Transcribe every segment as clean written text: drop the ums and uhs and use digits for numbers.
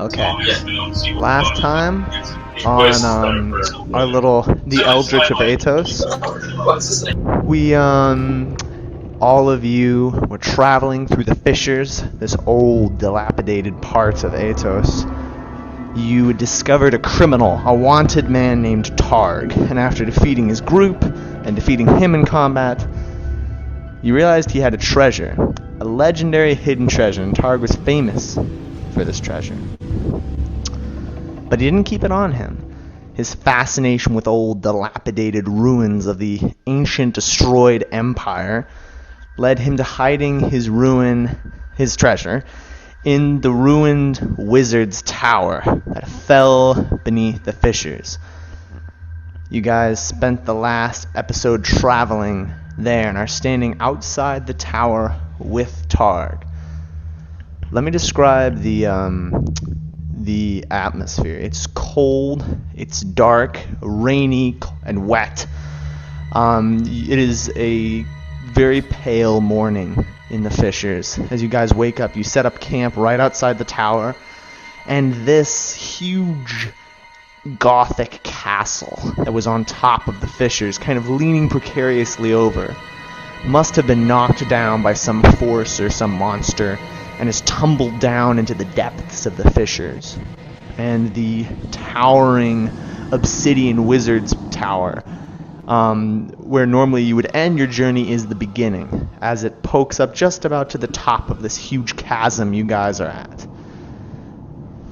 Okay. Last time on our little the Eldritch of Etos, we all of you were traveling through the fissures, this old dilapidated part of Etos. You discovered a criminal, a wanted man named Targ, and after defeating his group and defeating him in combat, you realized he had a treasure, a legendary hidden treasure, and Targ was famous for this treasure. But he didn't keep it on him. His fascination with old dilapidated ruins of the ancient destroyed empire led him to hiding his treasure, in the ruined wizard's tower that fell beneath the fissures. You guys spent the last episode traveling there and are standing outside the tower with Targ. Let me describe the atmosphere. It's cold, it's dark, rainy, and wet. It is a very pale morning in the fissures. As you guys wake up, you set up camp right outside the tower, and this huge Gothic castle that was on top of the fissures, kind of leaning precariously over, must have been knocked down by some force or some monster, and has tumbled down into the depths of the fissures. And the towering obsidian wizard's tower, where normally you would end your journey, is the beginning, as it pokes up just about to the top of this huge chasm you guys are at.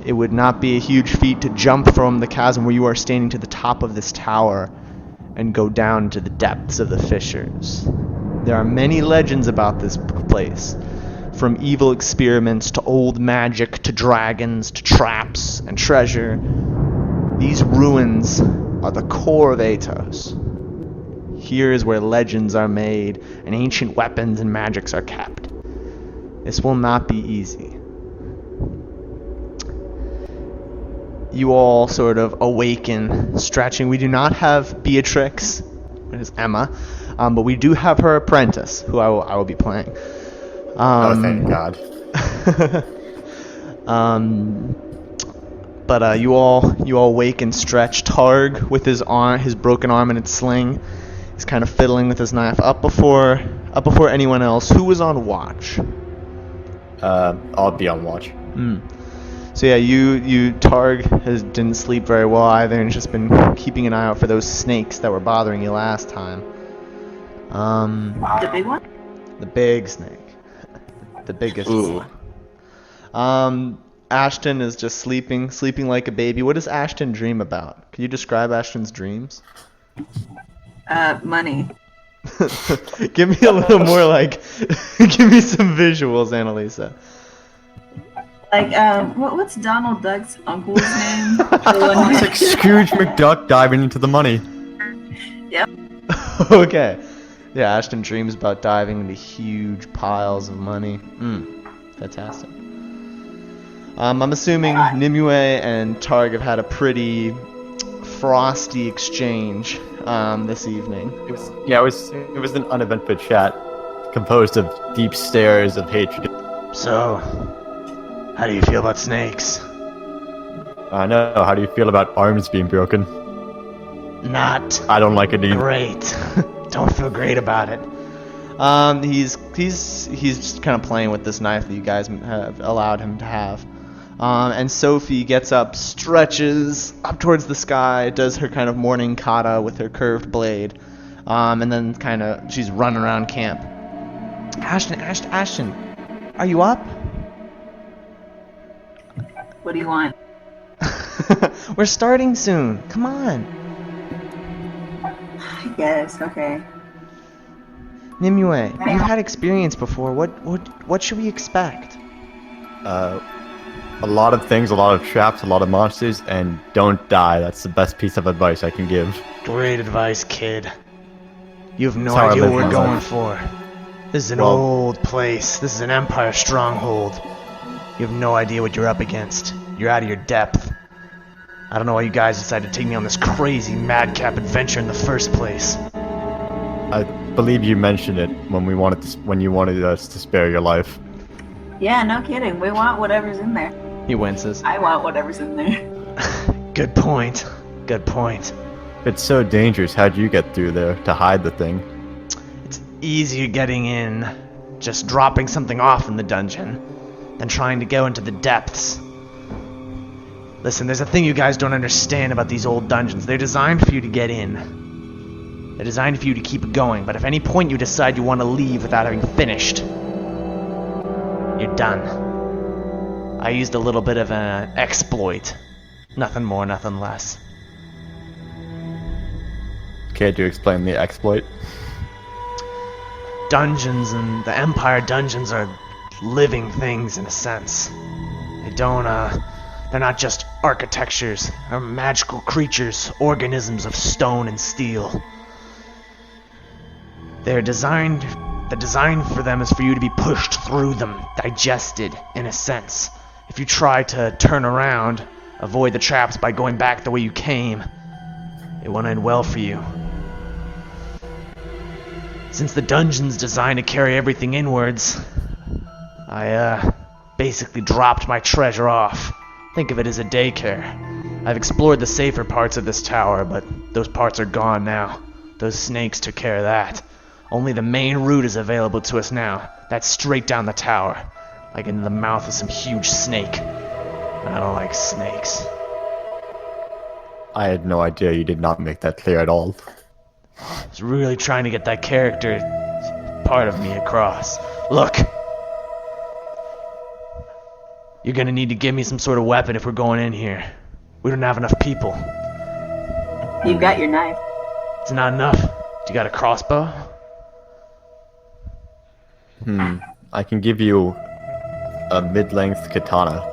It would not be a huge feat to jump from the chasm where you are standing to the top of this tower and go down to the depths of the fissures. There are many legends about this place, from evil experiments to old magic to dragons to traps and treasure. These ruins are the core of Etos. Here is where legends are made and ancient weapons and magics are kept. This will not be easy. You all sort of awaken, stretching. We do not have Beatrix, it is Emma, but we do have her apprentice, who I will be playing. Oh, thank God. But you all wake and stretch. Targ, with his broken arm in its sling, is kind of fiddling with his knife up before anyone else. Who was on watch? I'll be on watch. So yeah, you Targ didn't sleep very well either, and has just been keeping an eye out for those snakes that were bothering you last time. The big one? The big snake. The biggest one. Ashton is just sleeping like a baby. What does Ashton dream about? Can you describe Ashton's dreams? Money. Give me a little more, give me some visuals, Annalisa. What's Donald Duck's uncle's name? It's like Scrooge McDuck diving into the money. Yep. Okay. Yeah, Ashton dreams about diving into huge piles of money. Fantastic. I'm assuming Nimue and Targ have had a pretty frosty exchange this evening. It was an uneventful chat, composed of deep stares of hatred. So, how do you feel about snakes? I know. How do you feel about arms being broken? Not. I don't like it either. Great. Don't feel great about it. He's just kind of playing with this knife that you guys have allowed him to have. And Sophie gets up, stretches up towards the sky, does her kind of morning kata with her curved blade, and then she's running around camp. Ashton, are you up? What do you want? We're starting soon. Come on. I guess. Okay. Nimue, you've had experience before. What should we expect? A lot of things, a lot of traps, a lot of monsters, and don't die. That's the best piece of advice I can give. Great advice, kid. You have no idea what we're going for. This is an old place. This is an empire stronghold. You have no idea what you're up against. You're out of your depth. I don't know why you guys decided to take me on this crazy madcap adventure in the first place. I believe you mentioned it when you wanted us to spare your life. Yeah, no kidding. We want whatever's in there. He winces. I want whatever's in there. Good point. Good point. It's so dangerous. How'd you get through there to hide the thing? It's easier getting in, just dropping something off in the dungeon, than trying to go into the depths. Listen, there's a thing you guys don't understand about these old dungeons. They're designed for you to get in. They're designed for you to keep going, but if at any point you decide you want to leave without having finished, you're done. I used a little bit of an exploit. Nothing more, nothing less. Care to explain the exploit? Dungeons and the Empire dungeons are living things in a sense. They don't, they're not just architectures. They're magical creatures, organisms of stone and steel. The design for them is for you to be pushed through them, digested, in a sense. If you try to turn around, avoid the traps by going back the way you came, it won't end well for you. Since the dungeon's designed to carry everything inwards, I, basically dropped my treasure off. Think of it as a daycare. I've explored the safer parts of this tower, but those parts are gone now. Those snakes took care of that. Only the main route is available to us now. That's straight down the tower, like into the mouth of some huge snake. I don't like snakes. I had no idea. You did not make that clear at all. I was really trying to get that character part of me across. Look! You're gonna need to give me some sort of weapon if we're going in here. We don't have enough people. You've got your knife. It's not enough. Do you got a crossbow? I can give you a mid-length katana.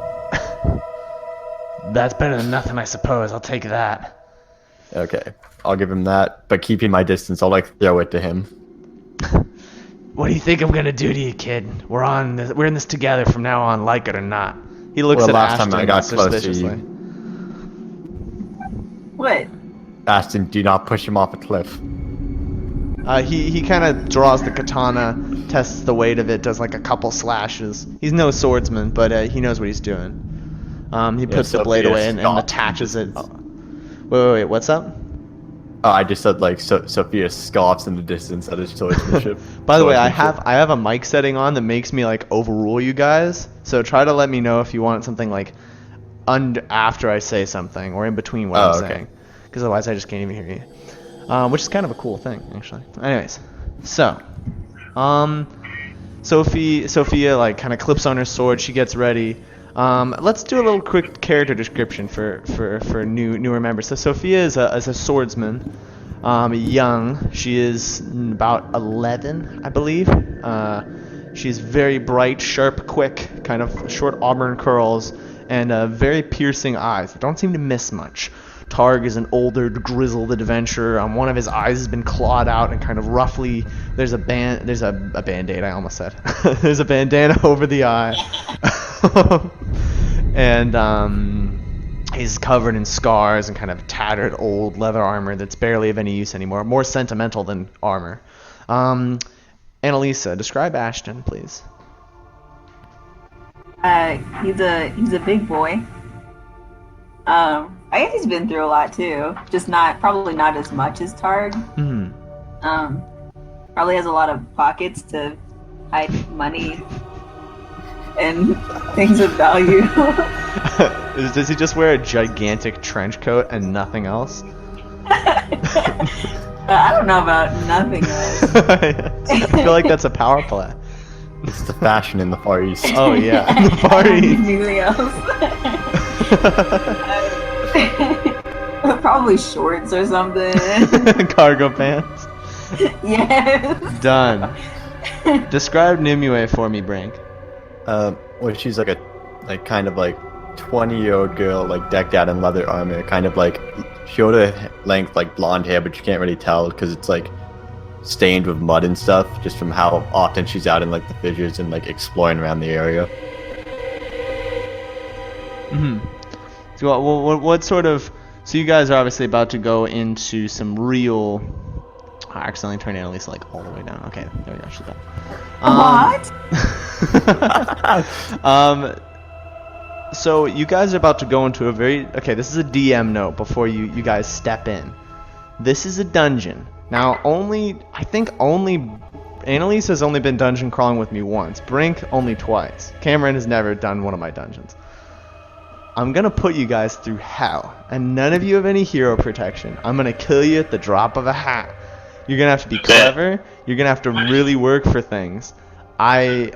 That's better than nothing, I suppose. I'll take that. Okay, I'll give him that, but keeping my distance, I'll like throw it to him. What do you think I'm gonna do to you, kid? We're in this together from now on, like it or not. He looks Well, at last Ashton time I got close, suspiciously. What? Ashton, do not push him off a cliff. He kind of draws the katana, tests the weight of it, does like a couple slashes. He's no swordsman, but he knows what he's doing. He puts the blade away and attaches it. Wait, what's up? Oh, I just said like Sophia scoffs in the distance at his swordsmanship. By the way, I have a mic setting on that makes me like overrule you guys. So try to let me know if you want something like after I say something or in between what I'm saying, because otherwise I just can't even hear you. Which is kind of a cool thing, actually. Anyways, so Sophia like kind of clips on her sword. She gets ready. Let's do a little quick character description for newer members. So Sophia is a swordsman, young. She is about 11, I believe. She's very bright, sharp, quick, kind of short auburn curls, and very piercing eyes. Don't seem to miss much. Targ is an older, grizzled adventurer. One of his eyes has been clawed out and kind of roughly. There's a band-aid. I almost said. There's a bandana over the eye. And he's covered in scars and kind of tattered old leather armor that's barely of any use anymore. More sentimental than armor. Annalisa, describe Ashton, please. He's a big boy. I guess he's been through a lot too. Just probably not as much as Targ. Probably has a lot of pockets to hide money and things of value. Does he just wear a gigantic trench coat and nothing else? I don't know about nothing else. I feel like that's a power play. It's the fashion in the Far East. Oh yeah, in the Far East. Anything else? Probably shorts or something. Cargo pants. Yes. Done. Describe Nimue for me, Brink. Well, she's like a kind of like 20-year-old girl, like decked out in leather armor, kind of like shoulder length, like blonde hair, but you can't really tell because it's like stained with mud and stuff, just from how often she's out in like the fissures and like exploring around the area. So what sort of? So you guys are obviously about to go into some real. I accidentally turned Annalisa like all the way down. Okay, there we go. She's done. What? So you guys are about to go into a very... Okay, this is a DM note before you guys step in. This is a dungeon. Now, I think only... Annalise has only been dungeon crawling with me once. Brink, only twice. Cameron has never done one of my dungeons. I'm going to put you guys through hell. And none of you have any hero protection. I'm going to kill you at the drop of a hat. You're going to have to be clever. You're going to have to really work for things. You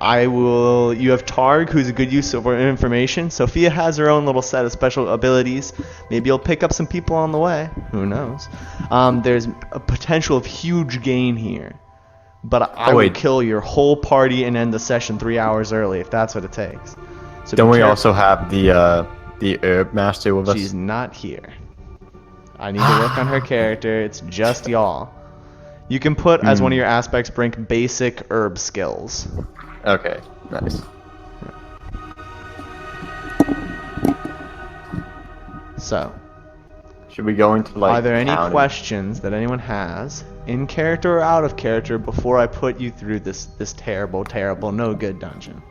have Targ, who's a good use of our information. Sophia has her own little set of special abilities. Maybe you'll pick up some people on the way. Who knows? There's a potential of huge gain here. But I would kill your whole party and end the session 3 hours early if that's what it takes. So don't we also have the herb master with us? She's not here. I need to work on her character. It's just y'all. You can put as one of your aspects, Brink, basic herb skills. Okay, nice. So, should we go into like? Are there any questions that anyone has, in character or out of character, before I put you through this terrible, no good dungeon?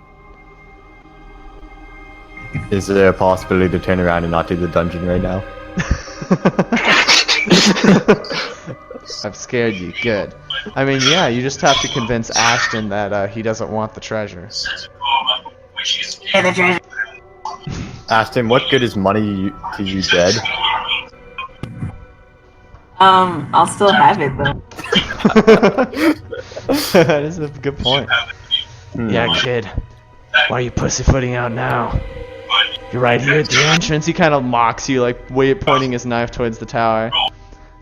Is there a possibility to turn around and not do the dungeon right now? I've scared you. Good. I mean, yeah, you just have to convince Ashton that he doesn't want the treasure. Yeah, the treasure. Ashton, what good is money to you dead? I'll still have it though. That is a good point. Yeah, kid. Why are you pussyfooting out now? You're right here at the entrance. He kind of mocks you, like pointing his knife towards the tower.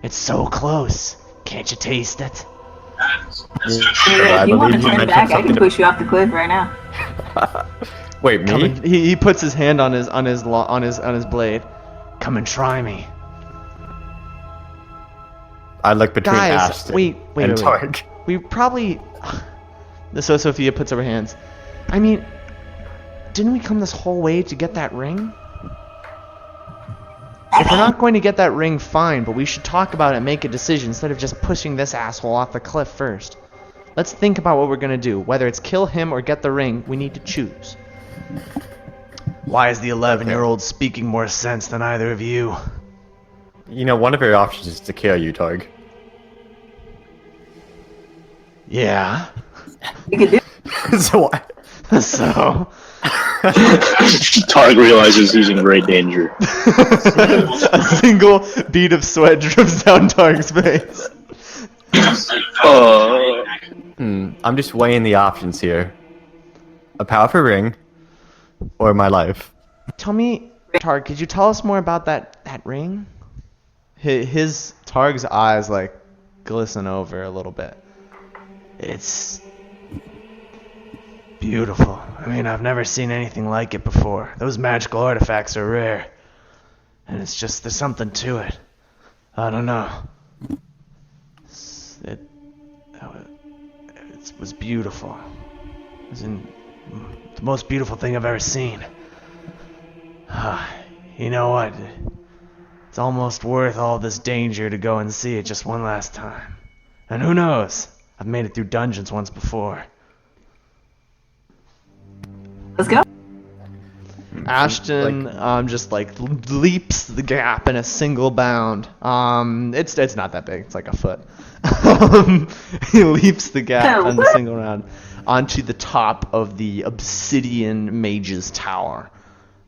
It's so close. Can't you taste it? Yeah, if you want to turn back, I can push you off the cliff right now. Wait, me? He puts his hand on his blade. Come and try me. I look between Guys, Ashton wait. and Targ. We probably... So Sophia puts up her hands. I mean, didn't we come this whole way to get that ring? If we're not going to get that ring, fine, but we should talk about it and make a decision instead of just pushing this asshole off the cliff first. Let's think about what we're going to do. Whether it's kill him or get the ring, we need to choose. Why is the 11-year-old speaking more sense than either of you? You know, one of your options is to kill you, Targ. Yeah. You can do. So what? So... Targ realizes he's in great danger. A single bead of sweat drips down Targ's face. I'm just weighing the options here. A powerful ring, or my life. Tell me, Targ, could you tell us more about that ring? His Targ's eyes like glisten over a little bit. It's beautiful. I mean, I've never seen anything like it before. Those magical artifacts are rare. And it's just, there's something to it. I don't know. It was beautiful. It was the most beautiful thing I've ever seen. You know what? It's almost worth all this danger to go and see it just one last time. And who knows? I've made it through dungeons once before. Let's go. Ashton just like leaps the gap in a single bound. It's not that big. It's like a foot. He leaps the gap in the single round onto the top of the obsidian mage's tower.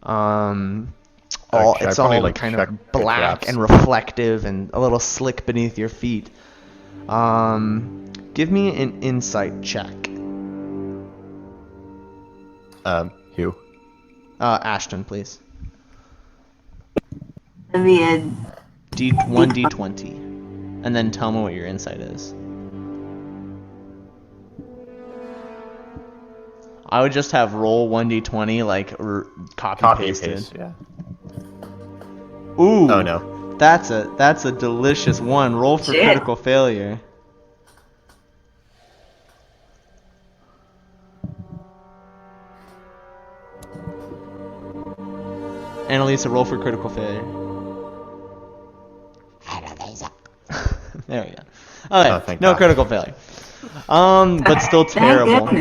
It's all like kind of black and reflective and a little slick beneath your feet. Give me an insight check. Who? Ashton, please. That'd be a one d20, and then tell me what your insight is. I would just have roll 1d20 like copy pasted. Paste, yeah. Ooh. Oh no. That's a delicious one. Roll for critical failure. Annalisa, roll for critical failure. There we go. Okay, no critical failure. But still terrible.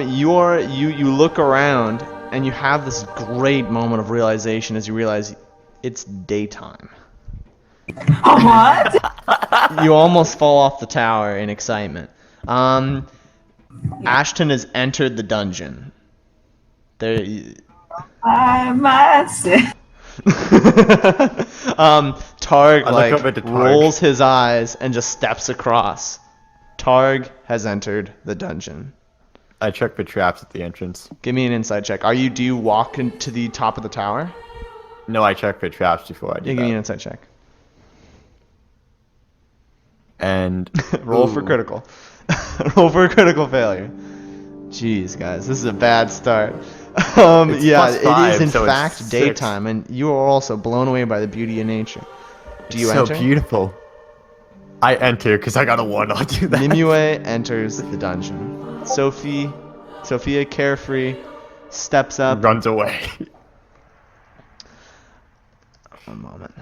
You look around and you have this great moment of realization as you realize it's daytime. What? You almost fall off the tower in excitement. Ashton has entered the dungeon. There. I myself. Targ I look like up at the Targ. rolls his eyes and just steps across. Targ has entered the dungeon. I check for traps at the entrance. Give me an insight check. Do you walk into the top of the tower? No, I check for traps before I do Yeah, give me an that. insight check. And Roll for critical. Roll for a critical failure. Jeez, guys, this is a bad start. It's Yeah, plus five, it is in so it's fact 6. daytime, and you are also blown away by the beauty of nature. Do you so enter? beautiful. I enter because I got a 1. I'll do that. Nimue enters the dungeon. Sophia, carefree, steps up. Runs away. One moment.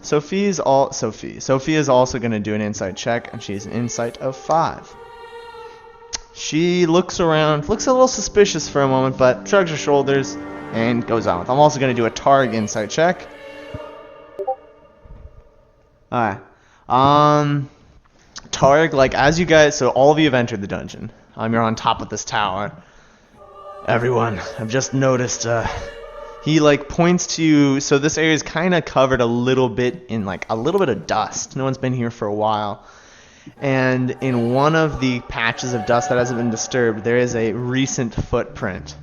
Sophie is also going to do an insight check, and she's an insight of 5. She looks around, looks a little suspicious for a moment, but shrugs her shoulders and goes on. I'm also going to do a Targ insight check. Alright. Targ, like, as you guys, so all of you have entered the dungeon. You're on top of this tower. Everyone, I've just noticed, he, like, points to you, so this area is kind of covered a little bit in, like, a little bit of dust. No one's been here for a while. And in one of the patches of dust that hasn't been disturbed, there is a recent footprint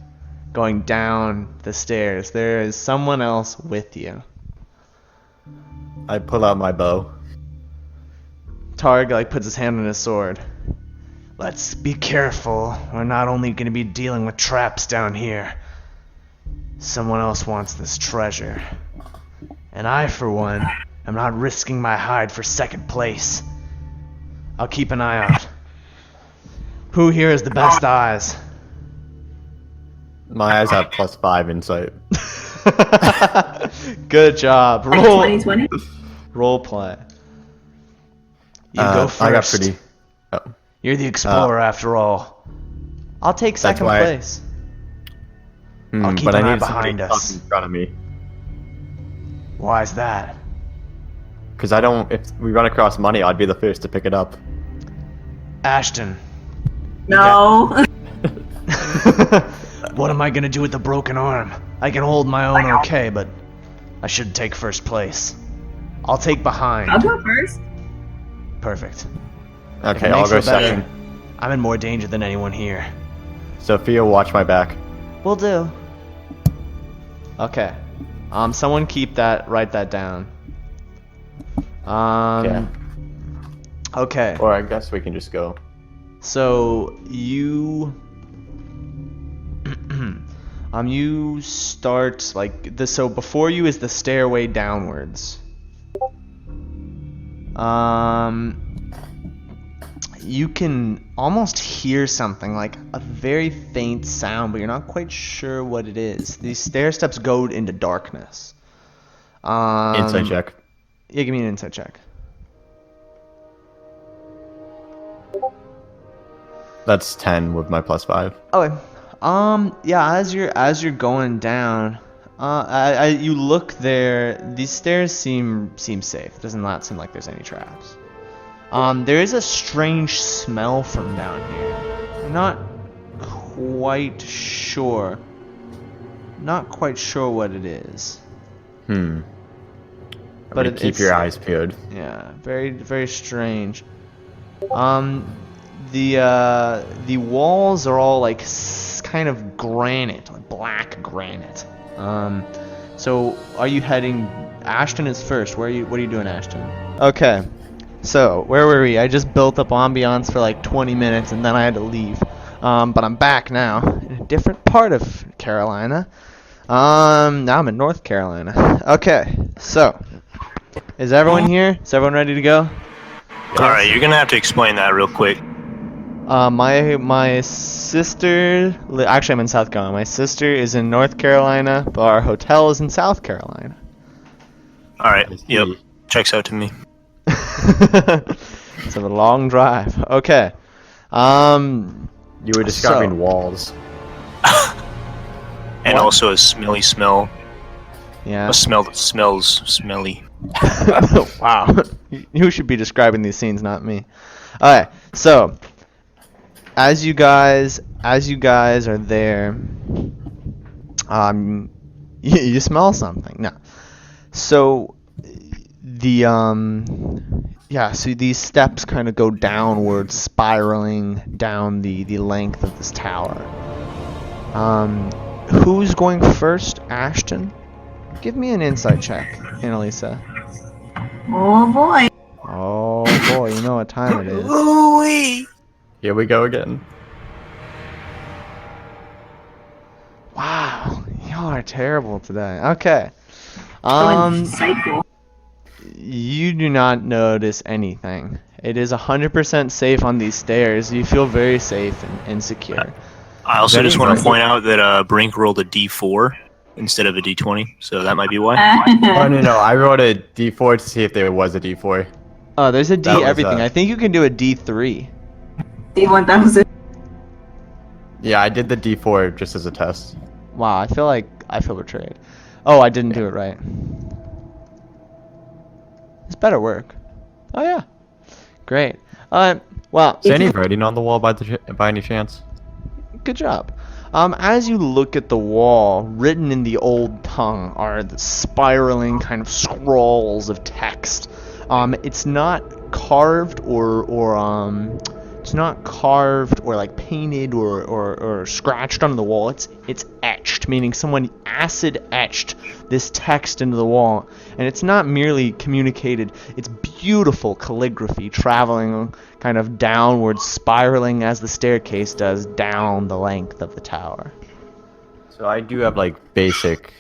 going down the stairs. There is someone else with you. I pull out my bow. Targ, like, puts his hand on his sword. Let's be careful. We're not only going to be dealing with traps down here. Someone else wants this treasure. And I, for one, am not risking my hide for second place. I'll keep an eye out. Who here has the best eyes? My eyes have plus 5 insight. Good job. Like Roll 2020? Role play. You go first. I got pretty. Oh. You're the explorer after all. I'll take second why I- place. I'll keep but an I eye need behind somebody us. in front of me. Why is that? Because I don't. If we run across money, I'd be the first to pick it up. Ashton. No. What am I gonna do with the broken arm? I can hold my own okay, but I should take first place. I'll take behind. I'll go first. Perfect. Okay, It I'll makes go it better. second. I'm in more danger than anyone here. Sophia, watch my back. Will do. Okay. Someone write that down. Yeah. Okay. Or I guess we can just go. So you you start like this. So before you is the stairway downwards. You can almost hear something like a very faint sound, but you're not quite sure what it is. These stair steps go into darkness. Insight check. Yeah, give me an insight check. That's 10 with my plus 5. Okay. Yeah, as you're going down, you look there. These stairs seem safe. Does not seem like there's any traps. There is a strange smell from down here. I'm not quite sure. Not quite sure what it is. But keep your eyes peeled. Yeah, very very strange. The walls are all like kind of granite, like black granite. So are you heading? Ashton is first. What are you doing, Ashton? Okay. So where were we? I just built up ambiance for like 20 minutes and then I had to leave. But I'm back now in a different part of Carolina. Now I'm in North Carolina. Okay. So is everyone here? Is everyone ready to go? Alright, you're gonna have to explain that real quick. My sister, actually I'm in South Carolina. My sister is in North Carolina, but our hotel is in South Carolina. Alright, yep. Checks out to me. It's a long drive. Okay. You were describing walls. And What? also a smelly smell. Yeah. A smell that smells smelly. Wow. You should be describing these scenes, not me. Alright, so as you guys are there, you smell something. No. So so these steps kind of go downward, spiraling down the length of this tower. Who's going first? Ashton? Give me an insight check, Annalisa. Oh boy. Oh boy, you know what time it is. Ooh-wee. Here we go again. Wow, y'all are terrible today. Okay. Psycho. You do not notice anything. It is 100% safe on these stairs. You feel very safe and secure. I also That just is want to nice. point out that Brink rolled a D4 instead of a D20, so that might be why. Oh no, I wrote a D4 to see if there was a D4. Oh, there's a D That was, everything. I think you can do a D3. D1000. Yeah, I did the D4 just as a test. Wow, I feel betrayed. Oh, I didn't do it right. This better work. Oh yeah. Great. Well, Is there any writing on the wall by any chance? good job. As you look at the wall, written in the old tongue are the spiraling kind of scrawls of text. It's not carved or like painted or scratched onto the wall. It's etched, meaning someone acid etched this text into the wall, and it's not merely communicated. It's beautiful calligraphy traveling kind of downward, spiraling as the staircase does down the length of the tower. So I do have basic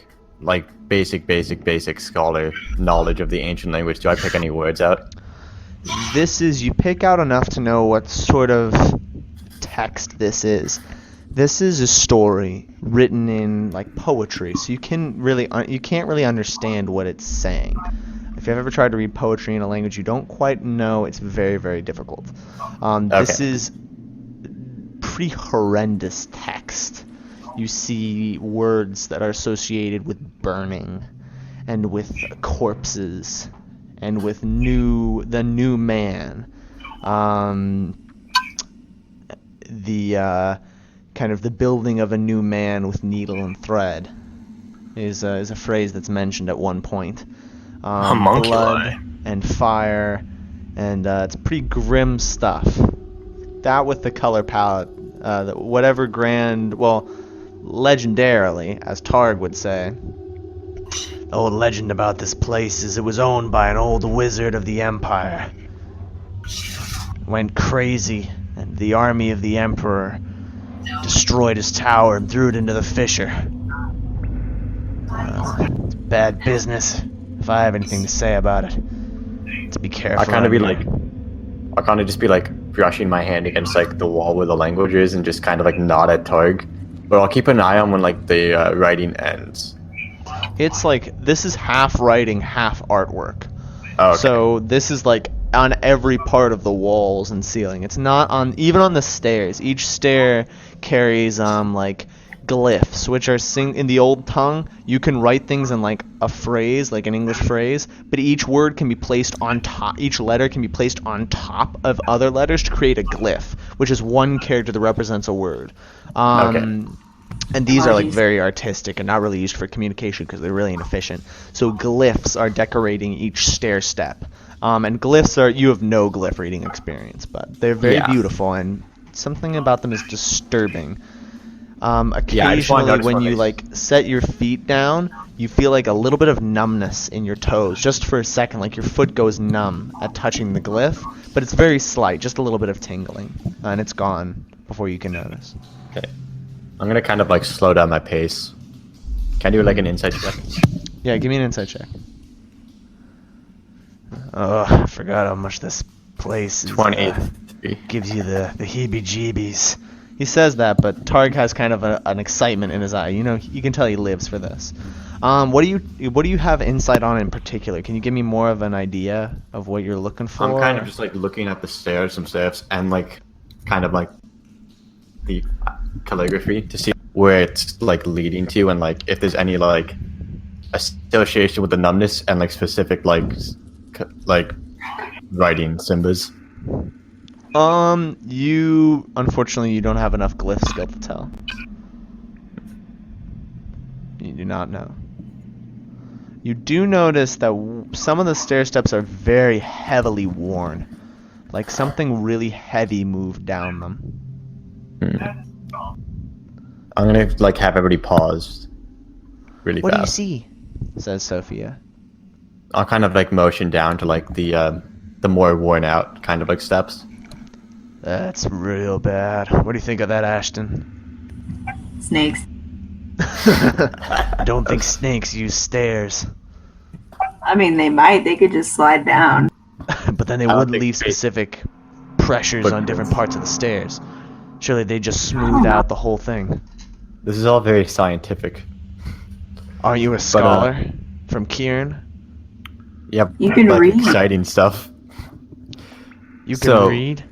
scholar knowledge of the ancient language. Do I pick any words out? You pick out enough to know what sort of text this is. This is a story written in like poetry, so you can't really understand what it's saying. If you've ever tried to read poetry in a language you don't quite know, it's very, very difficult. This Okay. is pretty horrendous text. You see words that are associated with burning, and with corpses, and with the new man. Kind of the building of a new man with needle and thread is a phrase that's mentioned at one point. Homunculi. Blood and fire, and it's pretty grim stuff. That with the color palette, whatever legendarily, as Targ would say. The old legend about this place is it was owned by an old wizard of the Empire. Went crazy, and the army of the Emperor destroyed his tower and threw it into the fissure. It's bad business. If I have anything to say about it, to be careful. I'll kind of just be brushing my hand against the wall where the language is and just kind of nod at Targ. But I'll keep an eye on when the writing ends. It's this is half writing, half artwork. Oh, okay. So this is on every part of the walls and ceiling. It's not even on the stairs. Each stair carries glyphs, which are in the old tongue. You can write things in a phrase, like an English phrase, but each word can be placed on top. Each letter can be placed on top of other letters to create a glyph, which is one character that represents a word. Okay. And these are very artistic and not really used for communication because they're really inefficient. So glyphs are decorating each stair step. And glyphs you have no glyph reading experience, but they're very beautiful, and something about them is disturbing. Occasionally when you set your feet down, you feel a little bit of numbness in your toes, just for a second, your foot goes numb at touching the glyph, but it's very slight, just a little bit of tingling, and it's gone before you can notice. Okay. I'm gonna kind of slow down my pace. Can I do an insight check? Yeah, give me an insight check. Oh, I forgot how much this place is, 23. gives you the heebie-jeebies. He says that, but Targ has kind of an excitement in his eye. You can tell he lives for this. What do you have insight on in particular? Can you give me more of an idea of what you're looking for? I'm kind of just looking at the stairs themselves, and kind of like the calligraphy to see where it's like leading to, and like if there's any like association with the numbness and like specific like writing symbols. You unfortunately you don't have enough glyph skill to tell. You do not know. You do notice that some of the stair steps are very heavily worn, like something really heavy moved down them. I'm gonna like have everybody pause really What do you fast. see? Says Sophia. I'll kind of like motion down to like the more worn out kind of like steps. That's real bad. What do you think of that, Ashton? Snakes. I don't think snakes use stairs. I mean, they might. They could just slide down. But then they don't wouldn't think leave they- specific pressures on different parts of the stairs. Surely they just smooth out the whole thing. This is all very scientific. Are you a scholar from Kieran? Yep. You can like read. exciting stuff. You can So- read?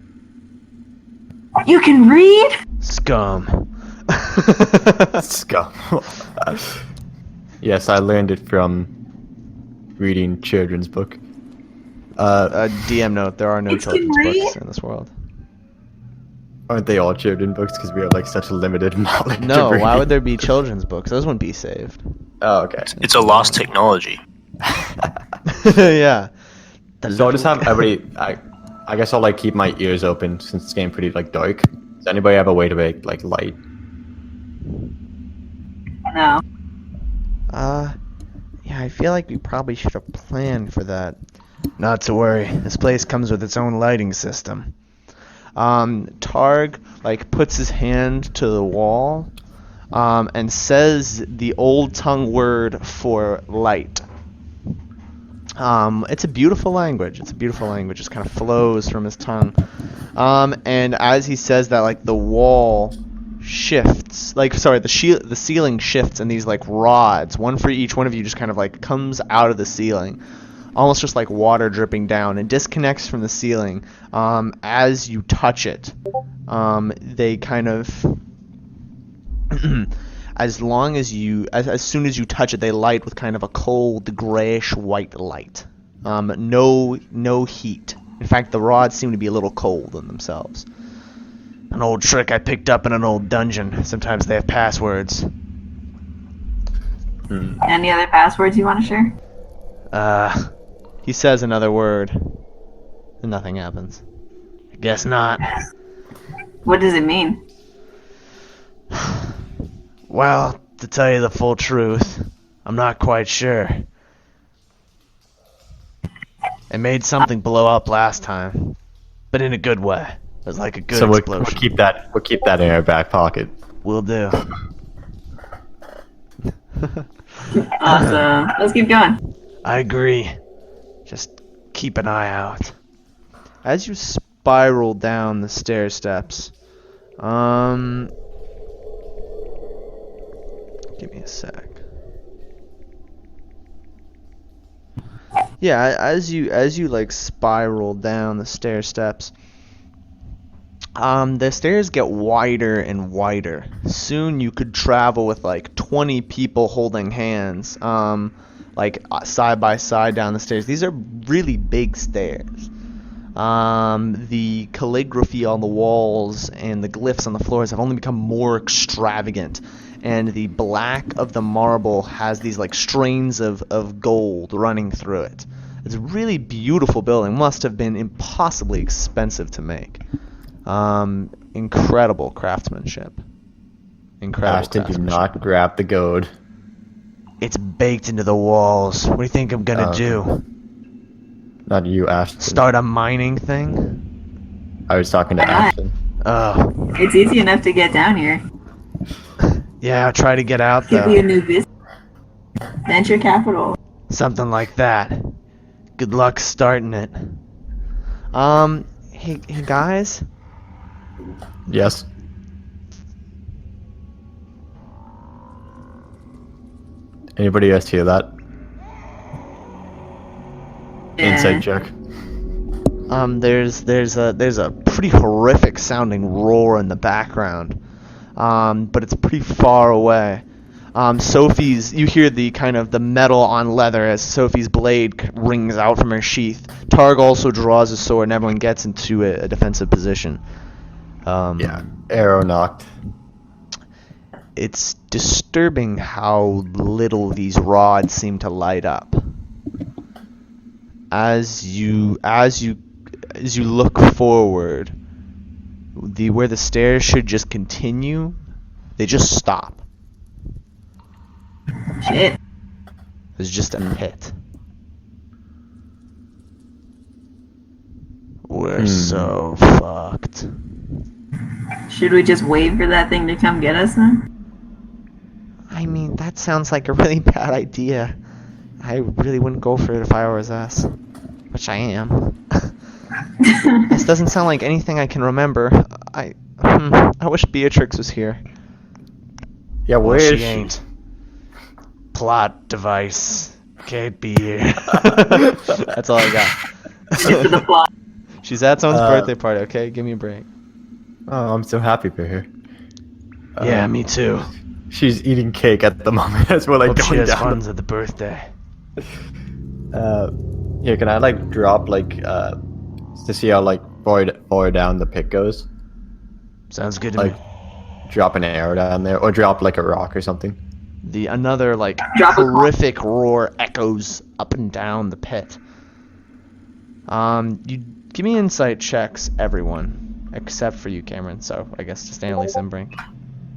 You can read? Scum. Scum. Yes, I learned it from reading children's book. DM note, there are no Kids can children's books read? in this world. Aren't they all children's books? Because we have like such a limited knowledge. No, of why reading. would there be children's books? Those wouldn't be saved. Oh, okay. It's a lost technology. Yeah. So I'll just have everybody. I guess I'll like keep my ears open since it's getting pretty like dark. Does anybody have a way to make like light? No. Yeah, I feel like we probably should have planned for that. Not to worry. This place comes with its own lighting system. Targ, like, puts his hand to the wall, and says the old tongue word for light. It's a beautiful language. It just kind of flows from his tongue. And as he says that, like, the wall shifts, the ceiling shifts, and these like rods, one for each one of you, just kind of like comes out of the ceiling, almost just like water dripping down, and disconnects from the ceiling. As you touch it, they kind of as soon as you touch it, they light with kind of a cold grayish white light. No heat. In fact, the rods seem to be a little cold in themselves. An old trick I picked up in an old dungeon. Sometimes they have passwords. Any other passwords you want to share? He says another word, and nothing happens. I guess not. What does it mean? Well, to tell you the full truth, I'm not quite sure. It made something blow up last time, but in a good way. It was like a good So we'll explosion. keep that. We'll keep that in our back pocket. Will do. Awesome. Let's keep going. I agree. Just keep an eye out. As you spiral down the stair steps, give me a sec. Yeah, as you like spiral down the stair steps, the stairs get wider and wider. Soon you could travel with like 20 people holding hands, side by side down the stairs. These are really big stairs. The calligraphy on the walls and the glyphs on the floors have only become more extravagant, and the black of the marble has these like strains of gold running through it. It's a really beautiful building. Must have been impossibly expensive to make. Incredible craftsmanship. Ashton, do not grab the gold. It's baked into the walls. What do you think I'm gonna do? Not you, Ashton. Start a mining thing? I was talking to Ashton. Oh, It's easy enough to get down here. yeah, I'll try to get out Could be a though. new business. Venture capital. Something like that. Good luck starting it. Hey guys? Yes. Anybody else hear that? Yeah. Inside check. there's a pretty horrific sounding roar in the background, but it's pretty far away. You hear the kind of the metal on leather as Sophie's blade rings out from her sheath. Targ also draws his sword, and everyone gets into a defensive position. Yeah, arrow knocked. It's disturbing how little these rods seem to light up. As you look forward, where the stairs should just continue, they just stop. Shit. There's just a pit. We're so fucked. Should we just wait for that thing to come get us then? I mean, that sounds like a really bad idea. I really wouldn't go for it if I was us. Which I am. This doesn't sound like anything I can remember. I wish Beatrix was here. Yeah, where is she she? ain't. Plot device. Can't be here. That's all I got. Get to the plot. She's at someone's birthday party, okay? Give me a break. Oh, I'm so happy for her. Yeah, me too. She's eating cake at the moment as we're like Hope she going has down. funds at the birthday. Here, can I like drop like to see how like far down the pit goes? Sounds good to Like me. drop an arrow down there, or drop like a rock or something. Another like Drop a horrific roar echoes up and down the pit. You give me insight checks, everyone, except for you, Cameron. So I guess just Annalise and Brink.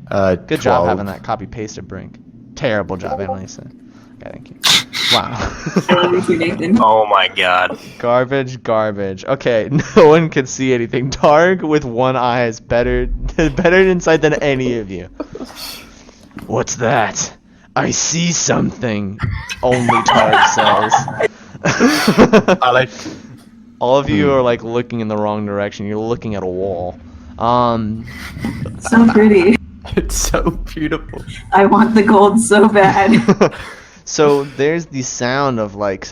Good job 12. having that copy pasted, Brink. Terrible job, Annalise. Okay, thank you. Wow. I love you too, Nathan. Oh my god. Garbage. Okay, no one can see anything. Targ with one eye is better insight than any of you. What's that? I see something. Only Targ says. I like. All of you are like looking in the wrong direction. You're looking at a wall. So pretty. It's so beautiful. I want the gold so bad. So there's the sound of like.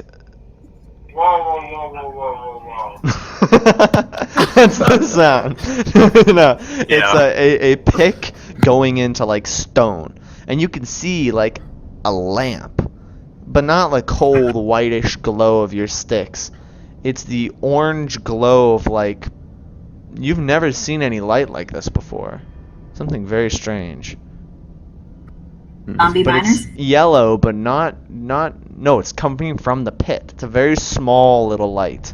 That's the sound. No, it's a pick going into like stone, and you can see like a lamp, but not like cold whitish glow of your sticks. It's the orange glow of like you've never seen any light like this before. Something very strange. Zombie But miners? it's yellow, but no, it's coming from the pit. It's a very small little light.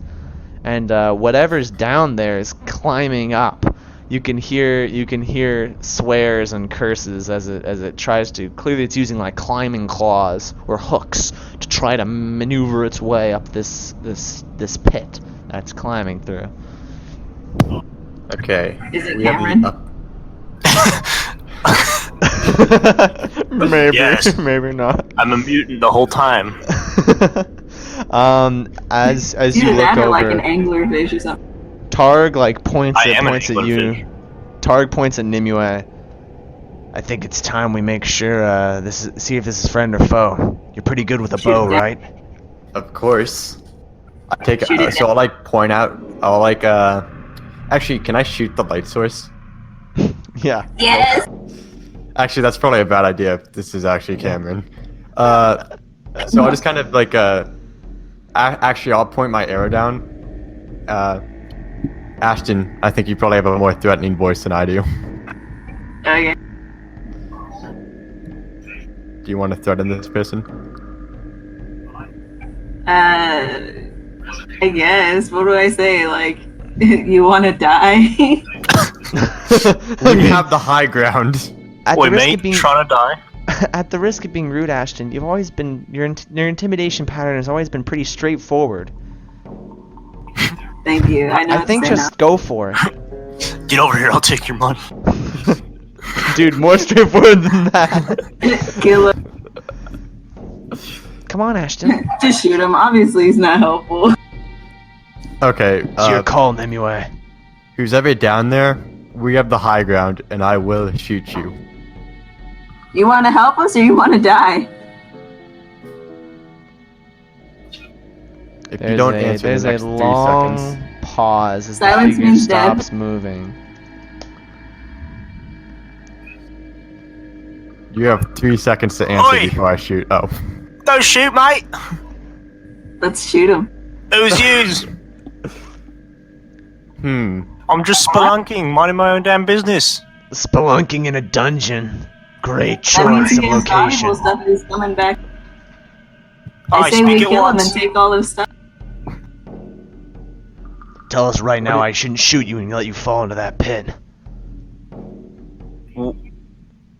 And whatever's down there is climbing up. You can hear swears and curses as it tries to. Clearly it's using like climbing claws or hooks to try to maneuver its way up this pit that's climbing through. Okay. Is it we have Cameron? Maybe, Yes. maybe not. I'm a mutant the whole time. As you Either look that or over, like an anglerfish or something. Targ like points I am an at you. anglerfish. Targ points at Nimue. I think it's time we make sure see if this is friend or foe. You're pretty good with a Shoot bow, that. right? Of course. I take Shoot it so down. I'll like point out. I'll like Actually, can I shoot the light source? Yeah. Yes! Actually, that's probably a bad idea if this is actually Cameron. So I'll just kind of like actually I'll point my arrow down. Ashton, I think you probably have a more threatening voice than I do. Okay. Do you want to threaten this person? I guess. What do I say? Like, you want to die? We have the high ground. At Wait, the risk mate, of being trying to die? at the risk of being rude, Ashton, you've always been your intimidation pattern has always been pretty straightforward. Thank you. I know. I think it's just go for it. Get over here, I'll take your money. Dude, more straightforward than that. Kill him. Come on, Ashton. Just shoot him. Obviously, he's not helpful. Okay. It's your call, Nimue. Who's ever down there? We have the high ground, and I will shoot you. You want to help us or you want to die? If you don't answer in there's the a next 3 long seconds. pause as Silence the figure means dead. stops moving. You have 3 seconds to answer Oi! before I shoot. Oh. Don't shoot, mate! Let's shoot him. Who's yous? I'm just spelunking, minding my own damn business. Spelunking in a dungeon. Great That means choice he of gets valuable location. stuff and he's coming back. I I say we speak at kill him once. and take all his stuff. Tell us right now I shouldn't shoot you and let you fall into that pit.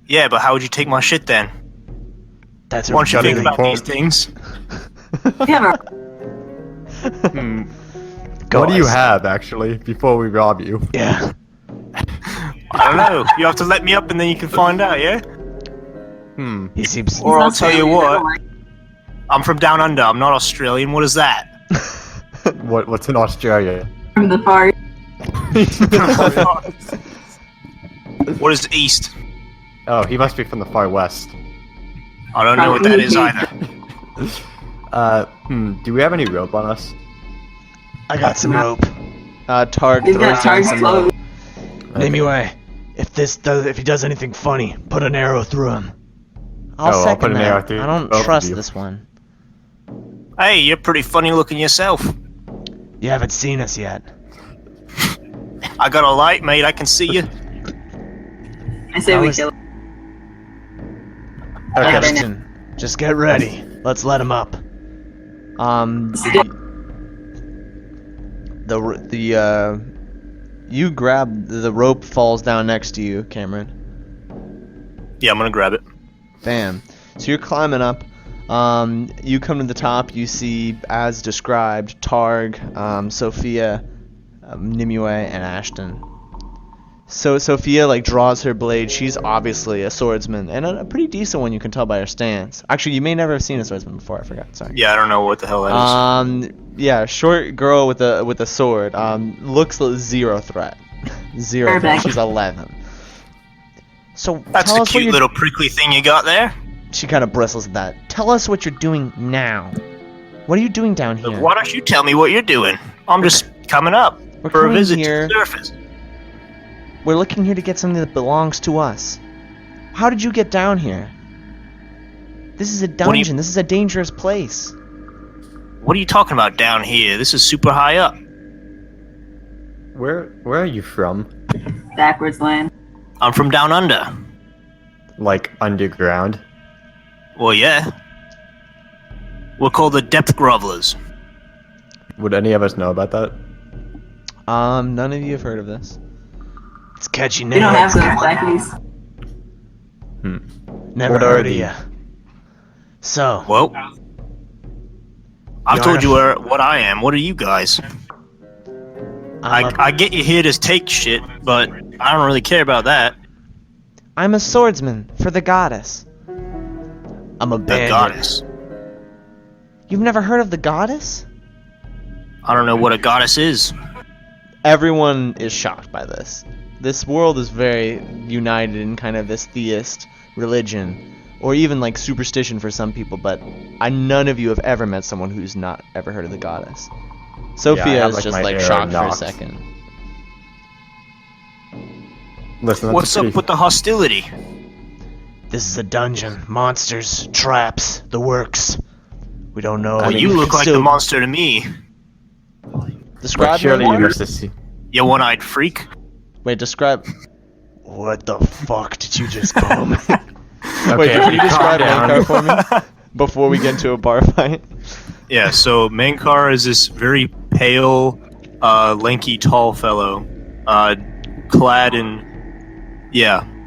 Yeah, but how would you take my shit then? That's Once you gotta think be about calm. these things. Yeah, What do you have, actually, before we rob you? Yeah. I don't know. You have to let me up and then you can find out, yeah? He seems. Or I'll tell you what. I'm from down under. I'm not Australian. What is that? What's in Australia? From the far. What is east? Oh, he must be from the far west. I don't know what that is either. Do we have any rope on us? I got some rope. Targ He's got throws down Targ's some clothes. rope. Anyway, if he does anything funny, put an arrow through him. I'll I'll second put an arrow that. through I don't both of trust you. this one. Hey, you're pretty funny looking yourself. You haven't seen us yet. I got a light, mate. I can see you. I say That we was- kill him. Okay. Ashton, just get ready. Let's let him up. You grab the rope, falls down next to you, Cameron. Yeah, I'm gonna grab it. Bam. So you're climbing up. You come to the top. You see, as described, Targ, Sophia, Nimue, and Ashton. So Sophia draws her blade. She's obviously a swordsman, and a pretty decent one. You can tell by her stance. Actually, you may never have seen a swordsman before. I forgot. Sorry. Yeah, I don't know what the hell that is. Yeah, short girl with a sword. Looks like zero threat. Zero threat. Perfect. She's 11. So That's tell a us what cute you're. little prickly thing you got there. She kind of bristles at that. Tell us what you're doing now. What are you doing down here? Why don't you tell me what you're doing? I'm just coming up We're for a coming visit here. to the surface. We're looking here to get something that belongs to us. How did you get down here? This is a do you- dungeon. This is a dangerous place. What are you talking about down here? This is super high up. Where are you from? Backwards land. I'm from down under. Like underground? Well, yeah. We're called the Depth Grovelers. Would any of us know about that? None of you have heard of this. It's catchy We name. don't have those blackies. Never What are heard of these? ya. So, Well, I've You told are- you what I am. What are you guys? I get you here to take shit, but I don't really care about that. I'm a swordsman for the goddess. I'm a The bandit. goddess. You've never heard of the goddess? I don't know what a goddess is. Everyone is shocked by this. This world is very united in kind of this theist religion, or even superstition for some people, but none of you have ever met someone who's not ever heard of the goddess. Sophia have, is just my arrow shocked for a knocked. second. Listen, that's What's a up pretty- with the hostility? This is a dungeon. Monsters, traps, the works. We don't know. Well, I mean, you we look can like still the monster to me. Describe But surely you Mankar? must have seen. You one-eyed freak. Wait, describe. What the fuck did you just call me? Wait, Okay, can you describe calm Mankar for down. me before we get into a bar fight? Yeah, so Mankar is this very pale, lanky, tall fellow, clad in,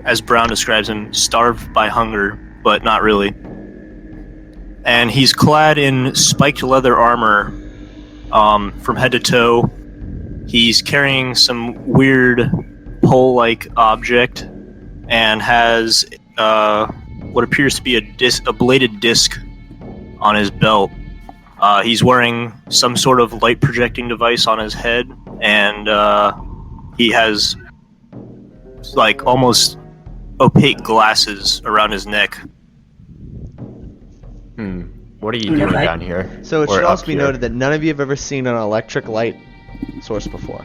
as Brown describes him, starved by hunger, but not really. And he's clad in spiked leather armor from head to toe. He's carrying some weird pole-like object and has what appears to be a bladed disc on his belt. He's wearing some sort of light projecting device on his head, and he has almost opaque glasses around his neck. What are you doing down here? So it Or should up also be here? noted that none of you have ever seen an electric light source before.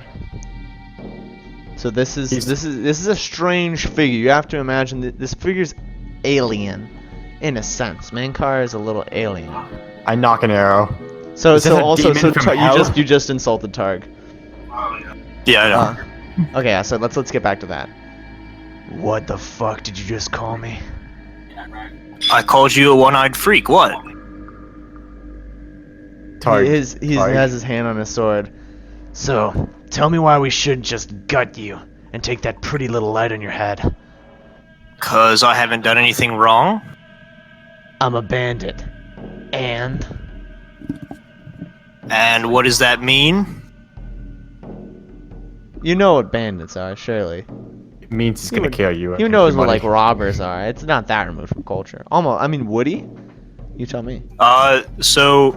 So this is a strange figure. You have to imagine that this figure's alien, in a sense. Mankar is a little alien. I knock an arrow. So Is this a also demon from hell? you just insulted Targ. Yeah, I know. Okay, yeah, so let's get back to that. What the fuck did you just call me? I called you a one-eyed freak. What? Targ. He Targ. has his hand on his sword. So, tell me why we shouldn't just gut you and take that pretty little light on your head. 'Cause I haven't done anything wrong. I'm a bandit. And And what does that mean? you know what bandits are, surely. It means he's gonna kill you. You knows what like robbers are. It's not that removed from culture. Almost. I mean, Woody? You tell me. So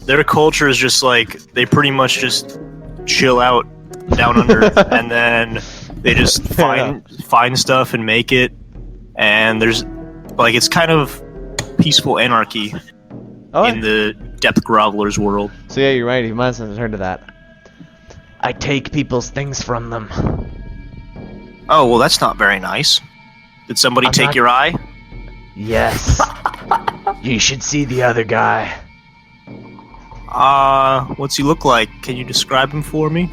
their culture is just like they pretty much just chill out down under, and then they just find stuff and make it, and there's like it's kind of peaceful anarchy in the Depth Groveler's world. So yeah, you're right. You must have heard of that. I take people's things from them. Oh well, that's not very nice. Did somebody I'm take not- your eye? Yes. You should see the other guy. What's he look like? Can you describe him for me?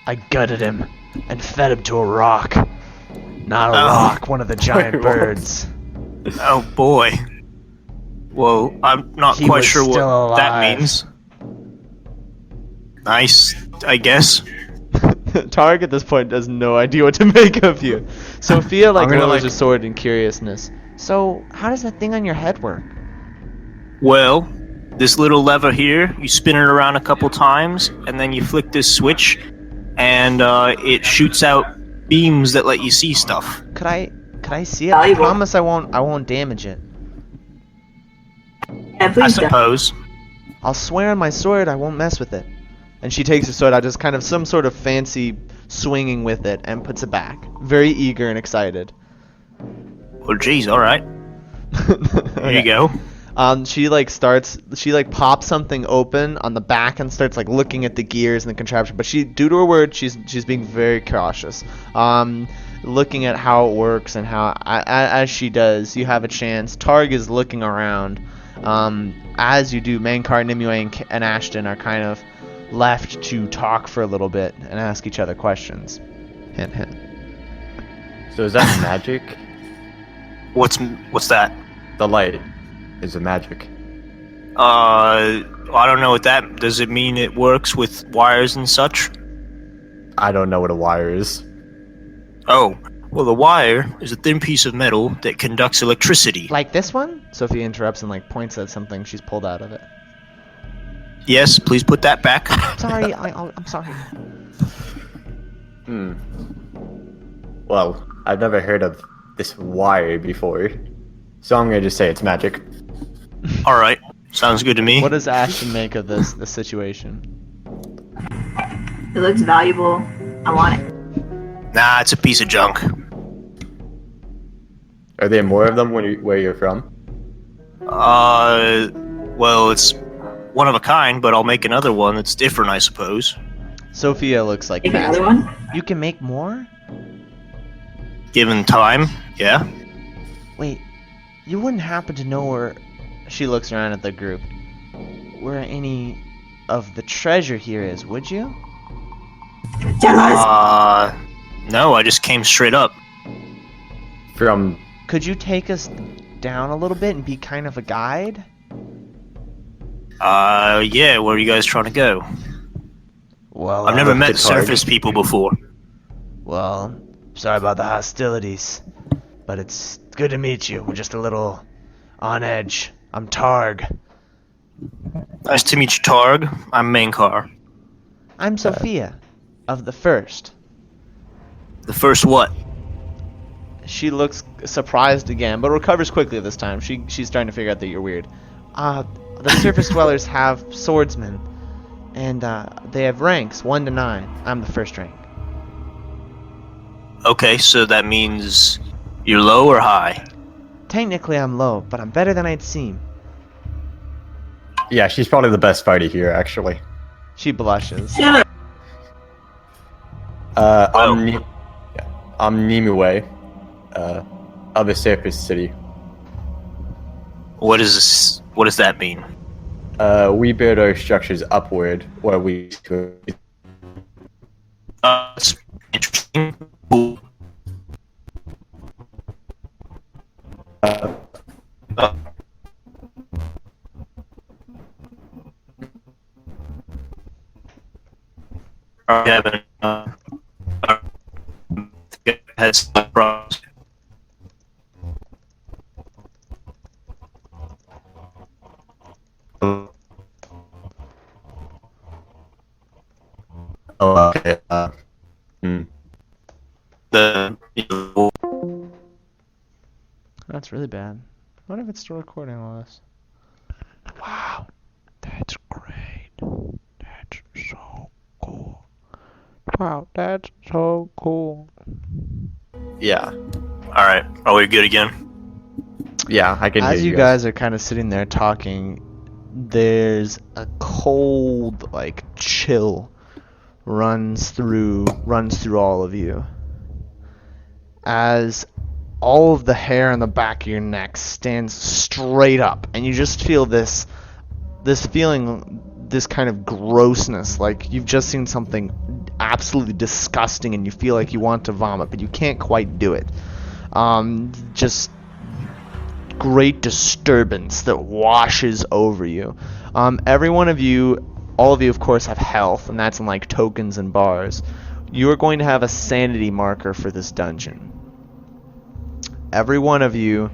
I gutted him and fed him to a rock. Not a Oh. rock, one of the giant Wait, what? birds. Oh boy. Well, I'm not He quite was sure what still that alive. means. Nice, I guess. Targ at this point has no idea what to make of you. Sophia I'm gonna, lowers like- her sword in curiousness. So, how does that thing on your head work? Well, this little lever here, you spin it around a couple times, and then you flick this switch, and it shoots out beams that let you see stuff. Could I see it? I Valuable. promise I won't damage it. Yeah, I please don't. suppose. I'll swear on my sword I won't mess with it. And she takes her sword out, just kind of some sort of fancy swinging with it, and puts it back. Very eager and excited. Well, geez, alright. There you go. She pops something open on the back and starts like looking at the gears and the contraption. But due to her word, she's being very cautious. Looking at how it works and how as she does, you have a chance. Targ is looking around. As you do, Mankar, Nimue, and Ashton are kind of left to talk for a little bit and ask each other questions. Hint, hint. So is that magic? What's that? The light is a magic. I don't know what that... Does it mean it works with wires and such? I don't know what a wire is. Oh, well, the wire is a thin piece of metal that conducts electricity. Like this one? Sophia interrupts and like points at something she's pulled out of it. Yes, please put that back. Sorry, I'm sorry. Well, I've never heard of this wire before, so I'm gonna just say it's magic. Alright, sounds good to me. What does Ashton make of this situation? It looks valuable. I want it. Nah, it's a piece of junk. Are there more of them where you're from? Well, it's one of a kind, but I'll make another one that's different, I suppose. Sophia looks like Make another fascinated. one? You can make more? Given time, yeah. Wait, you wouldn't happen to know where... She looks around at the group. Where any of the treasure here is, would you? Tell us. No, I just came straight up. From Could you take us down a little bit and be kind of a guide? Yeah, where are you guys trying to go? Well, I've never looked met at Targ. surface people before. Well, sorry about the hostilities. But it's good to meet you. We're just a little on edge. I'm Targ. Nice to meet you, Targ. I'm Mankar. I'm Sophia, of the First. The first what? She looks surprised again, but recovers quickly this time. She's starting to figure out that you're weird. The surface dwellers have swordsmen, and they have ranks 1 to 9. I'm the first rank. Okay, so that means you're low or high? Technically, I'm low, but I'm better than I'd seem. yeah, she's probably the best fighter here, actually. She blushes. I'm Nimue, of the Surface City. What is this? What does that mean? We build our structures upward, where we. It's interesting. Cool. Having had some problems. Oh, okay. The That's really bad. I wonder if it's still recording all this. Wow, that's great. That's so cool. Wow, that's so cool. Yeah. all right. Are we good again? Yeah, I can hear As you guys are kind of sitting there talking, there's a cold, like, chill runs through all of you. As all of the hair on the back of your neck stands straight up, and you just feel this feeling, this kind of grossness, like you've just seen something absolutely disgusting, and you feel like you want to vomit, but you can't quite do it. Just great disturbance that washes over you. Every one of you, all of you, of course, have health, and that's in like tokens and bars. You are going to have a sanity marker for this dungeon. Every one of you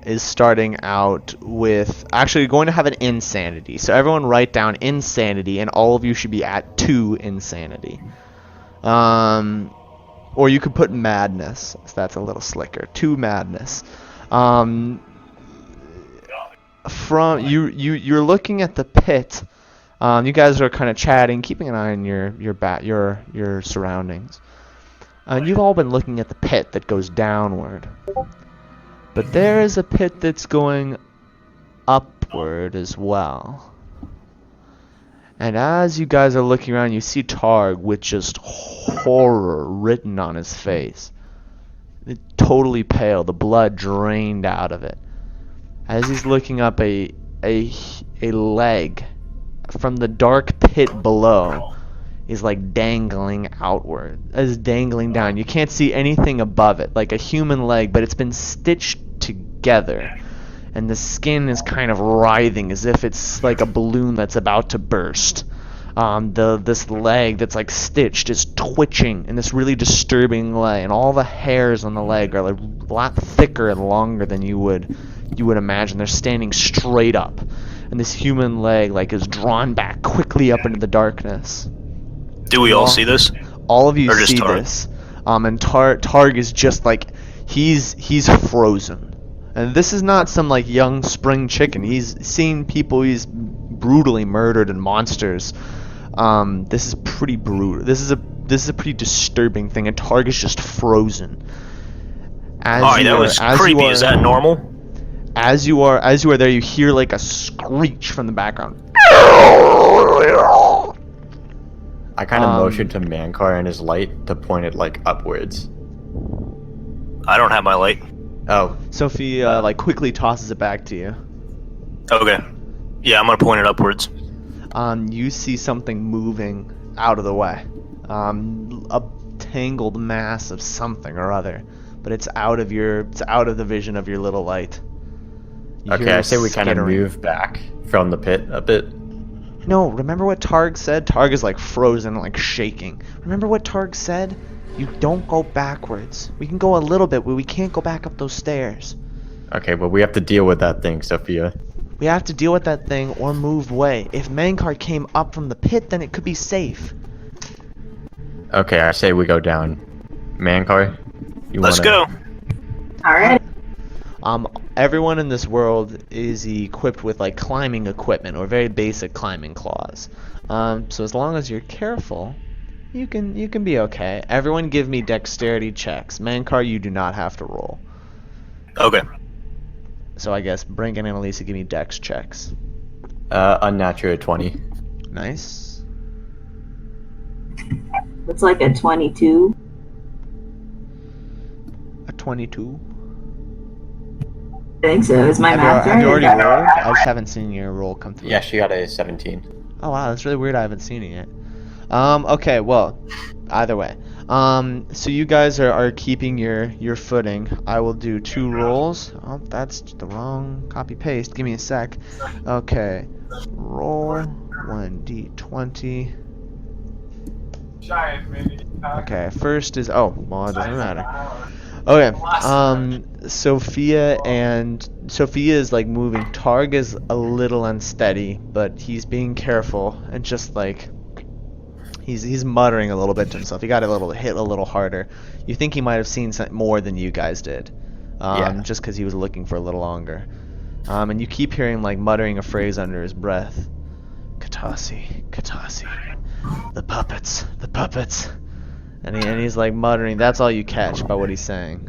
is starting out with, actually going to have an insanity. So everyone write down insanity, and all of you should be at 2 insanity. Or you could put madness, so that's a little slicker. 2 madness. From you're looking at the pit. You guys are kind of chatting, keeping an eye on your surroundings. And you've all been looking at the pit that goes downward. But there is a pit that's going upward as well. And as you guys are looking around, you see Targ with just horror written on his face. Totally pale, the blood drained out of it. As he's looking up, a leg from the dark pit below is like dangling outward, is dangling down. You can't see anything above it, like a human leg, but it's been stitched together, and the skin is kind of writhing as if it's like a balloon that's about to burst. This leg that's like stitched is twitching in this really disturbing way, and all the hairs on the leg are like a lot thicker and longer than you would imagine. They're standing straight up, and this human leg like is drawn back quickly up into the darkness. Do we all see this? All of you Or just see Targ? this, and Targ is just like he's frozen, and this is not some like young spring chicken. He's seen people he's brutally murdered and monsters. This is pretty brutal. This is a pretty disturbing thing, and Targ is just frozen. Alright, that was creepy. Is that normal? As you are there, you hear like a screech from the background. I kind of motioned to Mankar and his light to point it like upwards. I don't have my light. Oh, Sophie like quickly tosses it back to you. Okay. Yeah, I'm gonna point it upwards. You see something moving out of the way. A tangled mass of something or other, but it's out of the vision of your little light. You okay. hear I say we kind of skittering. move back from the pit a bit. No, remember what Targ said? Targ is like frozen, like shaking. Remember what Targ said? You don't go backwards. We can go a little bit, but we can't go back up those stairs. Okay, but we have to deal with that thing, Sophia. We have to deal with that thing or move away. If Mankar came up from the pit, then it could be safe. Okay, I say we go down. Mankar, Let's go. Alright. Everyone in this world is equipped with like climbing equipment or very basic climbing claws. So as long as you're careful, you can be okay. Everyone give me dexterity checks. Mankar, you do not have to roll. Okay. So I guess Brink and Annalisa give me dex checks. Unnatural 20. Nice. Looks like a 22. A 22. I think so. Is my Have math you right? already rolled? I just haven't seen your roll come through. Yeah, she got a 17. Oh wow, that's really weird. I haven't seen it yet. Okay, well, either way. So you guys are keeping your footing. I will do 2 rolls. Oh, that's the wrong copy paste. Give me a sec. Okay, roll 1d20. Okay, first is well, it doesn't matter. Okay, Sophia is like moving. Targ is a little unsteady, but he's being careful and just like he's muttering a little bit to himself. He got hit a little harder. You think he might have seen more than you guys did, just because he was looking for a little longer. And you keep hearing like muttering a phrase under his breath. Katasi, the puppets. And he's like muttering. That's all you catch by what he's saying.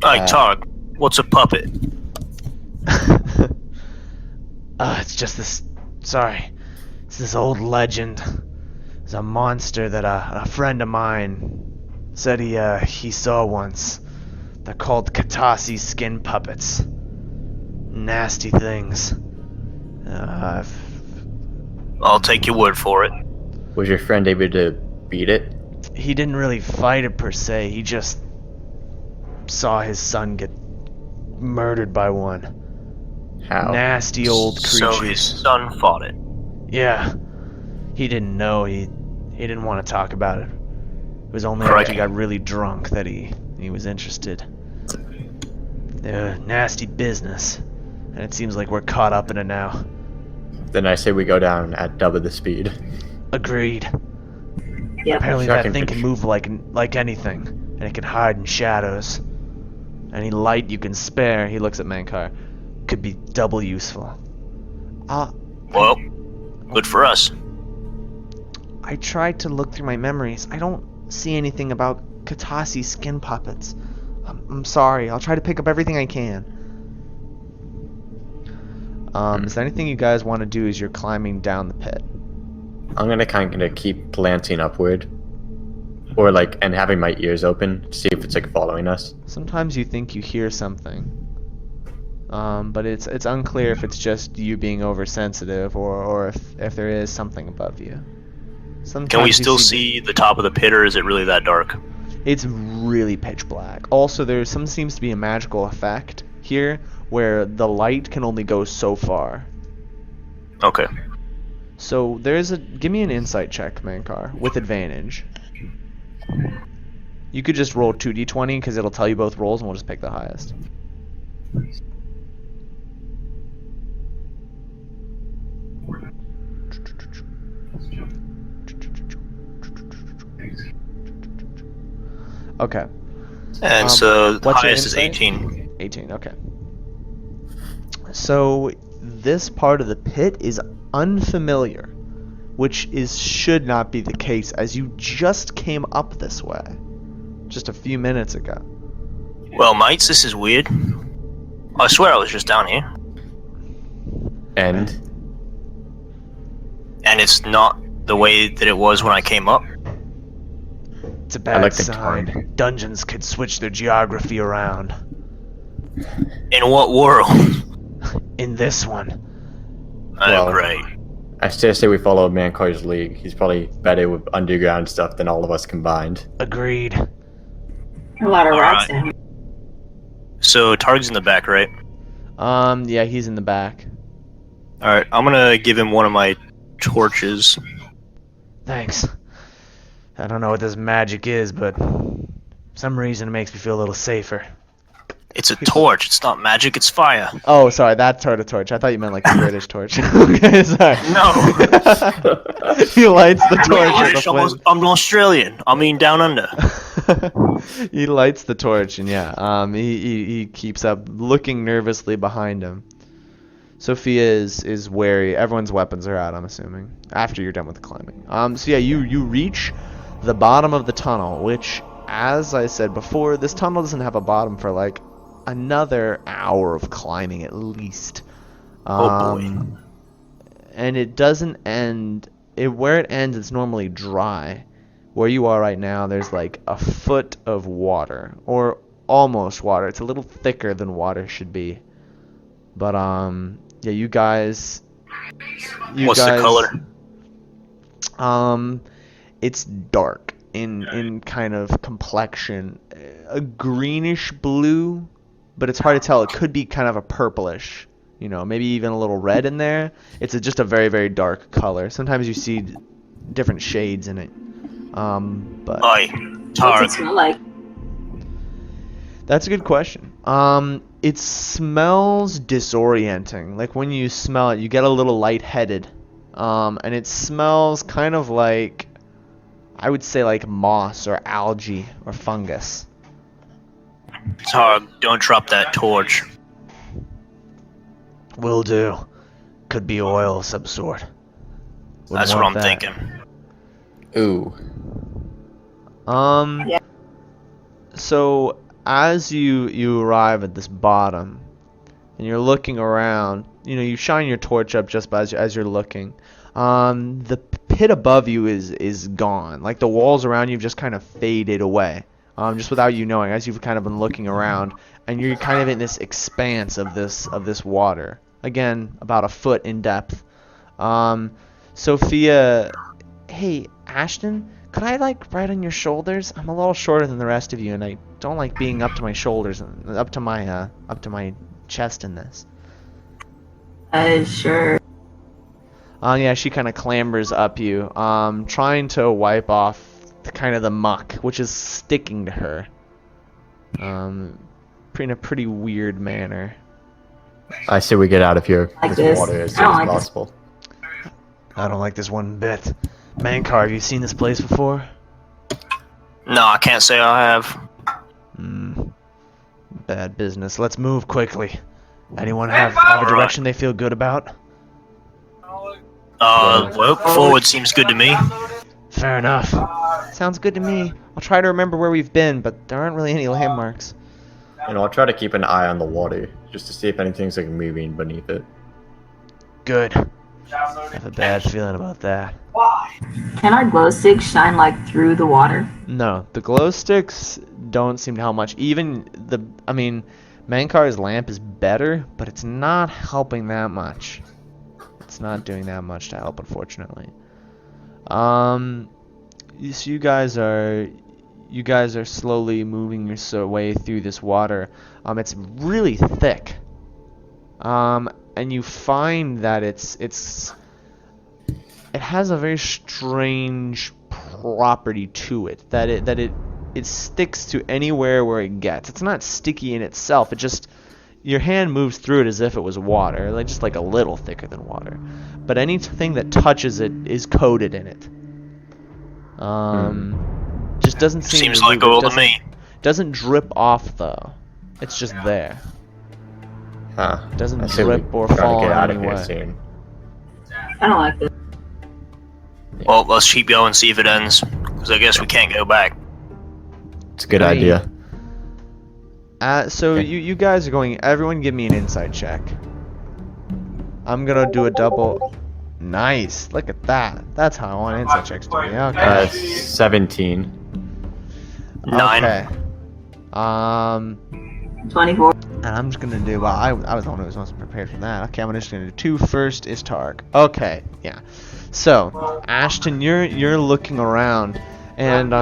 Hey, Targ, what's a puppet? It's just this. Sorry, it's this old legend. It's a monster that a friend of mine said he saw once. They're called Katasi skin puppets. Nasty things. I'll take your word for it. Was your friend able to beat it? He didn't really fight it per se. He just saw his son get murdered by one. How? Nasty old creatures. So his son fought it. Yeah. He didn't know. He didn't want to talk about it. It was only after he got really drunk that he was interested. Nasty business. And it seems like we're caught up in it now. Then I say we go down at double the speed. Agreed. Yep. Apparently Shocking that thing fish. can move like anything. And it can hide in shadows. Any light you can spare, he looks at Mankar, could be double useful. Well, good for us. I tried to look through my memories. I don't see anything about Katasi skin puppets. I'm sorry. I'll try to pick up everything I can. Is there anything you guys want to do as you're climbing down the pit? I'm gonna kind of keep glancing upward, or and having my ears open to see if it's following us. Sometimes you think you hear something, but it's unclear if it's just you being oversensitive or if there is something above you. Sometimes Can we you still see the top of the pit, or is it really that dark? It's really pitch black. Also, seems to be a magical effect here where the light can only go so far. Okay. So give me an insight check, Mankar, with advantage. You could just roll 2d20 because it'll tell you both rolls, and we'll just pick the highest. Okay. And so the what's your highest is insight? 18. 18, okay. So this part of the pit is unfamiliar, which should not be the case, as you just came up this way just a few minutes ago. Well, mates, this is weird. I swear I was just down here. And It's not the way that it was when I came up. It's a bad like the sign. Targ. Dungeons could switch their geography around. In what world? In this one. Oh, Well- great. I still say we follow Mancar's lead. He's probably better with underground stuff than all of us combined. Agreed. A lot of rats Alright. down here. So Targ's in the back, right? Yeah, he's in the back. Alright, I'm gonna give him one of my torches. Thanks. I don't know what this magic is, but for some reason it makes me feel a little safer. It's a torch, it's not magic, it's fire. Oh, sorry, that sort of torch. I thought you meant like the British torch. Okay, sorry. No! He lights the I'm torch with British, the flame. I'm Australian. I mean down under. He lights the torch, and yeah, he keeps up, looking nervously behind him. Sophia is wary. Everyone's weapons are out, I'm assuming, after you're done with the climbing. So yeah, you reach the bottom of the tunnel, which, as I said before, this tunnel doesn't have a bottom for like another hour of climbing at least. Oh, boy. and it doesn't end. Where it ends, it's normally dry. Where you are right now, there's like a foot of water, or almost water. It's a little thicker than water should be. But yeah, you guys. What's the color? It's dark in kind of complexion, a greenish blue, but it's hard to tell. It could be kind of a purplish, maybe even a little red in there. It's just a very, very dark color. Sometimes you see different shades in it. But Oi, What's it Targ. smell like? that's a good question. It smells disorienting. Like when you smell it, you get a little lightheaded. And it smells kind of like, I would say like moss or algae or fungus. Targ, don't drop that torch. Will do. Could be oil of some sort. Wouldn't That's what I'm want that. thinking. Ooh. Yeah. So as you arrive at this bottom, and you're looking around, you shine your torch up just as you're looking. The pit above you is gone. Like the walls around you have just kind of faded away, just without you knowing, as you've kind of been looking around, and you're kind of in this expanse of this water. Again, about a foot in depth. Sophia, hey Ashton, could I ride on your shoulders? I'm a little shorter than the rest of you, and I don't like being up to my shoulders, up to my chest in this. Sure. Yeah, she kind of clambers up you, trying to wipe off kind of the muck, which is sticking to her, in a pretty weird manner. I say we get out of here Like with this. water as I soon don't as like this. possible. I don't like this one bit. Mankar, have you seen this place before? No, I can't say I have. Bad business. Let's move quickly. Anyone have a direction they feel good about? Well, forward seems good to me. Fair enough. Sounds good to me. I'll try to remember where we've been, but there aren't really any landmarks. I'll try to keep an eye on the water, just to see if anything's moving beneath it. Good. I have a bad feeling about that. Can our glow sticks shine through the water? No, the glow sticks don't seem to help much. Mankar's lamp is better, but it's not helping that much. It's not doing that much to help, unfortunately. So you guys are slowly moving your way through this water. It's really thick. And you find that it has a very strange property to it, that it sticks to anywhere where it gets. It's not sticky in itself. It just, your hand moves through it as if it was water, just like a little thicker than water. But anything that touches it is coated in it. Just doesn't seem Seems to like move. oil It to me. doesn't drip off though. It's just there. Huh. It doesn't I say drip we or try to fall get in out any of here way. soon. I don't like this. Well, let's keep going, see if it ends. Because I guess we can't go back. It's a good Hey. idea. So you guys are going. Everyone, give me an insight check. I'm gonna do a double. Nice. Look at that. That's how I want insight checks to be. Okay. 17. 9. Okay. 24. And I'm just gonna do. Well, I was the one who was most prepared for that. Okay, I'm just gonna do 2 first. Is Targ. Okay. Yeah. So, Ashton, you're looking around, and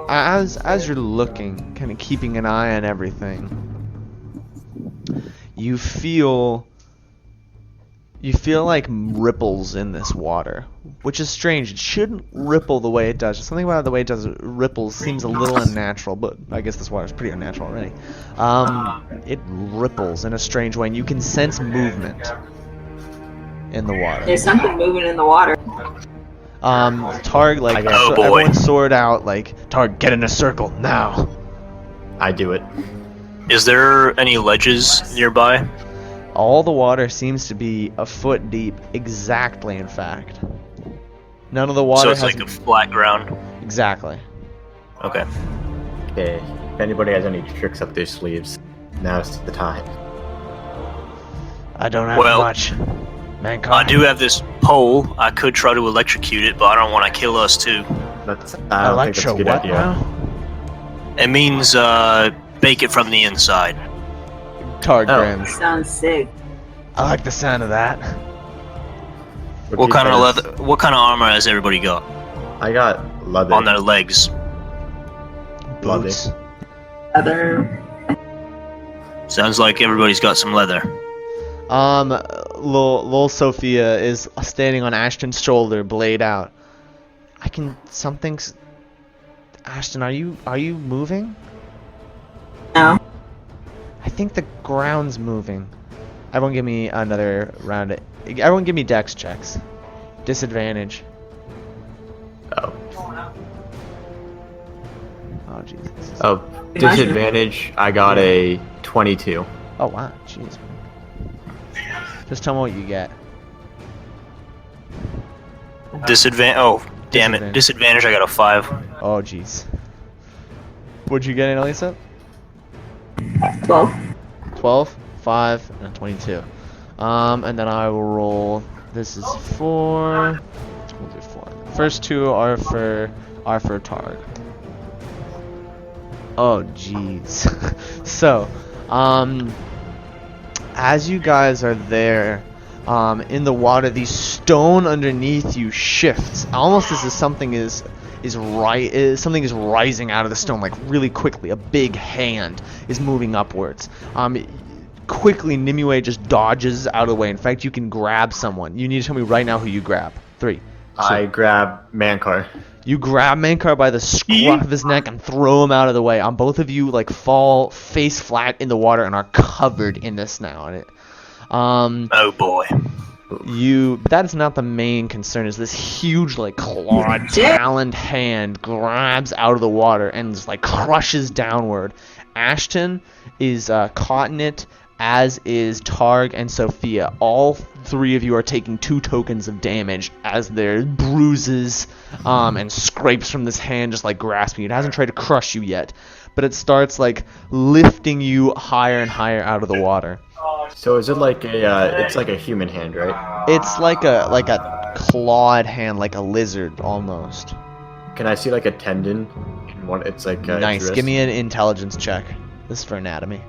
as you're looking, kind of keeping an eye on everything, you feel like ripples in this water, which is strange. It shouldn't ripple the way it does. Something about the way it does ripples seems a little unnatural, but I guess this water is pretty unnatural already. It ripples in a strange way, and you can sense movement in the water. There's something moving in the water. Targ, Oh, boy. everyone sword out, Targ, get in a circle, now! I do it. Is there any ledges nearby? All the water seems to be a foot deep, exactly, in fact. None of the water So it's has... like a flat ground. Exactly. Okay. Okay. If anybody has any tricks up their sleeves, now's the time. I don't have Well, much. Mankind. I do have this pole. I could try to electrocute it, but I don't want to kill us too. I don't think that's a good what idea. now? It means bake it from the inside. Targ Oh. grins. Sounds sick. I like the sound of that. What kind of leather? What kind of armor has everybody got I got leather. on their legs? Leather. Boots. Other. Sounds like everybody's got some leather. Lil Sophia is standing on Ashton's shoulder, blade out. Something's. Ashton, are you moving? No. I think the ground's moving. Everyone give me another round. Everyone give me dex checks. Disadvantage. Oh. Oh, Jesus. Oh, disadvantage. I got a 22. Oh, wow. Jeez. Just tell me what you get. Disadvantage. Oh, damn it. Disadvantage. Disadvantage. I got a 5. Oh, jeez. What'd you get, Elisa? 12. 12, 5, and 22. And then I will roll. This is 4. We'll do 4. First two are for Targ. Oh, jeez. So, as you guys are there, in the water, the stone underneath you shifts, almost as if something is rising out of the stone, like really quickly. A big hand is moving upwards. Quickly, Nimue just dodges out of the way. In fact, you can grab someone. You need to tell me right now who you grab. 3. I grab Mankar. You grab Mankar by the scruff of his neck and throw him out of the way. Both of you like fall face flat in the water and are covered in this now. And Oh boy. but that is not the main concern. Is this huge like clawed, taloned hand grabs out of the water and just like crushes downward. Ashton is caught in it, as is Targ and Sophia. All three of you are taking 2 tokens of damage as their bruises and scrapes from this hand just like grasping you. It hasn't tried to crush you yet, but it starts like lifting you higher and higher out of the water. So is it like it's like a human hand, right? It's like a clawed hand, like a lizard almost. Can I see like a tendon? It's like Nice. wrist? Give me an intelligence check. This is for anatomy.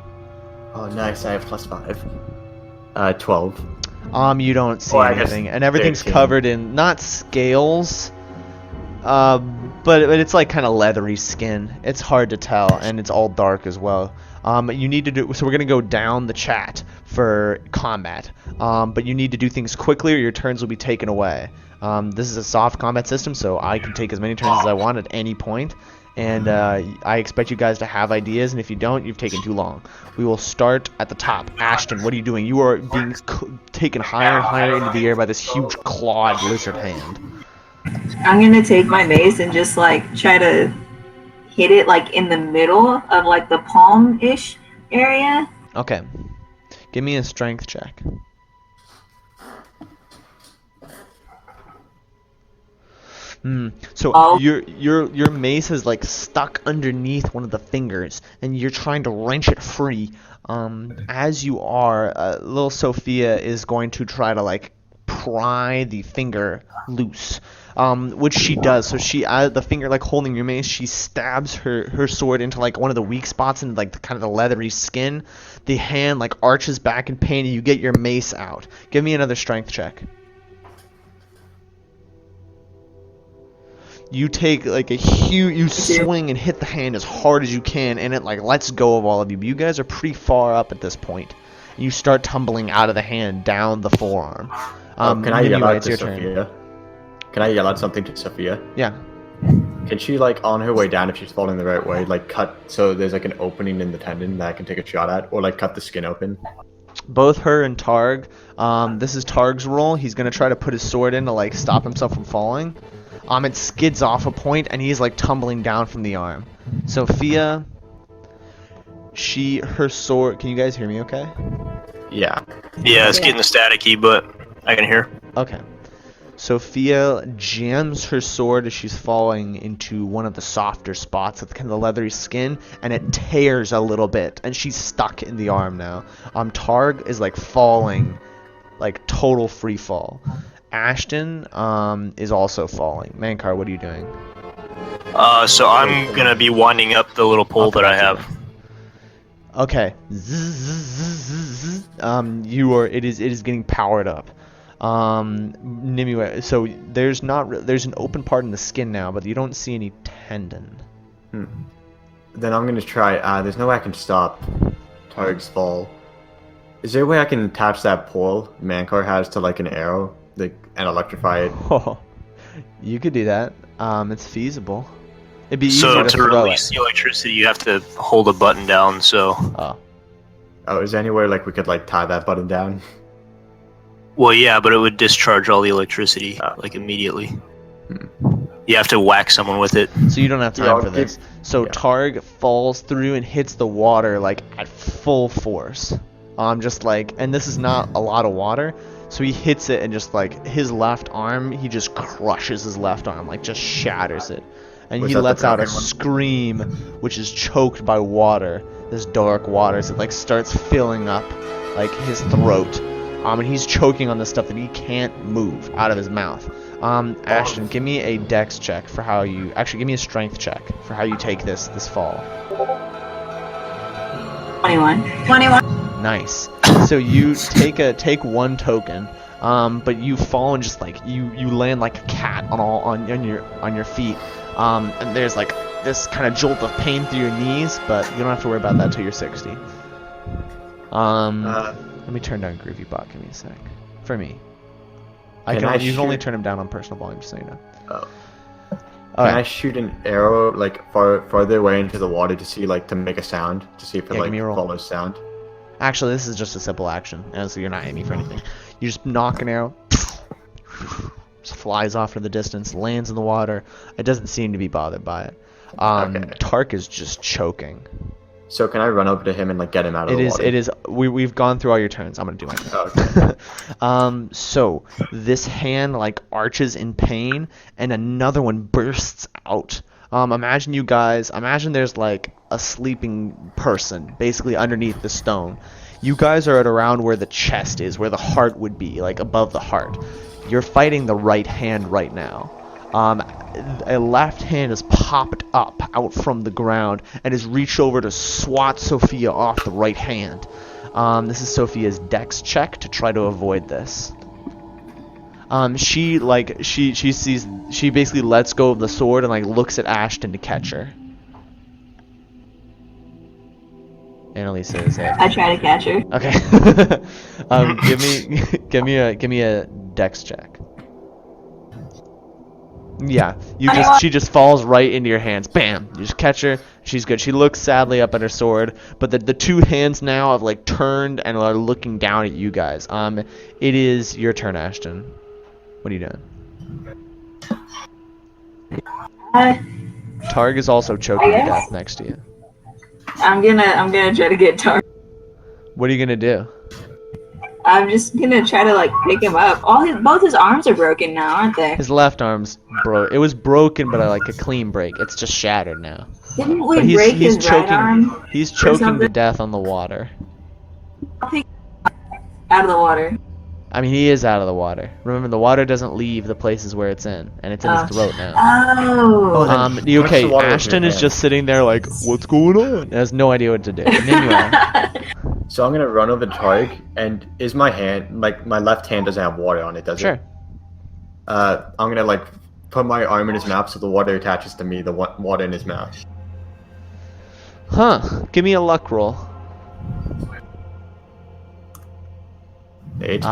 Oh, nice. I have +5. 12. You don't see I guess anything, and everything's 13. covered in not scales, but it's like kind of leathery skin. It's hard to tell, and it's all dark as well. You need to do so. We're gonna go down the chat for combat, but you need to do things quickly, or your turns will be taken away. This is a soft combat system, so I can take as many turns as I want at any point. And I expect you guys to have ideas, and if you don't, you've taken too long. We will start at the top. Ashton, what are you doing? You are being taken higher and higher into the air by this huge clawed lizard hand. I'm gonna take my mace and just like try to hit it like in the middle of like the palm-ish area. Okay. Give me a strength check. So Oh. your mace is like stuck underneath one of the fingers, and you're trying to wrench it free. As you are, little Sophia is going to try to like pry the finger loose, which she does. So she, the finger like holding your mace, she stabs her sword into like one of the weak spots in like the kind of the leathery skin. The hand like arches back in pain, and you get your mace out. Give me another strength check. You take like you swing and hit the hand as hard as you can, and it like lets go of all of you. But you guys are pretty far up at this point. You start tumbling out of the hand down the forearm. Can I yell out it's to your turn. Sophia? Can I yell out something to Sophia? Yeah. Can she like on her way down, if she's falling the right way, like cut so there's like an opening in the tendon that I can take a shot at, or like cut the skin open? Both her and Targ. This is Targ's roll. He's gonna try to put his sword in to like stop himself from falling. It skids off a point, and he's like tumbling down from the arm. Sophia, her sword. Can you guys hear me? Okay. Yeah. Yeah, it's getting staticky, but I can hear. Okay. Sophia jams her sword as she's falling into one of the softer spots of kind of the leathery skin, and it tears a little bit, and she's stuck in the arm now. Targ is like falling, like total free fall. Ashton is also falling. Mankar, what are you doing? So I'm gonna be winding up the little pole that I have. Okay. It is getting powered up. Nimue, so there's an open part in the skin now, but you don't see any tendon. Then I'm gonna try. There's no way I can stop Targ's fall. Is there a way I can attach that pole Mankar has to like an arrow, like, and electrify it? Oh, you could do that. It's feasible. It'd be easier So to to throw release it. the electricity, you have to hold a button down. So, Oh, is there anywhere like we could like tie that button down? well, yeah, but it would discharge all the electricity like immediately. You have to whack someone with it. So you don't have time for this. So Targ falls through and hits the water like at full force. Just like, and this is not a lot of water, so he hits it and just like his left arm, he just crushes his left arm, like just shatters it. And he lets out a scream, which is choked by water, this dark water, so it like starts filling up like his throat. And he's choking on the stuff that he can't move out of his mouth. Ashton, give me a dex check for how you, actually give me a strength check for how you take this fall. 21. Nice. So you take one token, but you fall and just like you land like a cat on your feet. And there's like this kind of jolt of pain through your knees, but you don't have to worry about that till you're 60. Let me turn down Groovy Bot. Give me a sec. For me, you can only turn him down on personal volume, just so you know. Oh. All Can right. I shoot an arrow like farther away into the water to see like to make a sound to see if it Yeah, like give me a roll. follows sound? Actually, this is just a simple action, and so you're not aiming for anything. You just knock an arrow, just flies off to the distance, lands in the water. It doesn't seem to be bothered by it. Tark is just choking. So can I run over to him and like get him out of the water? It is. We've gone through all your turns. I'm gonna do my turn. Okay. So this hand like arches in pain, and another one bursts out. Imagine there's like a sleeping person basically underneath the stone. You guys are at around where the chest is, where the heart would be, like above the heart. You're fighting the right hand right now. A left hand has popped up out from the ground and has reached over to swat Sophia off the right hand. This is Sophia's dex check to try to avoid this. She basically lets go of the sword and like looks at Ashton to catch her. Annalise says, I try to catch her. Okay. give me a dex check. Yeah, she just falls right into your hands. Bam! You just catch her. She's good. She looks sadly up at her sword, but the two hands now have like turned and are looking down at you guys. It is your turn, Ashton. What are you doing? Targ is also choking to death next to you. I'm gonna try to get Targ. What are you gonna do? I'm just gonna try to like pick him up. Both his arms are broken now, aren't they? His left arm's broke. It was broken, but like a clean break. It's just shattered now. Didn't we break his right arm? He's choking to death on the water. I'll pick him out of the water. I mean, he is out of the water. Remember, the water doesn't leave the places where it's in, and it's in his throat now. Oh. Okay, Ashton is just sitting there like, what's going on? And has no idea what to do. So I'm gonna run over to Targ, and is my hand, like my left hand doesn't have water on it, does it? Sure. I'm gonna like put my arm in his mouth so the water attaches to me, the water in his mouth. Huh. Give me a luck roll. 8.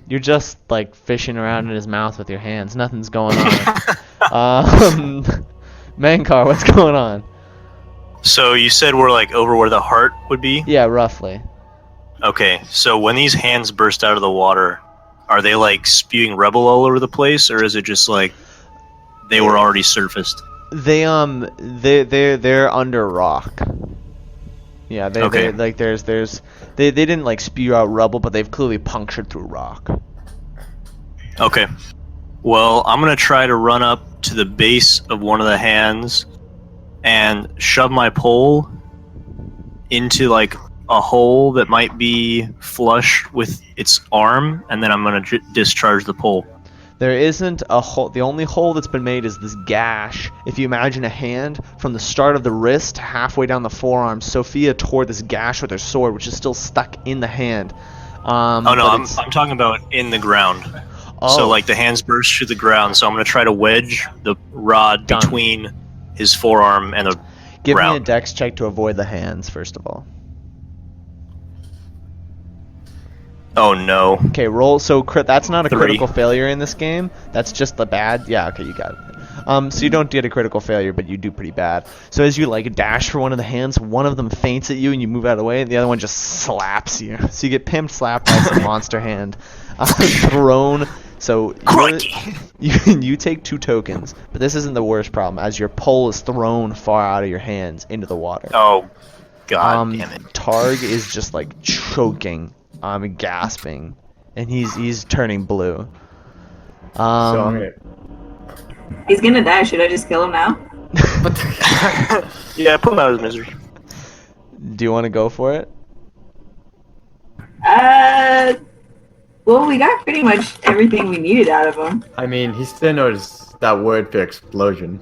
You're just like fishing around in his mouth with your hands. Nothing's going on. Mankar, what's going on? So you said we're like over where the heart would be? Yeah, roughly. Okay, so when these hands burst out of the water, are they like spewing rubble all over the place, or is it just like they were already surfaced? They're under rock. Yeah, they didn't like spew out rubble, but they've clearly punctured through rock. Okay. Well, I'm gonna try to run up to the base of one of the hands and shove my pole into like a hole that might be flush with its arm, and then I'm gonna discharge the pole. There isn't a hole. The only hole that's been made is this gash. If you imagine a hand from the start of the wrist halfway down the forearm, Sophia tore this gash with her sword, which is still stuck in the hand. Oh no, I'm talking about in the ground. Oh. So like the hands burst to the ground. So I'm gonna try to wedge the rod Done. between his forearm and the Give ground. me a dex check to avoid the hands, first of all. Oh no. Okay, roll. So that's not a 3. critical failure in this game. That's just the bad. Yeah, okay, you got it. So you don't get a critical failure, but you do pretty bad. So as you like dash for one of the hands, one of them feints at you and you move out of the way, and the other one just slaps you. So you get pimped, slapped by some monster hand, thrown. So you take 2 tokens, but this isn't the worst problem, as your pole is thrown far out of your hands into the water. Oh god damn it. Targ is just like choking, gasping, and he's turning blue. So I'm gonna. He's gonna die. Should I just kill him now? Yeah, put him out of his misery. Do you want to go for it? Well, we got pretty much everything we needed out of him. I mean, he still knows that word for explosion.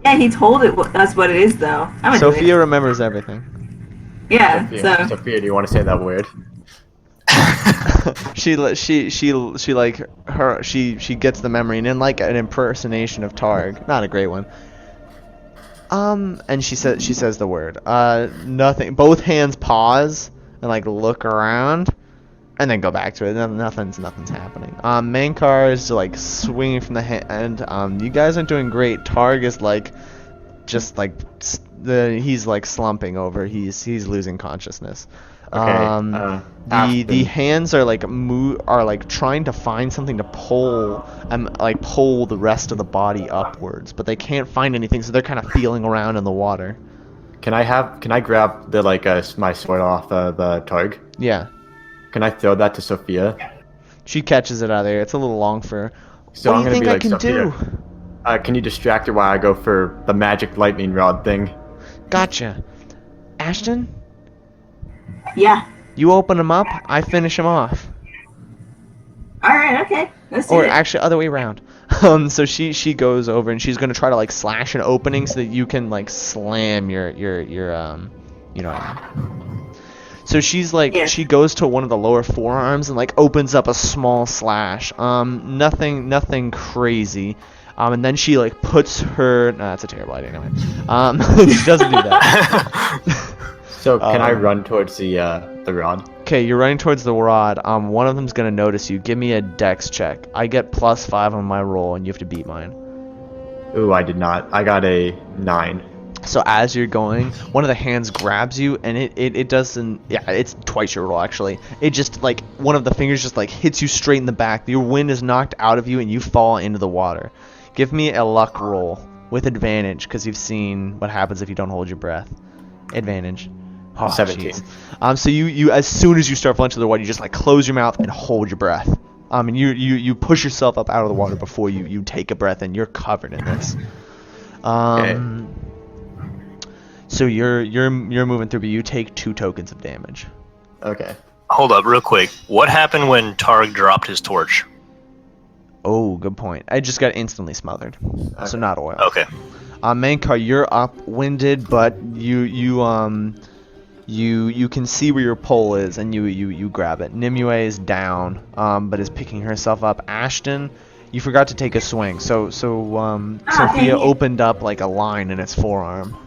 Yeah, he told us what it is, though. I'm gonna do it. Sophia remembers everything. Yeah, Sophia, do you want to say that word? she gets the memory, and in like an impersonation of Targ, not a great one. And she says the word. Nothing. Both hands pause and like look around, and then go back to it. Nothing's happening. Main car is like swinging from the hand. You guys aren't doing great. Targ is like, just like he's like slumping over. He's losing consciousness. Okay. The hands are like trying to find something to pull and like pull the rest of the body upwards, but they can't find anything, so they're kind of feeling around in the water. Can I grab the my sword off the Targ? Yeah. Can I throw that to Sophia? She catches it out of there. It's a little long for her. So What I'm do you gonna think be I can like, Sophia, do? can you distract her while I go for the magic lightning rod thing? Gotcha. Ashton, yeah. you open him up, I finish him off. Alright, okay. Let's do Or it. actually, other way around. So she goes over and she's gonna try to like slash an opening so that you can like slam your you know what I mean. So she's like, Yeah. she goes to one of the lower forearms and like opens up a small slash. Nothing crazy. And then she like puts her. No, that's a terrible idea. Anyway. She doesn't do that. So can I run towards the rod? Okay, you're running towards the rod. One of them's gonna notice you. Give me a dex check. I get +5 on my roll, and you have to beat mine. Ooh, I did not. I got a 9. So as you're going, one of the hands grabs you, and it doesn't. Yeah, it's twice your roll actually. It just like one of the fingers just like hits you straight in the back. Your wind is knocked out of you, and you fall into the water. Give me a luck roll with advantage, because you've seen what happens if you don't hold your breath. Advantage. Oh, 17. Jeez. So you as soon as you start falling into the water, you just like close your mouth and hold your breath. And you push yourself up out of the water before you take a breath, and you're covered in this. Okay. So you're moving through, but you take 2 tokens of damage. Okay. Hold up, real quick. What happened when Targ dropped his torch? Oh, good point. I just got instantly smothered, so not oil. Okay. Main car, you're upwinded, but you can see where your pole is, and you grab it. Nimue is down, but is picking herself up. Ashton, you forgot to take a swing, so Sophia opened up like a line in its forearm.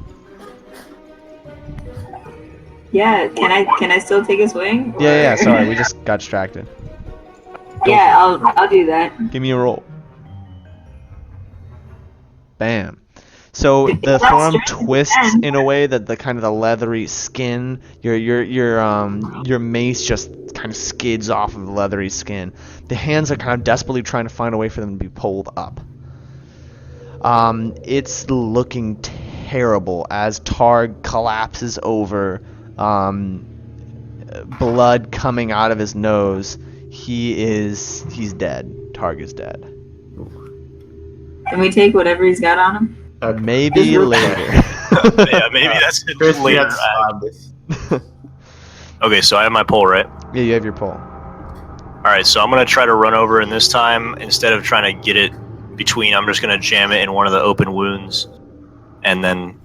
Yeah, can I still take a swing? Or... Yeah, sorry, we just got distracted. Yeah, I'll do that. Give me a roll. Bam. So the That's forearm true. twists in a way that the kind of the leathery skin, your mace just kind of skids off of the leathery skin. The hands are kind of desperately trying to find a way for them to be pulled up. It's looking terrible as Targ collapses over, blood coming out of his nose. He's dead. Targ is dead. Can we take whatever he's got on him? Maybe Just real later. Yeah, maybe that's it Chris, we later. had this. Okay, so I have my pole, right? Yeah, you have your pole. Alright, so I'm going to try to run over, and this time, instead of trying to get it between, I'm just going to jam it in one of the open wounds, and then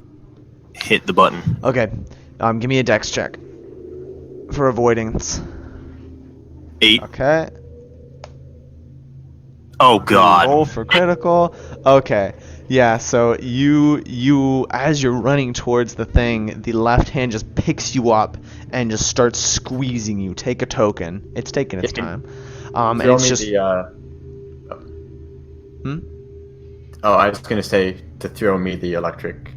hit the button. Okay. Give me a dex check for avoidance. 8. Okay. Oh, God. Roll for critical. Okay. Yeah, so you as you're running towards the thing, the left hand just picks you up and just starts squeezing you. Take a token. It's taking its time. And Throw it's me just the, Oh, I was gonna say to throw me the electric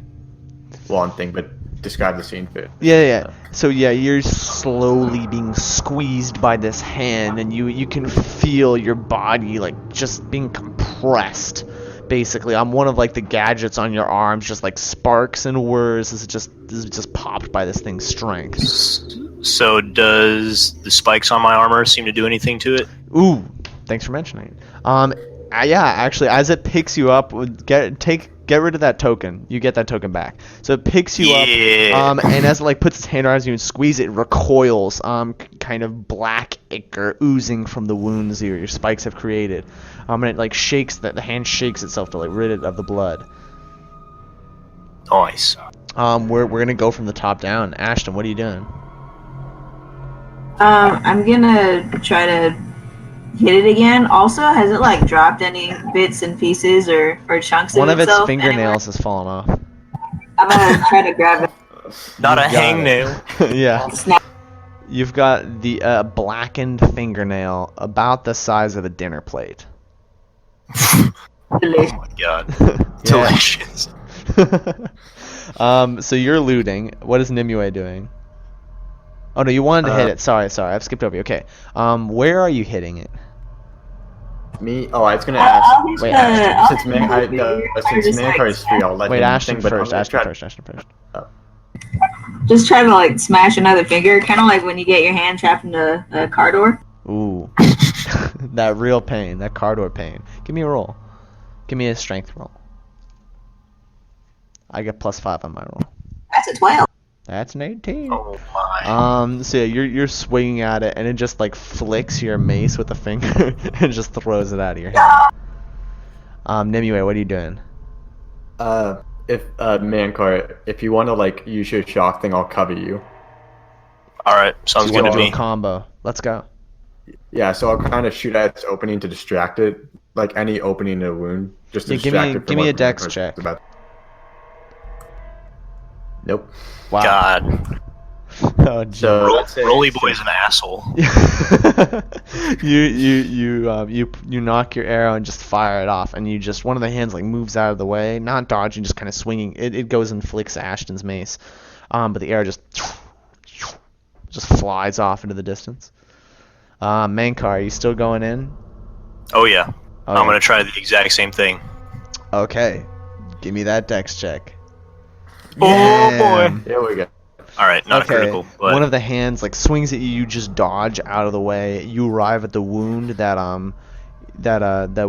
wand thing, but describe the scene for it. Yeah. So yeah, you're slowly being squeezed by this hand, and you can feel your body like just being compressed. Basically, on one of like the gadgets on your arms, just like sparks and whirs. This is just popped by this thing's strength. So does the spikes on my armor seem to do anything to it? Ooh, thanks for mentioning it. Yeah, actually, as it picks you up, get rid of that token. You get that token back. So it picks you up, and as it like puts its hand around you and squeeze it, it recoils, kind of black ichor oozing from the wounds your spikes have created. And it like shakes, the hand shakes itself to like rid it of the blood. Nice. We're gonna go from the top down. Ashton, what are you doing? I'm gonna try to hit it again. Also, has it like dropped any bits and pieces or chunks One of of its itself fingernails has fallen off. I'm gonna try to grab it. Not a You got hangnail. Yeah. Snap. You've got the blackened fingernail about the size of a dinner plate. Oh my god. Delicious. So you're looting. What is Nimue doing? Oh no, you wanted to hit it. Sorry, I've skipped over you. Okay. Where are you hitting it? Me? Oh, I was gonna ask. Wait, Since Mankar is free, I'll let Wait, him Ashton think, but I'm first. gonna Ashton try- first. Ashton first. Just try to like smash another finger, kind of like when you get your hand trapped in a car door. Ooh, that real pain, that car door pain. Give me a roll. Give me a strength roll. I get +5 on my roll. That's a 12. That's an 18. Oh my. So yeah, you're swinging at it, and it just like flicks your mace with a finger and just throws it out of your hand. Nimue, what are you doing? If Mankar, if you want to like use your shock thing, I'll cover you. Alright, sounds You good want to to do me. a combo? Let's go. Yeah, so I'll kind of shoot at its opening to distract it, like any opening in a wound, just to Yeah, distract it from give me what a dex Mankar's check. about. Nope. Wow. God. Oh, geez. So let's say- Rolly Boy's an asshole. you knock your arrow and just fire it off, and you just one of the hands like moves out of the way, not dodging, just kind of swinging. It goes and flicks Ashton's mace, but the arrow just flies off into the distance. Mankar, are you still going in? Oh yeah. Okay. I'm gonna try the exact same thing. Okay, give me that dex check. Oh boy. Here we go. Alright, not a critical, but One of the hands like swings at you. You just dodge out of the way. You arrive at the wound that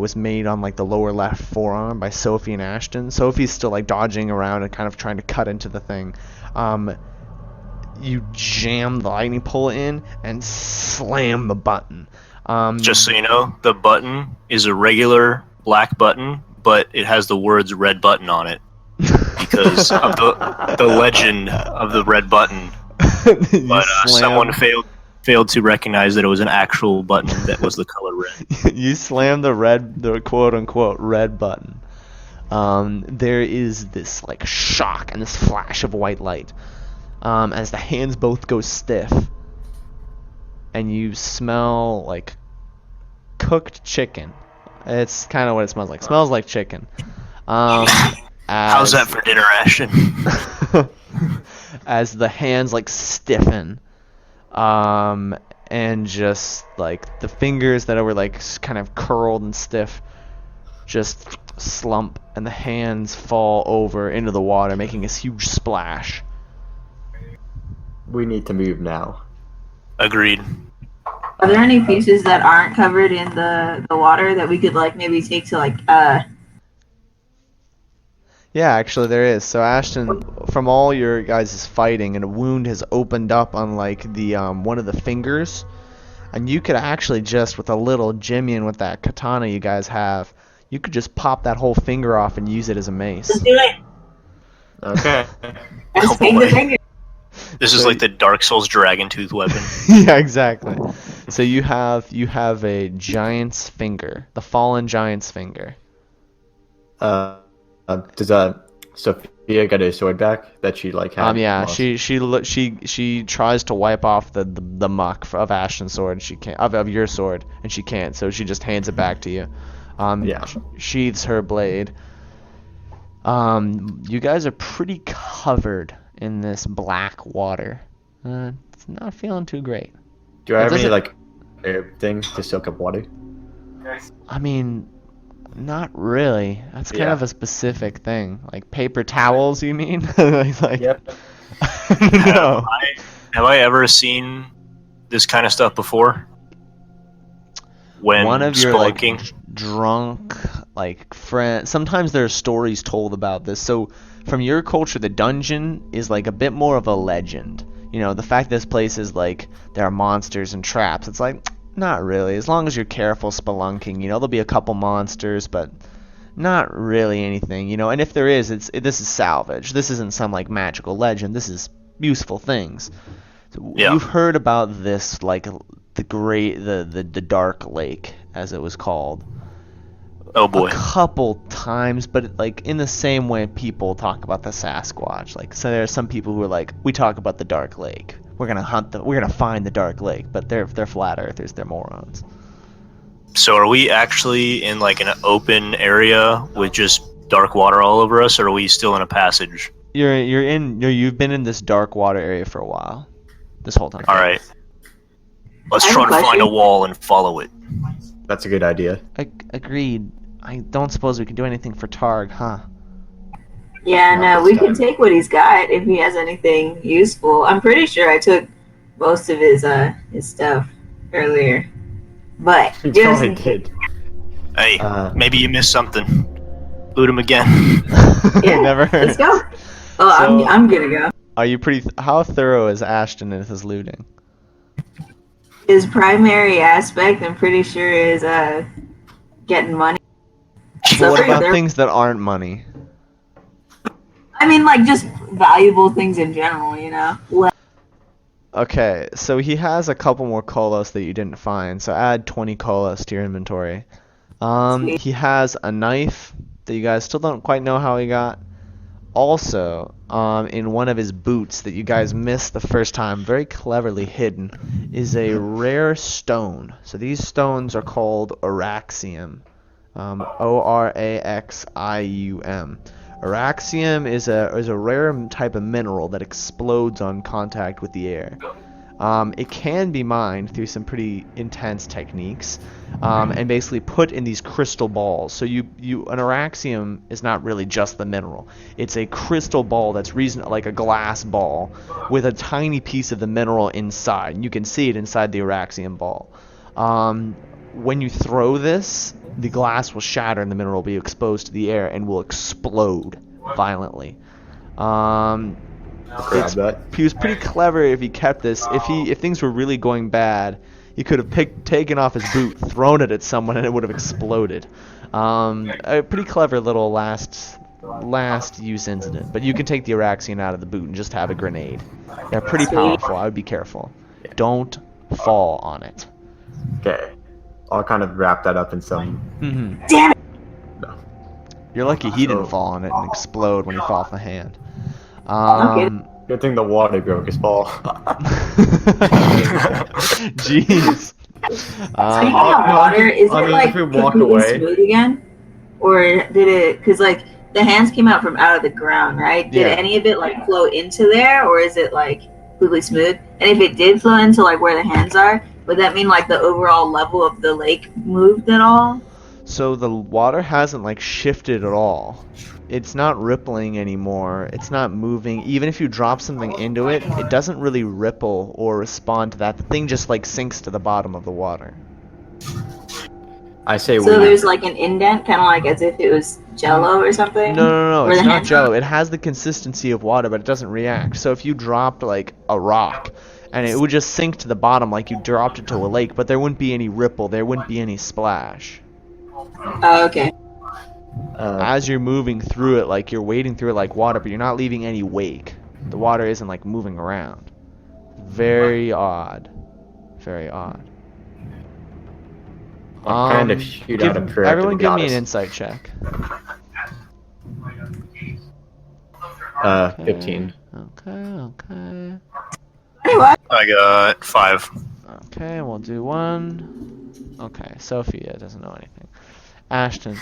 was made on like the lower left forearm by Sophie and Ashton. Sophie's still like dodging around and kind of trying to cut into the thing. You jam the lightning pole in and slam the button. just so you know, the button is a regular black button, but it has the words red button on it. Because of the legend of the red button, but someone failed to recognize that it was an actual button that was the color red. You slam the quote unquote red button. There is this like shock and this flash of white light as the hands both go stiff, and you smell like cooked chicken. It's kind of what it smells like. Smells like chicken. How's that for dinner, Ashton? As the hands like stiffen, and just like the fingers that were like kind of curled and stiff just slump, and the hands fall over into the water, making this huge splash. We need to move now. Agreed. Are there any pieces that aren't covered in the water that we could like maybe take to like Yeah, actually there is. So Ashton, from all your guys' fighting, and a wound has opened up on like the one of the fingers, and you could actually just with a little jimmy with that katana you guys have, you could just pop that whole finger off and use it as a mace. Let's do it. Okay. Let's Oh, take the boy. finger. This is So like the Dark Souls Dragon Tooth weapon. Yeah, exactly. So you have a giant's finger, the fallen giant's finger. Does Sophia get her sword back that she like had? Yeah, lost? she tries to wipe off the muck of Ashton's sword, and she can't of your sword, and she can't. So she just hands it back to you. Yeah. Sheathes her blade. You guys are pretty covered in this black water. It's not feeling too great. Do I have any doesn't- like herb thing to soak up water? I mean, not really. That's kind Yeah. of a specific thing. Like paper towels, you mean? like, Yep. No. Have I ever seen this kind of stuff before? When One of your spelunking? like drunk like friend. Sometimes there are stories told about this. So from your culture, the dungeon is like a bit more of a legend. You know, the fact this place is like there are monsters and traps. It's like not really. As long as you're careful spelunking, you know, there'll be a couple monsters, but not really anything. You know, and if there is, this is salvage. This isn't some like magical legend. This is useful things. So Yeah. You've heard about this like the dark lake, as it was called, Oh boy. a couple times, but like in the same way people talk about the Sasquatch. Like, so there are some people who are like, we talk about the dark lake, we're gonna find the dark lake, but they're flat earthers, they're morons. So are we actually in like an open area with just dark water all over us, or are we still in a passage? You've been in this dark water area for a while, this whole time. All right. Let's I have try a to find question. a wall and follow it. That's a good idea. Agreed. I don't suppose we can do anything for Targ, huh? Yeah, Not no, this we can time. take what he's got if he has anything useful. I'm pretty sure I took most of his stuff earlier, but You just probably did. Hey, Uh, maybe you missed something. Loot him again. yeah, Never heard. let's go. Oh, So- I'm gonna go. Are you how thorough is Ashton in his looting? His primary aspect, I'm pretty sure, is getting money. But So what for about their- things that aren't money? I mean, like just valuable things in general, you know. Well, Okay, so he has a couple more Koloss that you didn't find, so add 20 Koloss to your inventory. Sweet. He has a knife that you guys still don't quite know how he got. Also, in one of his boots that you guys missed the first time, very cleverly hidden, is a rare stone. So these stones are called Oraxium. Oraxium. Oraxium is a rare type of mineral that explodes on contact with the air. It can be mined through some pretty intense techniques, and basically put in these crystal balls. So an Oraxium is not really just the mineral. It's a crystal ball that's like a glass ball with a tiny piece of the mineral inside. And you can see it inside the Oraxium ball. When you throw this, the glass will shatter and the mineral will be exposed to the air and will explode violently. grab that. He was pretty clever if he kept this. If things were really going bad, he could have taken off his boot, thrown it at someone, and it would have exploded. A pretty clever little last use incident. But you can take the Araxian out of the boot and just have a grenade. They're pretty Sweet. powerful. I would be careful. Don't fall on it. Okay. I'll kind of wrap that up in some. Mm-hmm. damn it! You're lucky he didn't So- fall on it and explode when he fell off the hand. Okay. Good thing the water broke his fall. Jeez. Speaking I of water, is mean, it like if we walk completely away- smooth again, or did it? Because like the hands came out from out of the ground, right? Did Yeah. any of it like flow into there, or is it like completely smooth? And if it did flow into like where the hands are, would that mean like the overall level of the lake moved at all? So the water hasn't like shifted at all. It's not rippling anymore. It's not moving. Even if you drop something into it, it doesn't really ripple or respond to that. The thing just like sinks to the bottom of the water. I say So we. there's like an indent, kind of like as if it was Jello or something? No, Where it's the not hands jello. It has the consistency of water, but it doesn't react. So if you dropped like a rock, and it would just sink to the bottom like you dropped it to a lake, but there wouldn't be any ripple, there wouldn't be any splash. Oh, okay. As you're moving through it, like you're wading through it like water, but you're not leaving any wake. The water isn't like moving around. Very odd. Very odd. I'll kind of shoot out a prayer. Everyone to be give me an honest. insight check. 15. Okay. Hey, what? I got 5. Okay, we'll do 1. Okay, Sophia doesn't know anything. Ashton,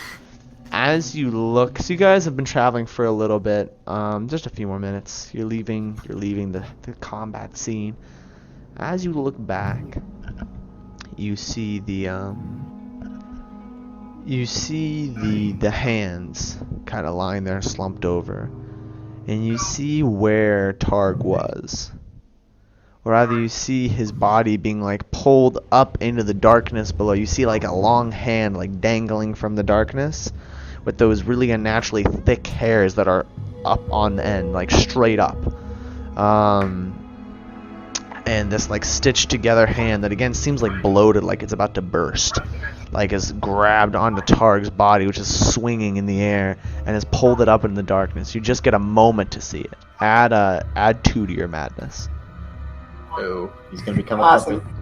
as you look, so you guys have been traveling for a little bit, just a few more minutes. You're leaving the combat scene. As you look back, you see the hands kind of lying there slumped over, and you see where Targ was. Or rather, you see his body being like pulled up into the darkness below. You see like a long hand like dangling from the darkness with those really unnaturally thick hairs that are up on end, like straight up. And this like stitched together hand that again seems like bloated, like it's about to burst, like is grabbed onto Targ's body, which is swinging in the air, and has pulled it up in the darkness. You just get a moment to see it. Add 2 to your madness. Oh, he's gonna become a Awesome. puppet.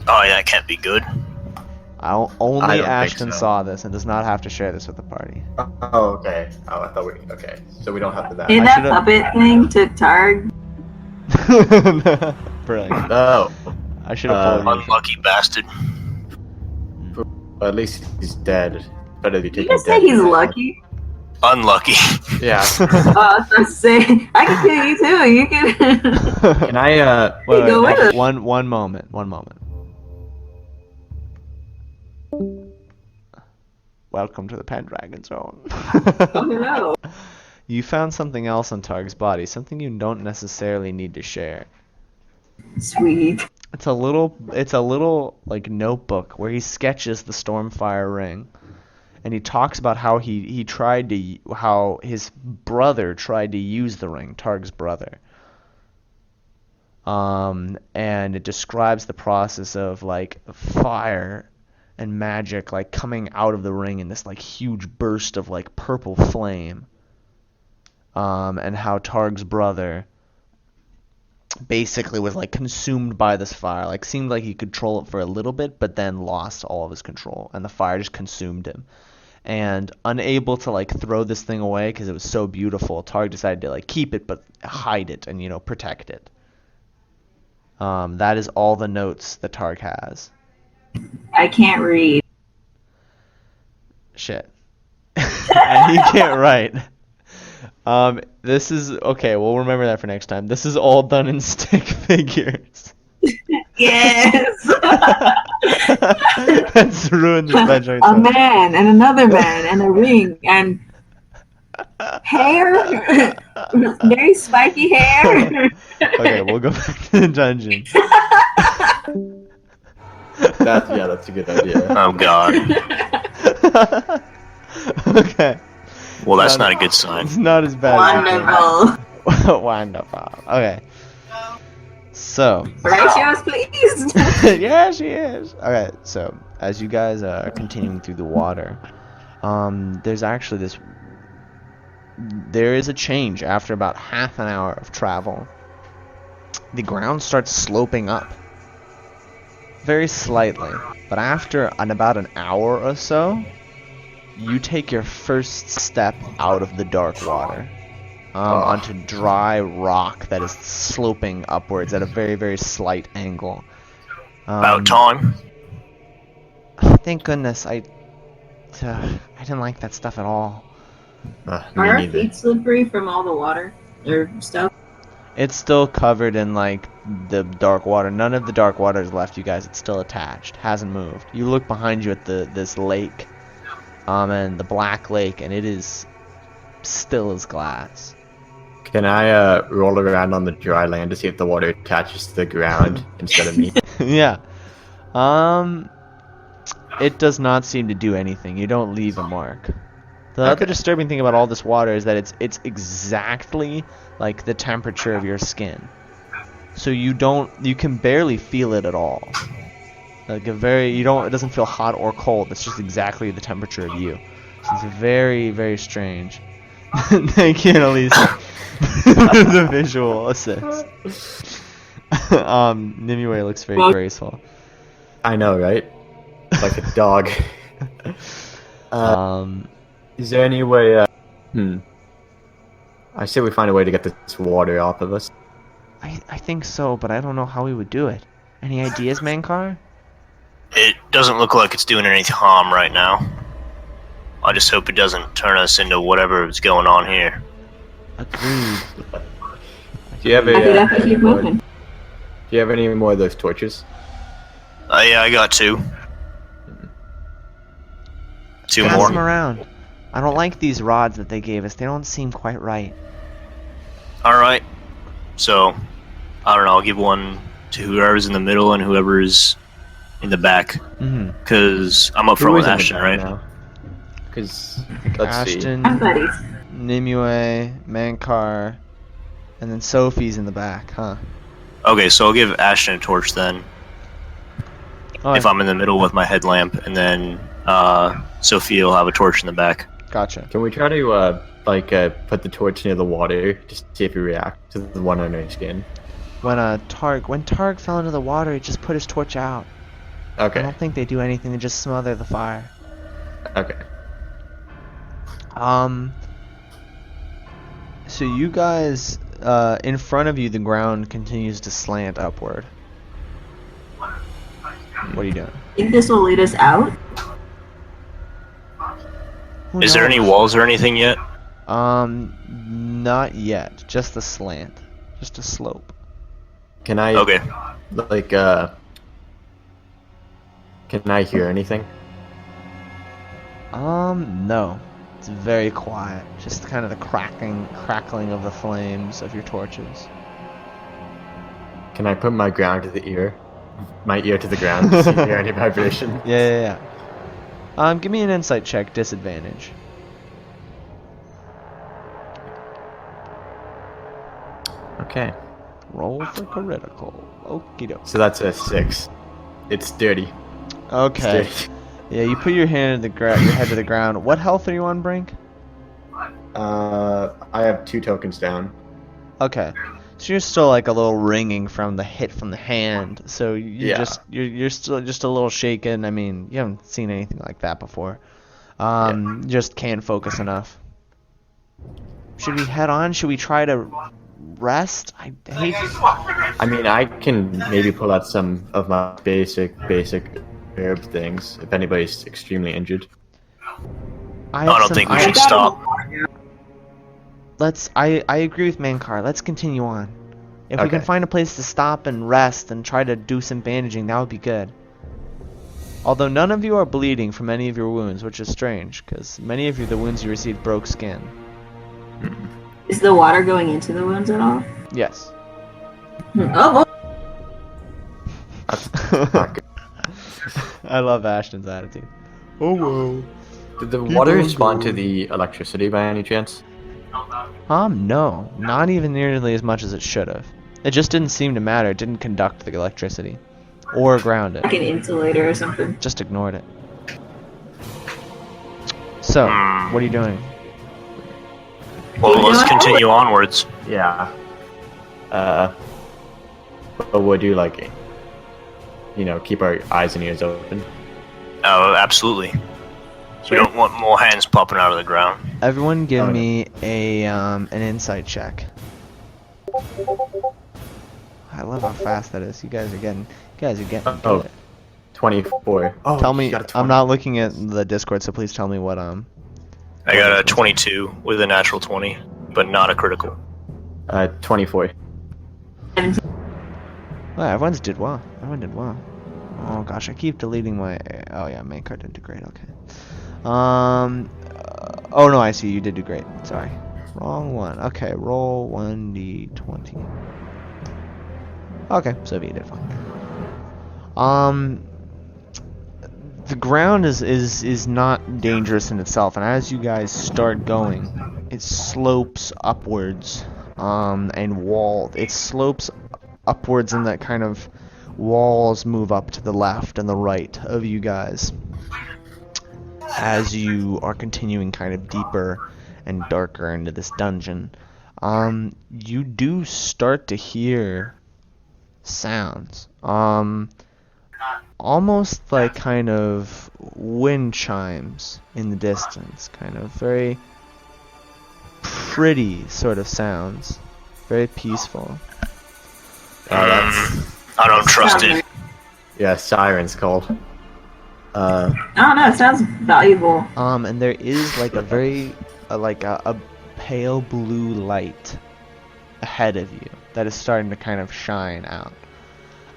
Oh, yeah, that can't be good. Only I don't think Ashton so. saw this and does not have to share this with the party. Oh, okay. Oh, I thought we. Okay, so we don't have to that. Did I that should've- puppet thing to Targ? Brilliant. Oh, I should have told you. Unlucky bastard. well, at least he's dead. Better to be You taken just say dead. he's lucky? Unlucky. Yeah. I was going to say, I can kill you too. You can. Can I? Wait, Go with it. one moment. Welcome to the Pendragon Zone. Oh no. You found something else on Targ's body, something you don't necessarily need to share. Sweet. It's a little like notebook where he sketches the Stormfire Ring, and he talks about how how his brother tried to use the ring, Targ's brother. And it describes the process of like fire and magic like coming out of the ring in this like huge burst of like purple flame. And how Targ's brother basically was like consumed by this fire. Like seemed like he could control it for a little bit, but then lost all of his control, and the fire just consumed him. And unable to like throw this thing away because it was so beautiful, Targ decided to like keep it but hide it and protect it. That is all the notes that Targ has. I can't read. Shit. And he can't write. This is okay. We'll remember that for next time. This is all done in stick figures. Yes. That's ruined the adventure. A man and another man and a ring and hair. Very spiky hair. Okay, we'll go back to the dungeon. That's a good idea. Oh, God. Okay. Well, that's not a good sign. It's not as bad. Wonderful. Wonderful. Okay. So. Horatius, please. Yeah, she is. Okay, so as you guys are continuing through the water, there's actually there is a change after about half an hour of travel. The ground starts sloping up. Very slightly. But after about an hour or so, you take your first step out of the dark water onto dry rock that is sloping upwards at a very, very slight angle. About time. Thank goodness, I didn't like that stuff at all. Me Are our neither. feet slippery from all the water or stuff? It's still covered in like the dark water. None of the dark water is left, you guys. It's still attached. Hasn't moved. You look behind you at this lake. And the black lake, and it is still as glass. Can I roll around on the dry land to see if the water attaches to the ground instead of me? Yeah. It does not seem to do anything. You don't leave a mark. The other Okay. disturbing thing about all this water is that it's exactly like the temperature of your skin. So you can barely feel it at all. Like it doesn't feel hot or cold. It's just exactly the temperature of you. So it's very, very strange. Thank you, Elise, for the visual assist. Nimue looks very graceful. I know, right? Like a dog. Is there any way? I say we find a way to get this water off of us. I think so, but I don't know how we would do it. Any ideas, Mankar? It doesn't look like it's doing any harm right now. I just hope it doesn't turn us into whatever is going on here. Agreed. Do you have I could definitely keep more- moving. Do you have any more of those torches? Yeah, I got two. Two Pass more. them around. I don't like these rods that they gave us. They don't seem quite right. Alright. So, I don't know, I'll give one to whoever's in the middle and whoever's in the back. Mm-hmm. Because I'm up front with Ashton, right? Because let's see. Ashton, I'm buddies. Nimue, Mankar, and then Sophie's in the back, huh? Okay, so I'll give Ashton a torch then. Oh, If I'm in the middle with my headlamp, and then Sophia will have a torch in the back. gotcha. Can we try to put the torch near the water just to see if we react to the one on our skin? When Targ fell into the water, he just put his torch out. I Okay. don't think they do anything. They just smother the fire. Okay. So you guys, in front of you, the ground continues to slant upward. What are you doing? Think this will lead us out? Who Is there any knows? walls or anything yet? Not yet. Just the slant. Just a slope. Can I Okay. Can I hear anything? No. It's very quiet. Just kind of the crackling of the flames of your torches. Can I put my ground to the ear? My ear to the ground to see if I hear any vibration? Yeah. Give me an insight check, disadvantage. Okay. Roll for critical. Okie doke. So that's a 6. It's dirty. Okay. It's dirty. Yeah, you put your hand to your head to the ground. What health are you on, Brink? I have 2 tokens down. Okay. So you're still like a little ringing from the hit from the hand. So Yeah. you're still just a little shaken. I mean, you haven't seen anything like that before. Just can't focus enough. Should we head on? Should we try to rest? I hate. I mean, I can maybe pull out some of my basic herb things if anybody's extremely injured. I don't think we should stop. I agree with Mankar. Let's continue on. If we can Okay. find a place to stop and rest and try to do some bandaging, that would be good. Although none of you are bleeding from any of your wounds, which is strange, because many of you, the wounds you received broke skin. Is the water going into the wounds at all? Yes. Oh, Not good. I love Ashton's attitude. Oh whoa. Did the water respond to the electricity by any chance? No. Not even nearly as much as it should have. It just didn't seem to matter. It didn't conduct the electricity. Or ground it. like an insulator or something. Just ignored it. So, what are you doing? Well, let's continue onwards. Yeah. But would you keep our eyes and ears open? Oh, absolutely. We don't want more hands popping out of the ground. Everyone give Okay. me an insight check. I love how fast that is. You guys are getting Oh. good. 24. Oh, Tell you me, got a 20. I'm not looking at the Discord, so please tell me what I got a 22 with a natural 20, but not a critical. 24. Well, everyone did well. Oh gosh, I keep deleting my. Oh yeah, main card didn't do great. Okay. Oh no, I see you did do great. Sorry, wrong one. Okay, roll 1d20. Okay, so you did fine. The ground is not dangerous in itself, and as you guys start going, it slopes upwards, and it slopes upwards, and that kind of walls move up to the left and the right of you guys as you are continuing kind of deeper and darker into this dungeon. You do start to hear sounds. Almost like kind of wind chimes in the distance, kind of very pretty sort of sounds, very peaceful. I don't trust it. Yeah, sirens called. I don't know. It sounds valuable. And there is like a very a pale blue light ahead of you that is starting to kind of shine out.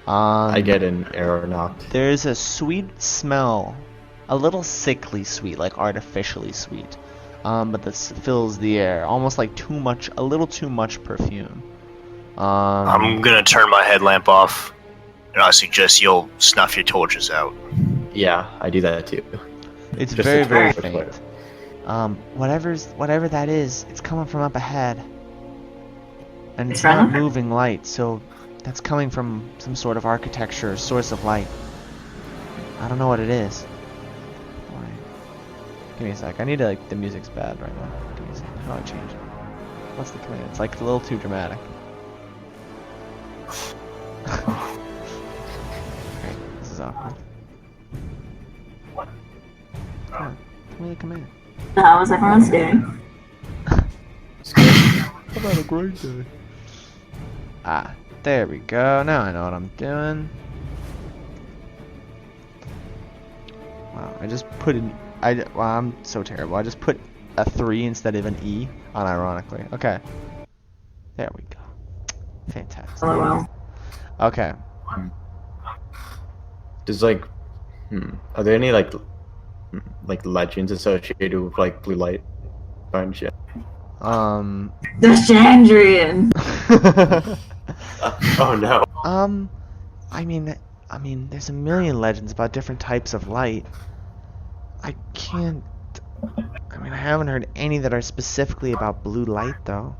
I get an arrow knocked. There's a sweet smell, a little sickly sweet, like artificially sweet, but this fills the air, almost like a little too much perfume. I'm gonna turn my headlamp off, and I suggest you'll snuff your torches out. Yeah, I do that too. It's Just very, a very touch faint. Whatever that is, it's coming from up ahead, and it's not moving light, so that's coming from some sort of architecture or source of light. I don't know what it is. Alright. Give me a sec. I need to, the music's bad right now. Give me a sec. How do I change it? What's the command? It's like a little too dramatic. Alright, this is awkward. Come on, tell me the command. How was everyone's doing? How about a great day? Ah, there we go. Now I know what I'm doing. Wow, I just put in. Well, I'm so terrible. I just put a 3 instead of an E, unironically. Okay. There we go. Fantastic. Oh, well. Okay. There's like, are there any like legends associated with like blue light? Or shit. The Chandrian. Oh no. I mean, there's a million legends about different types of light. I haven't heard any that are specifically about blue light, though.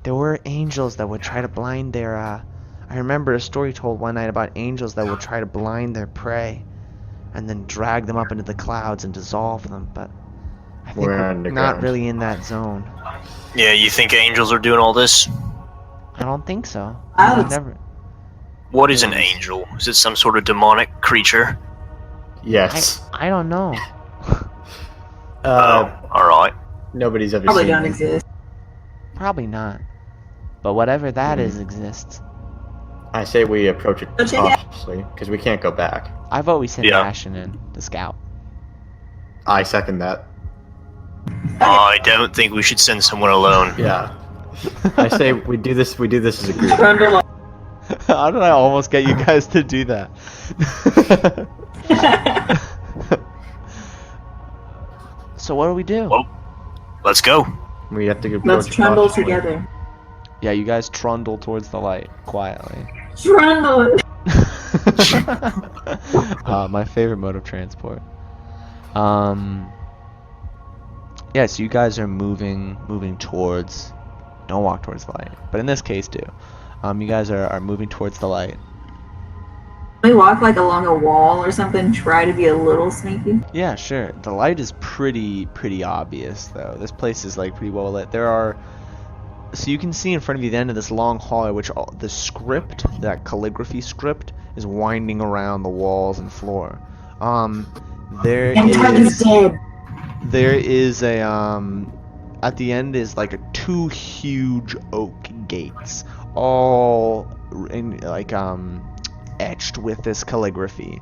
There were angels that would try to blind their, I remember a story told one night about angels that would try to blind their prey and then drag them up into the clouds and dissolve them, but I think we're not really in that zone. Yeah, you think angels are doing all this? I don't think so. I've never. What is an angel? Is it some sort of demonic creature? Yes. I don't know. Alright. Nobody's ever probably seen don't them. exist. Probably not. But whatever that is exists. I say we approach it Don't you get- cautiously, because we can't go back. I've always sent Yeah. Ashen in, the scout. I second that. I don't think we should send someone alone. Yeah. I say we do this as a group. Grundle- How did I almost get you guys to do that? So what do we do? Well, let's go. We have to approach Let's it trundle cautiously. together. Yeah, you guys trundle towards the light quietly. Trundle. My favorite mode of transport. Yeah, so you guys are moving towards. Don't walk towards the light, but in this case, do. You guys are moving towards the light. We walk like along a wall or something. Try to be a little sneaky. Yeah, sure. The light is pretty obvious, though. This place is like pretty well lit. So you can see in front of you the end of this long hallway, which the script, that calligraphy script, is winding around the walls and floor. There And Targ is dead. There is a at the end is like 2 huge oak gates, all in like etched with this calligraphy.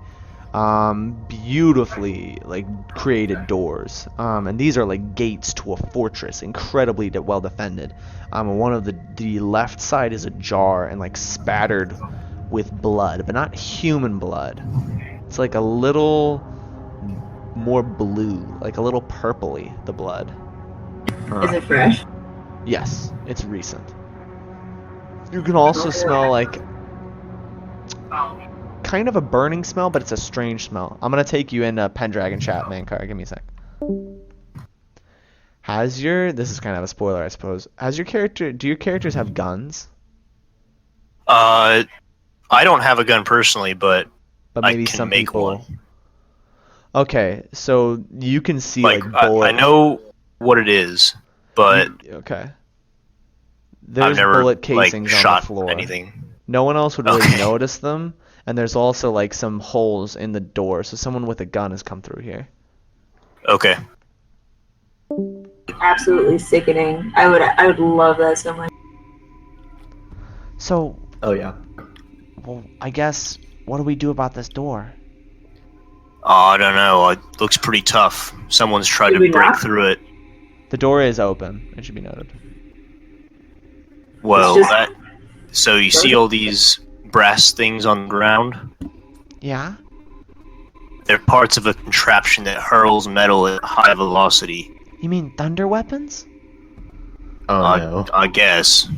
Beautifully like created doors. And these are like gates to a fortress, incredibly well defended. One of the left side is ajar and like spattered with blood, but not human blood. It's like a little more blue, like a little purpley, the blood. Is it fresh? Yes, it's recent. You can also smell like kind of a burning smell, but it's a strange smell. I'm gonna take you into Pendragon chat, Mankar. Give me a sec. This is kind of a spoiler, I suppose. Do your characters have guns? I don't have a gun personally, but Maybe I can some make people. one. Okay, so you can see Like, bullet. I know what it is, but okay. I've There's never bullet casings on shot the floor. anything. No one else would really Okay. notice them, and there's also like some holes in the door, so someone with a gun has come through here. Okay. Absolutely sickening. I would love that so much. So, Oh yeah. well, I guess, what do we do about this door? I don't know. It looks pretty tough. Someone's tried Should we to break knock? through it. The door is open, it should be noted. Well, It's just- so you see all these brass things on the ground? Yeah? They're parts of a contraption that hurls metal at high velocity. You mean thunder weapons? Oh no. I guess.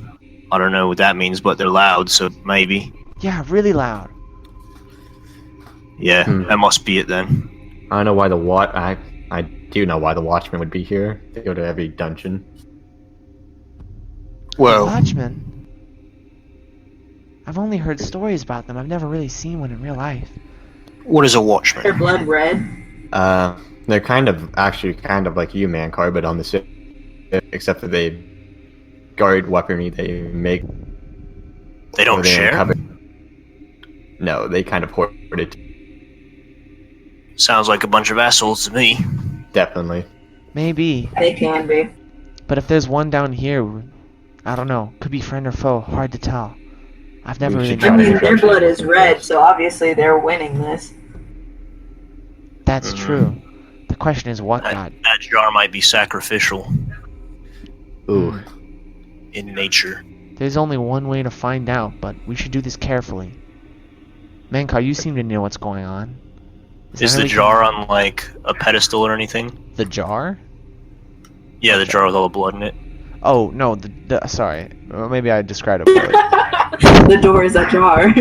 I don't know what that means, but they're loud, so maybe. Yeah, really loud. Yeah, Hmm. that must be it then. I don't know why I do know why the Watchmen would be here. They go to every dungeon. Well, Watchmen? I've only heard stories about them. I've never really seen one in real life. what is a Their watchman? blood red. They're kind of like you, Mankar, but on the ship, except that they guard weaponry they make. They don't or they share? uncover. No, they kind of hoard it. Sounds like a bunch of assholes to me. Definitely. Maybe. They can be. But if there's one down here, I don't know. Could be friend or foe. Hard to tell. I've never We really should I try known. to mean, their blood is red, so obviously they're winning this. That's Mhm. true. The question is what god? That jar might be sacrificial Ooh. in nature. There's only one way to find out, but we should do this carefully. Mankar, you seem to know what's going on. Is the jar on, like, a pedestal or anything? The jar? Yeah, the jar with all the blood in it. Oh, no, sorry. Maybe I described it poorly. The door is ajar.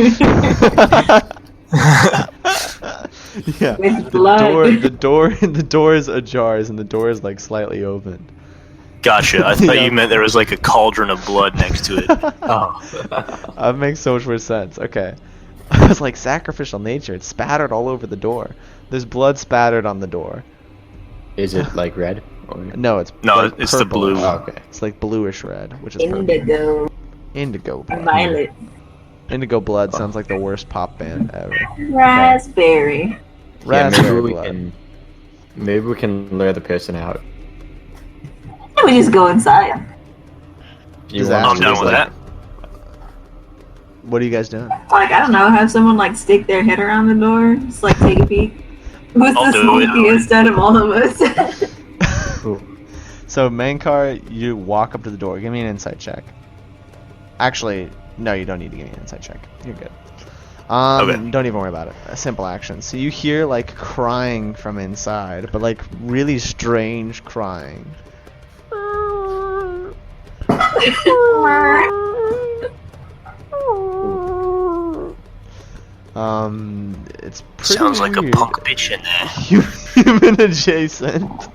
Yeah. With blood. The door is ajar, and the door is like slightly open. Gotcha. I thought Yeah. you meant there was like a cauldron of blood next to it. Oh. That makes so much more sense. Okay. I was like, sacrificial nature. It's spattered all over the door. There's blood spattered on the door. Is it like red? Or... No, it's No, like it's the purple. blue. Oh, okay. It's like bluish red, which is purple. Indigo. Indigo blood. Violet. Indigo blood sounds like the worst pop band ever. Raspberry. Yeah, Raspberry blood. maybe we can lure the person out. We just go inside. You Disaster. want I'm down to with just, that. What are you guys doing? Like, I don't know, have someone like stick their head around the door, just like take a peek. Who's I'll the do it. sneakiest out of all of us? So, Mankar, you walk up to the door. Give me an insight check. Actually, no, you don't need to give me an insight check. You're good. Okay. Don't even worry about it. A simple action. So you hear like crying from inside, but like really strange crying. It's pretty Sounds like a weird. punk bitch in there. Human adjacent.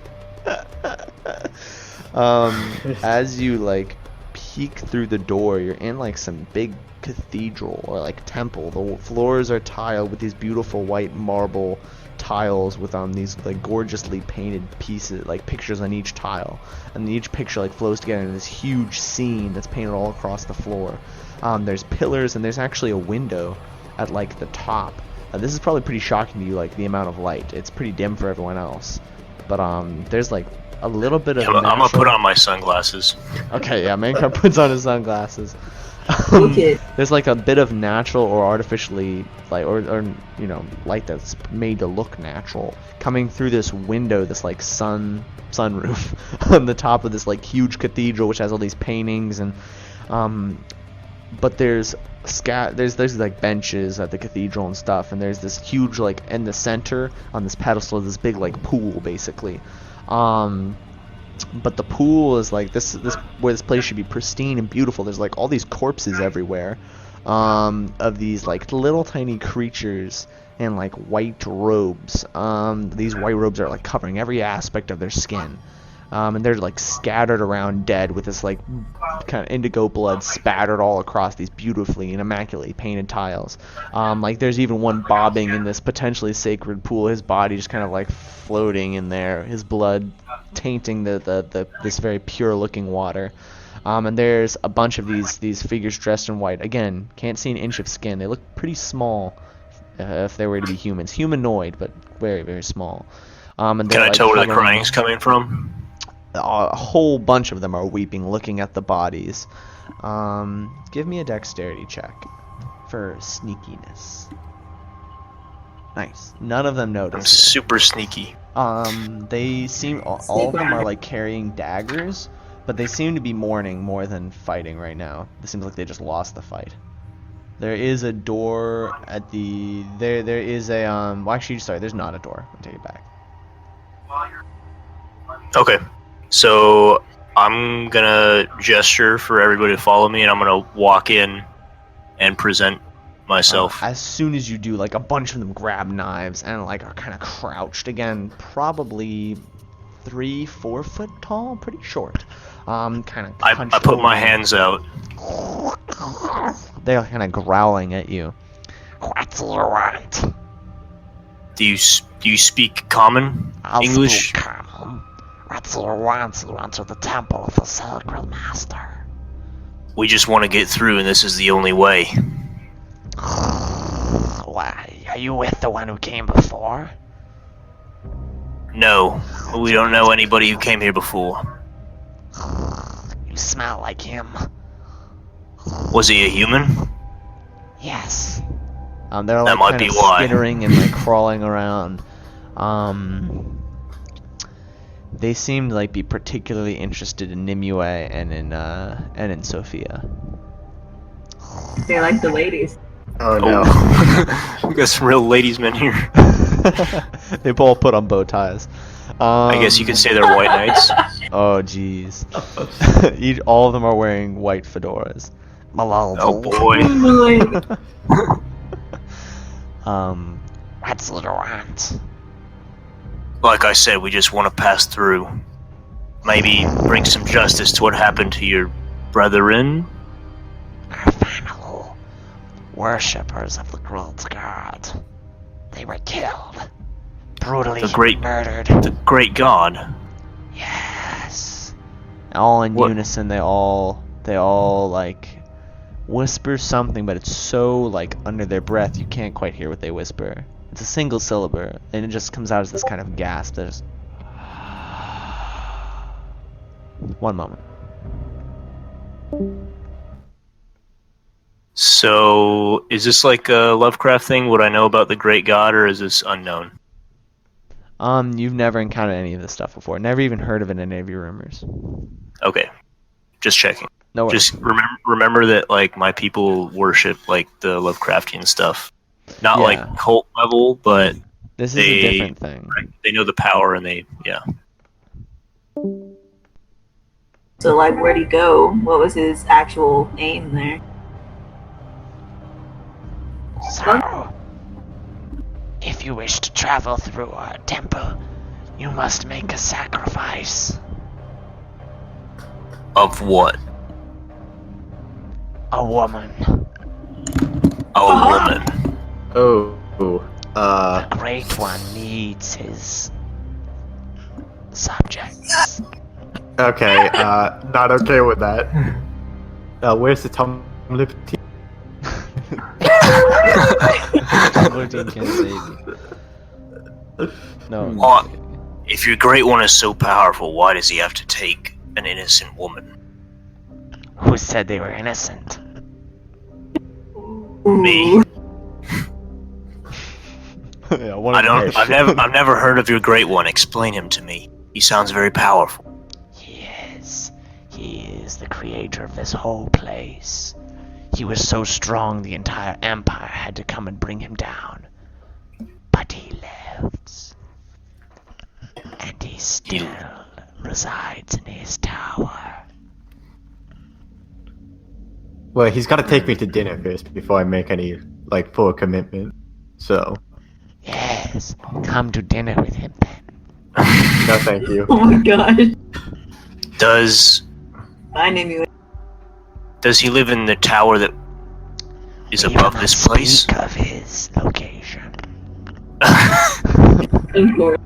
As you like peek through the door, you're in like some big cathedral or like temple. The floors are tiled with these beautiful white marble tiles with these like gorgeously painted pieces, like pictures on each tile, and each picture like flows together in this huge scene that's painted all across the floor. There's pillars and there's actually a window at like the top. This is probably pretty shocking to you, like the amount of light. It's pretty dim for everyone else, but there's like a little bit of. I'm gonna put on my sunglasses. Okay, yeah, Mankar puts on his sunglasses. Okay. There's like a bit of natural or artificially like or you know light that's made to look natural coming through this window, this like sunroof on the top of this like huge cathedral which has all these paintings and but there's like benches at the cathedral and stuff, and there's this huge like in the center on this pedestal this big like pool basically. But the pool is like this where this place should be pristine and beautiful. There's like all these corpses everywhere. of these like little tiny creatures in like white robes. These white robes are like covering every aspect of their skin. And they're like scattered around dead with this like kind of indigo blood spattered all across these beautifully and immaculately painted tiles. Like there's even one bobbing in this potentially sacred pool, his body just kind of like floating in there, his blood tainting this very pure looking water. And there's a bunch of these figures dressed in white. Again, can't see an inch of skin. They look pretty small if they were to be humans. Humanoid, but very, very small. And Can I like tell where the hovering- crying's coming from? A whole bunch of them are weeping, looking at the bodies. Give me a dexterity check for sneakiness. Nice. None of them I'm notice. super sneaky. They seem all of them are like carrying daggers, but they seem to be mourning more than fighting right now. It seems like they just lost the fight. There is a door at the there is a well actually sorry, there's not a door. I'll take it back. Okay. So I'm gonna gesture for everybody to follow me, and I'm gonna walk in and present myself. As soon as you do, like a bunch of them grab knives and like are kind of crouched again, probably 3-4 foot tall, pretty short. Kind of. I put my hands out. They're kind of growling at you. What do you want? Do you speak common English? Speak common. What do you want? You enter the temple of the sacred master. We just want to get through, and this is the only way. Why? Are you with the one who came before? No, we don't know anybody who came here before. You smell like him. Was he a human? Yes. They're like That might kind be of why. skittering and like crawling around. They seem to like be particularly interested in Nimue and in Sophia. They like the ladies. Oh no. We got some real ladies men here. They both put on bow ties. I guess you could say they're white knights. Oh jeez. All of them are wearing white fedoras. Oh boy. What's the want? Like I said, we just want to pass through. Maybe bring some justice to what happened to your brethren. Our family, worshippers of the great god. They were killed. Brutally murdered. The great god. Yes. All in What? unison, they all like whisper something, but it's so like under their breath you can't quite hear what they whisper. It's a single syllable, and it just comes out as this kind of gasp. There's one moment. So, is this like a Lovecraft thing? Would I know about the great god, or is this unknown? You've never encountered any of this stuff before. Never even heard of it in any of your rumors. Okay, just checking. No worries. Just remember that like my people worship like the Lovecraftian stuff, not Yeah. like cult level, but This is a different thing. they know the power and they So, like, where'd he go? What was his actual aim there? So, if you wish to travel through our temple, you must make a sacrifice. Of what? A woman. A woman. Oh. The Great One needs his subjects. Okay. Not okay with that. Where's the Tumbler team? Tumblr team can't save you. No. What? If your Great One is so powerful, why does he have to take an innocent woman? Who said they were innocent? Me. Yeah, I've never heard of your Great One. Explain him to me. He sounds very powerful. He is the creator of this whole place. He was so strong the entire empire had to come and bring him down. But he lives. And he still resides in his tower. Well, he's got to take me to dinner first before I make any like full commitment. So Yes, come to dinner with him then. no, thank you. Oh my god. Does I name you. he live in the tower that is We above will this not place? speak of his location. Of course.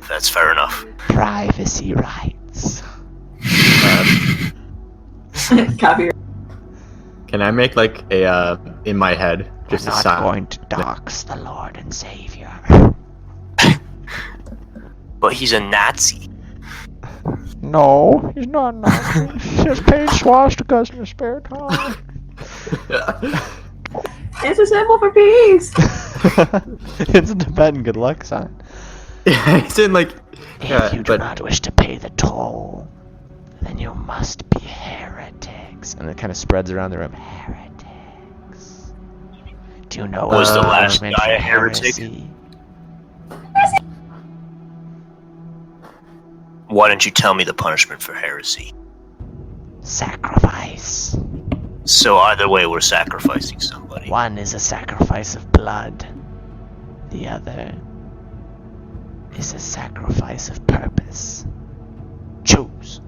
That's fair enough. Privacy rights. Copyright. Can I make like a in my head just We're a not sign? going to dox the Lord and Savior. But he's a Nazi. No, he's not Nazi. He just paid swastikas in his spare time. It's a symbol for peace. It's a Tibetan good luck sign. Yeah, it's in like. If you do but not wish to pay the toll, then you must be heretics. And it kind of spreads around the room. Heretics. Do you know Was the what last punishment guy for a heretic? heresy? Why don't you tell me the punishment for heresy? Sacrifice. So either way, we're sacrificing somebody. One is a sacrifice of blood. The other is a sacrifice of purpose. Choose.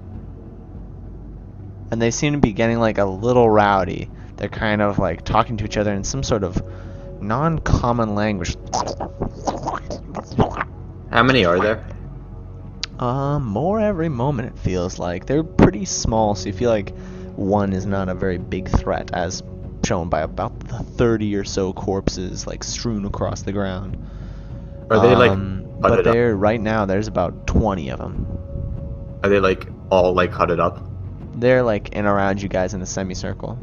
And they seem to be getting like a little rowdy. They're kind of like talking to each other in some sort of non-common language. how many are there? More every moment it feels like. They're pretty small, so you feel like one is not a very big threat, as shown by about the 30 or so corpses like strewn across the ground. Are they like? But hudded up? they're right now. There's about 20 of them. Are they like all like hudded up? They're like in around you guys in a semicircle,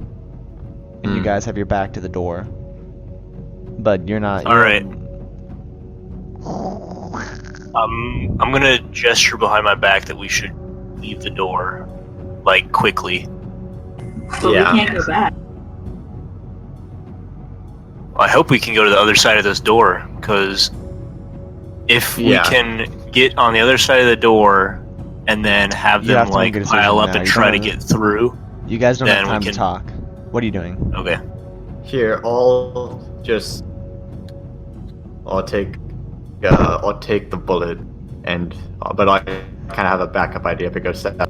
and you guys have your back to the door. But you're not. All right. I'm gonna gesture behind my back that we should leave the door, like, quickly. But Yeah. we can't go back. I hope we can go to the other side of this door, because if we Yeah. can get on the other side of the door and then have You them have to make like a decision pile up now. and You try to don't- get through. You guys don't Then have we time to can- talk. What are you doing? Okay. Here, I'll take the bullet, and but I kind of have a backup idea if it goes south.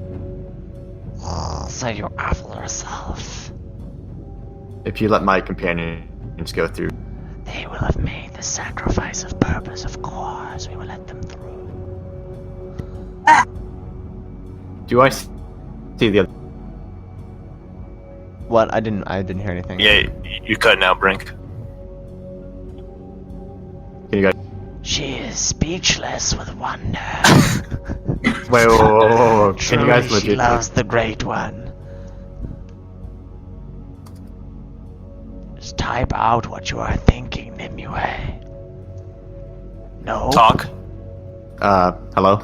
So you awful yourself. If you let my companions go through. They will have made the sacrifice of purpose, of course. We will let them through. Do I see the other? What? I didn't hear anything. Yeah, you're cutting out, Brink. Can you guys? She is speechless with wonder. Wait, whoa. Can you guys Truly, she legit? loves the Great One. Just type out what you are thinking, Nimue. No? Talk. Hello?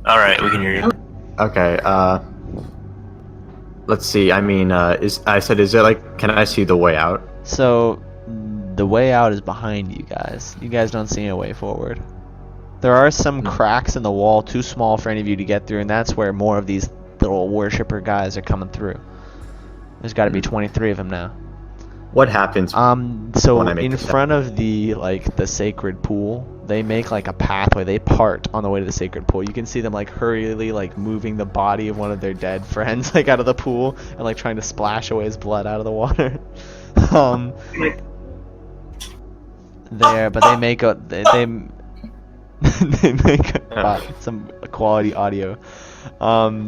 Alright, we can hear you. Okay, let's see, I mean, is there like, can I see the way out? So, the way out is behind you guys. You guys don't see a way forward. There are some cracks in the wall too small for any of you to get through, and that's where more of these little worshipper guys are coming through. There's got to be 23 of them now. What happens? So when I make in the step? front of the sacred pool, they make like a pathway. They part on the way to the sacred pool. You can see them like hurriedly like moving the body of one of their dead friends like out of the pool and like trying to splash away his blood out of the water. There, but they make they make some quality audio.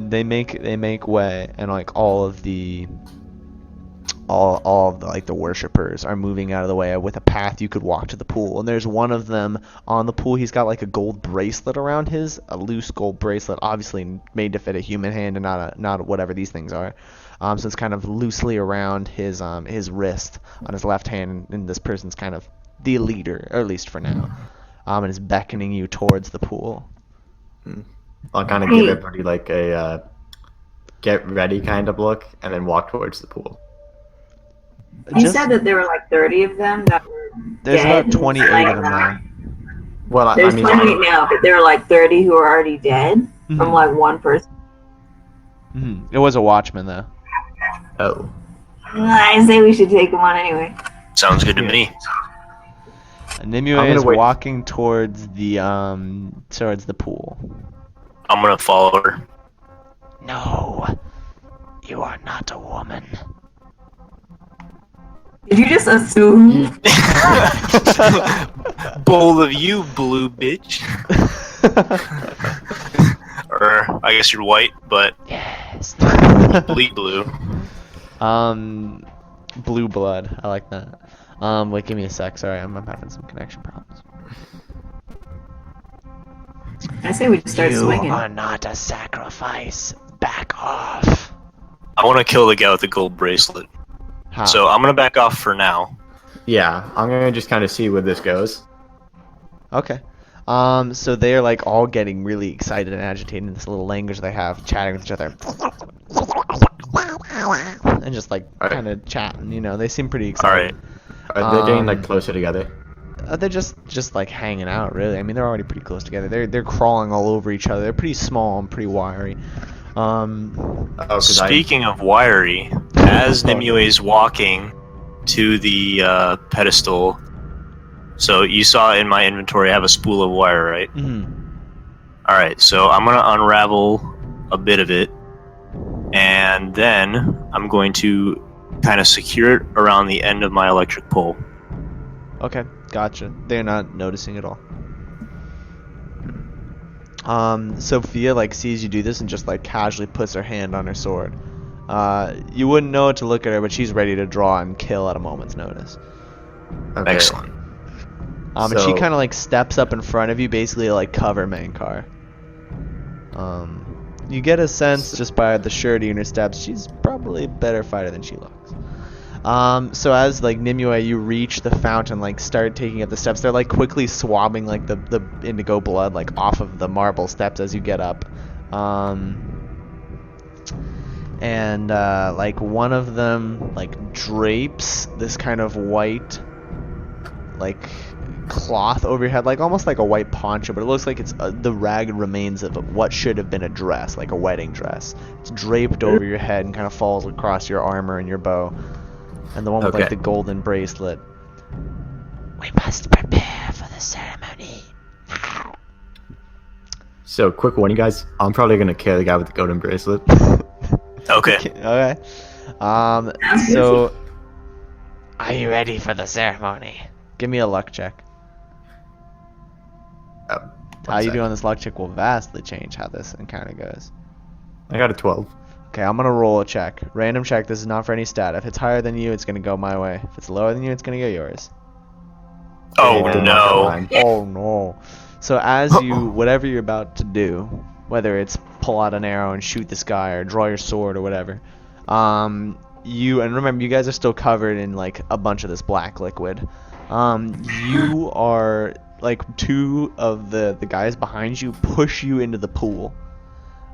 They make way, and like all of the like the worshippers are moving out of the way with a path you could walk to the pool. And there's one of them on the pool. He's got like a gold bracelet around a loose gold bracelet, obviously made to fit a human hand and not whatever these things are. So it's kind of loosely around his wrist on his left hand, and this person's kind of the leader, or at least for now, and is beckoning you towards the pool. I'll kind of give everybody like a get ready kind of look, and then walk towards the pool. You said that there were like 30 of them that were There's dead about 28 like of them now. Well, There's I mean, 28 now, but there were like 30 who are already dead from like one person. It was a watchman though. oh, I say we should take him on anyway. Sounds good to me. Nimue I'm is gonna wait. walking towards the pool. I'm gonna follow her. No, you are not a woman. Did you just assume? Bold of you, blue bitch. Or I guess you're white, but Yes. bleed blue. Blue blood. I like that. Wait, give me a sec. Sorry, I'm having some connection problems. I say we just start You swinging. are not a sacrifice. Back off. I want to kill the guy with the gold bracelet. How? So I'm gonna back off for now. Yeah, I'm gonna just kind of see where this goes. Okay. So they're like all getting really excited and agitated in this little language they have, chatting with each other. And just like Alright. kind of chatting, you know, they seem pretty excited. Alright. Are they getting like closer together? They're just like hanging out, really. I mean, they're already pretty close together. They're crawling all over each other. They're pretty small and pretty wiry. Oh, 'cause Speaking of wiry, as Nimue is walking to the pedestal, so you saw in my inventory I have a spool of wire, right? Mhm. Alright, so I'm gonna unravel a bit of it, and then I'm going to kind of secure it around the end of my electric pole. Okay, gotcha. They're not noticing at all. Sophia like sees you do this and just like casually puts her hand on her sword. You wouldn't know it to look at her, but she's ready to draw and kill at a moment's notice. Okay. Excellent. And she So- kind of like steps up in front of you, basically to, like cover Mankar. You get a sense just by the surety in her steps, she's probably a better fighter than she looks. So as like Nimue, you reach the fountain, like start taking up the steps. They're like quickly swabbing like the indigo blood like off of the marble steps as you get up. And like one of them like drapes this kind of white like cloth over your head, like almost like a white poncho, but it looks like it's the ragged remains of what should have been a dress, like a wedding dress. It's draped over your head and kind of falls across your armor and your bow. And the one with like Okay. the golden bracelet. We must prepare for the ceremony. So, quick warning, guys. I'm probably gonna kill the guy with the golden bracelet. Okay. Okay. So, are you ready for the ceremony? Give me a luck check. Oh, How you doing on this luck check will vastly change how this encounter goes. I got a 12. Okay, I'm gonna roll a check. Random check. This is not for any stat. If it's higher than you, it's gonna go my way. If it's lower than you, it's gonna go yours. Oh It did not go no. mine. Oh no. So as you, whatever you're about to do, whether it's pull out an arrow and shoot this guy or draw your sword or whatever, you, and remember you guys are still covered in like a bunch of this black liquid. You are, like two of the guys behind you push you into the pool.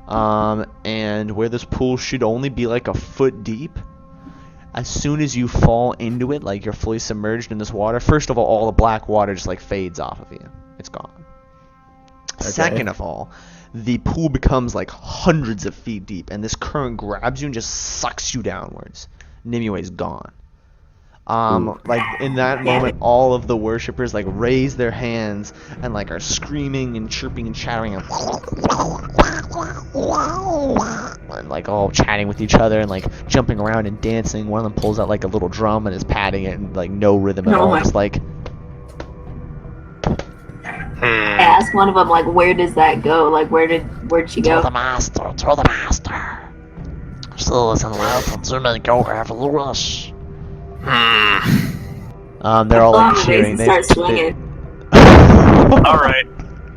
And where this pool should only be like a foot deep, as soon as you fall into it, like you're fully submerged in this water, first of all the black water just like fades off of you. It's gone. Okay. Second of all, the pool becomes like hundreds of feet deep, and this current grabs you and just sucks you downwards. Nimue's gone. Like in that moment, all of the worshippers like raise their hands and like are screaming and chirping and chattering and like all chatting with each other and like jumping around and dancing. One of them pulls out like a little drum and is patting it and like no rhythm at Oh all, my- just like I asked one of them, like, where does that go? Like, where'd she to go? the master, to the master. So listen, let me go have a wish. They're all like cheering. Start swinging. Alright.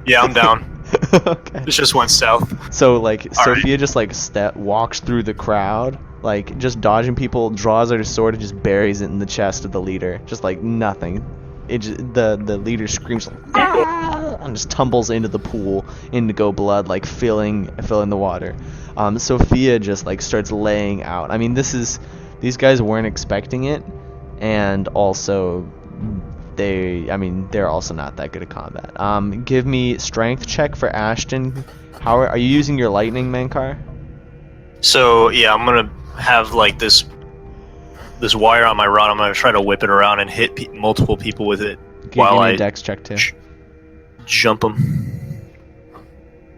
Yeah, I'm down. Okay. This just went south. So like All right. Sophia just like walks through the crowd, like just dodging people, draws her sword and just buries it in the chest of the leader, just like nothing. It just, the leader screams like, "Ah!" and just tumbles into the pool, indigo blood like filling the water. Sophia just like starts laying out. I mean, these guys weren't expecting it, and also they're also not that good at combat. Give me strength check for Ashton. How are you using your lightning, Mankar? So yeah, I'm gonna have like this this wire on my rod. I'm gonna try to whip it around and hit multiple people with it Give while me I a dex check too. jump them.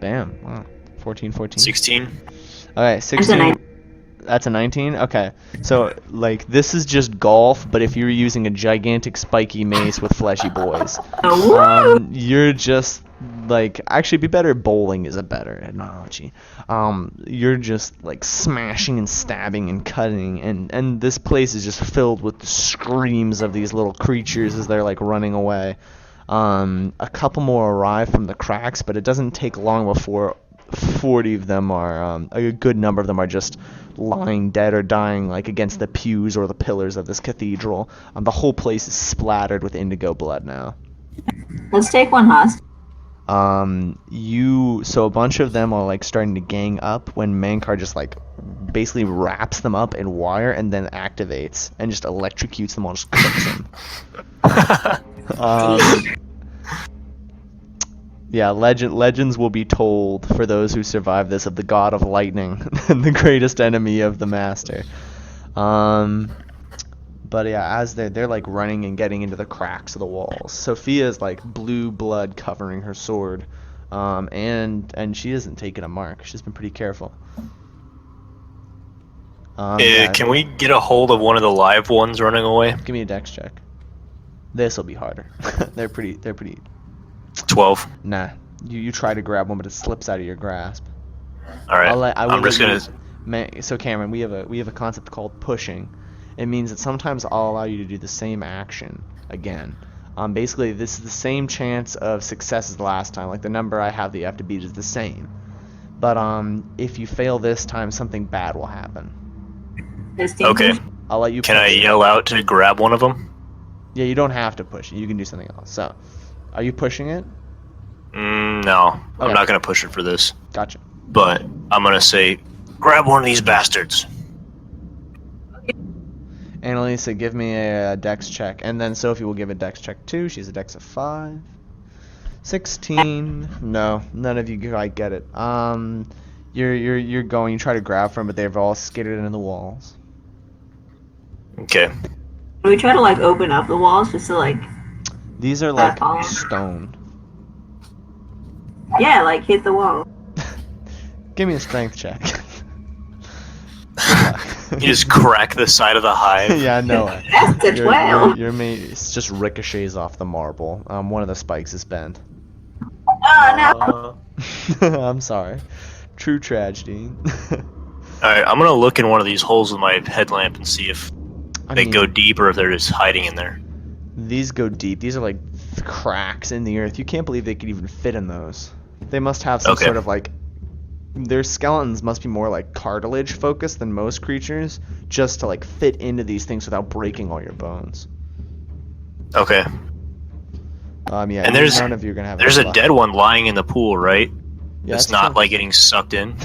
Bam. Wow. 14. 16. Okay, 16. That's a 19? Okay. So, like, this is just golf, but if you're using a gigantic spiky mace with fleshy boys. You're just, like, actually, it'd be better, bowling is a better analogy. You're just, like, smashing and stabbing and cutting, and this place is just filled with the screams of these little creatures as they're, like, running away. A couple more arrive from the cracks, but it doesn't take long before 40 of them are, a good number of them are just lying dead or dying, like, against the pews or the pillars of this cathedral. The whole place is splattered with indigo blood now. Let's take one hostage. So a bunch of them are, like, starting to gang up when Mankar just, like, basically wraps them up in wire and then activates and just electrocutes them all, just cooks them. Yeah, legends will be told for those who survive this of the god of lightning, the greatest enemy of the master. But yeah, as they're like running and getting into the cracks of the walls, Sophia's like blue blood covering her sword, and she isn't taking a mark. She's been pretty careful. Can we get a hold of one of the live ones running away? Give me a dex check. This will be harder. They're pretty. 12. Nah, you try to grab one, but it slips out of your grasp. All right. I'm just gonna. So Cameron, we have a concept called pushing. It means that sometimes I'll allow you to do the same action again. Basically, this is the same chance of success as the last time. Like the number I have that you have to beat is the same. But if you fail this time, something bad will happen. Okay. I'll let you. Can I yell out to grab one of them? Yeah, you don't have to push it. You can do something else. So, are you pushing it? No, I'm Okay. not gonna push it for this. Gotcha. But I'm gonna say, grab one of these bastards. Annalisa, give me a dex check, and then Sophie will give a dex check too. She's a dex of 5. 16. No, none of you quite get it. You're going. You try to grab from, but they've all skidded into the walls. Okay. Can we try to like open up the walls just to like? These are like stone. Yeah, like hit the wall. Give me a strength check. You just crack the side of the hive. Yeah, no. That's a 12. Your mace just ricochets off the marble. One of the spikes is bent. Oh no. I'm sorry. True tragedy. Alright, I'm gonna look in one of these holes with my headlamp and see if they go deep or if they're just hiding in there. These go deep. These are like cracks in the earth. You can't believe they could even fit in those. They must have some sort of like... Their skeletons must be more like cartilage focused than most creatures, just to like fit into these things without breaking all your bones. Okay. Yeah. And there's none of you are gonna have. There's a dead one lying in the pool, right? Yeah, it's not like getting sucked in.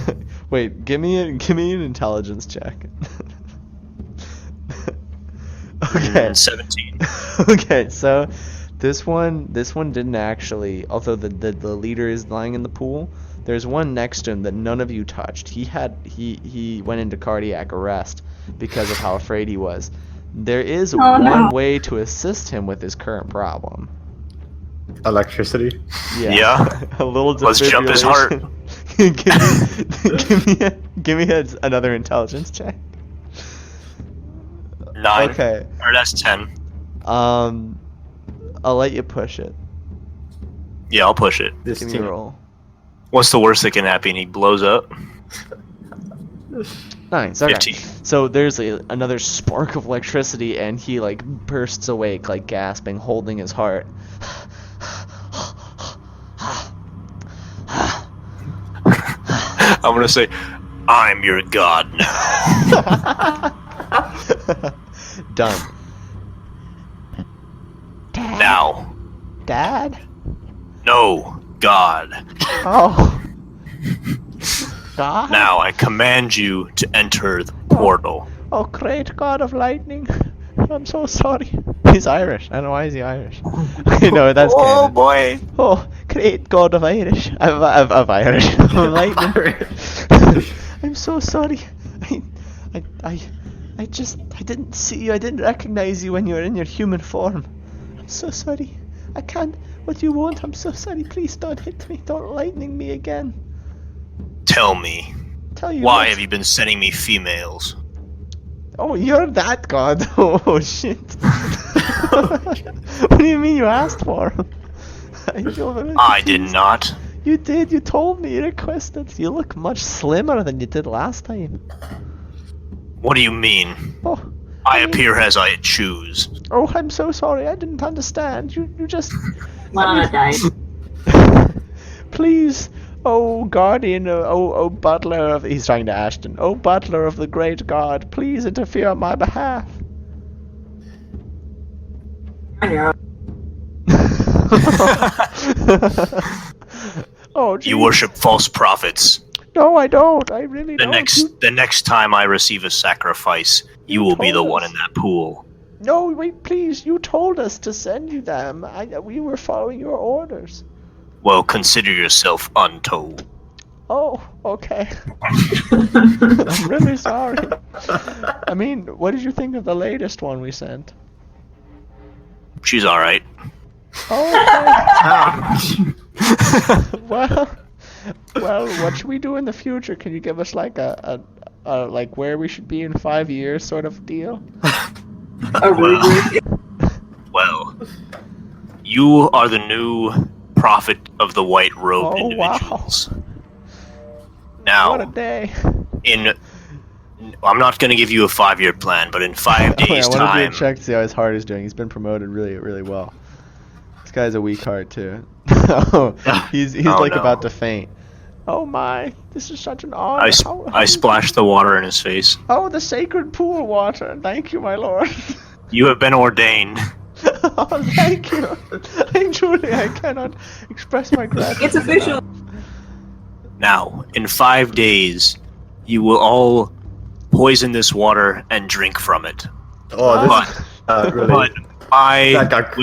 Wait, give me an intelligence check. Okay. 17. Okay, so this one didn't actually. Although the leader is lying in the pool. There's one next to him that none of you touched. He went into cardiac arrest because of how afraid he was. There is one way to assist him with his current problem. Electricity? Yeah. A little Let's jump his heart. give me another intelligence check. 9. Okay. Or that's 10. I'll let you push it. Yeah, I'll push it. This Give me a team. roll. What's the worst that can happen? He blows up. Nice. Okay. 15. So there's another spark of electricity, and he like bursts awake, like gasping, holding his heart. I'm gonna say, I'm your god now. Done. Dad? Now. Dad? No, God. Oh. God? Now I command you to enter the portal. Oh, great God of lightning. I'm so sorry. He's Irish. I don't know why is he Irish. Okay, no, that's Oh canon. boy. Oh, great God of Irish. Of Irish. Of lightning. I'm so sorry. I didn't see you. I didn't recognize you when you were in your human form. I'm so sorry. I can't. What you want? I'm so sorry. Please don't hit me. Don't lightning me again. Tell me, Tell you why what. have you been sending me females? Oh, you're that god. Oh, shit. What do you mean you asked for him? I did not. You did. You told me. You requested. You look much slimmer than you did last time. What do you mean? Oh, I mean- appear as I choose. Oh, I'm so sorry. I didn't understand. You just... Lana died. Please, oh guardian, oh butler of... He's talking to Ashton. Oh butler of the great god, please interfere on my behalf. I know. Oh, geez. You worship false prophets. No, I don't. I really don't. The next time I receive a sacrifice, you will be the told one us. in that pool. No, wait, please. You told us to send you them. We were following your orders. Well, consider yourself untold. Oh, okay. I'm really sorry. I mean, what did you think of the latest one we sent? She's alright. Oh, okay. Well, what should we do in the future? Can you give us like a like where we should be in 5 years sort of deal? A rubric. Well, you are the new prophet of the white robed Oh, wow. individuals. What a Now, day. I'm not going to give you a 5-year plan, but in 5 days' I want to do a time, check to see how his heart is doing. He's been promoted really, really well. This guy's a weak heart too. Oh, he's Oh, like no. about to faint. Oh my, this is such an honor. I splashed the water in his face. Oh, the sacred pool water. Thank you, my lord. You have been ordained. Oh, thank you. I cannot express my gratitude. It's official. Now, in 5 days, you will all poison this water and drink from it. Oh, But, this really. but That got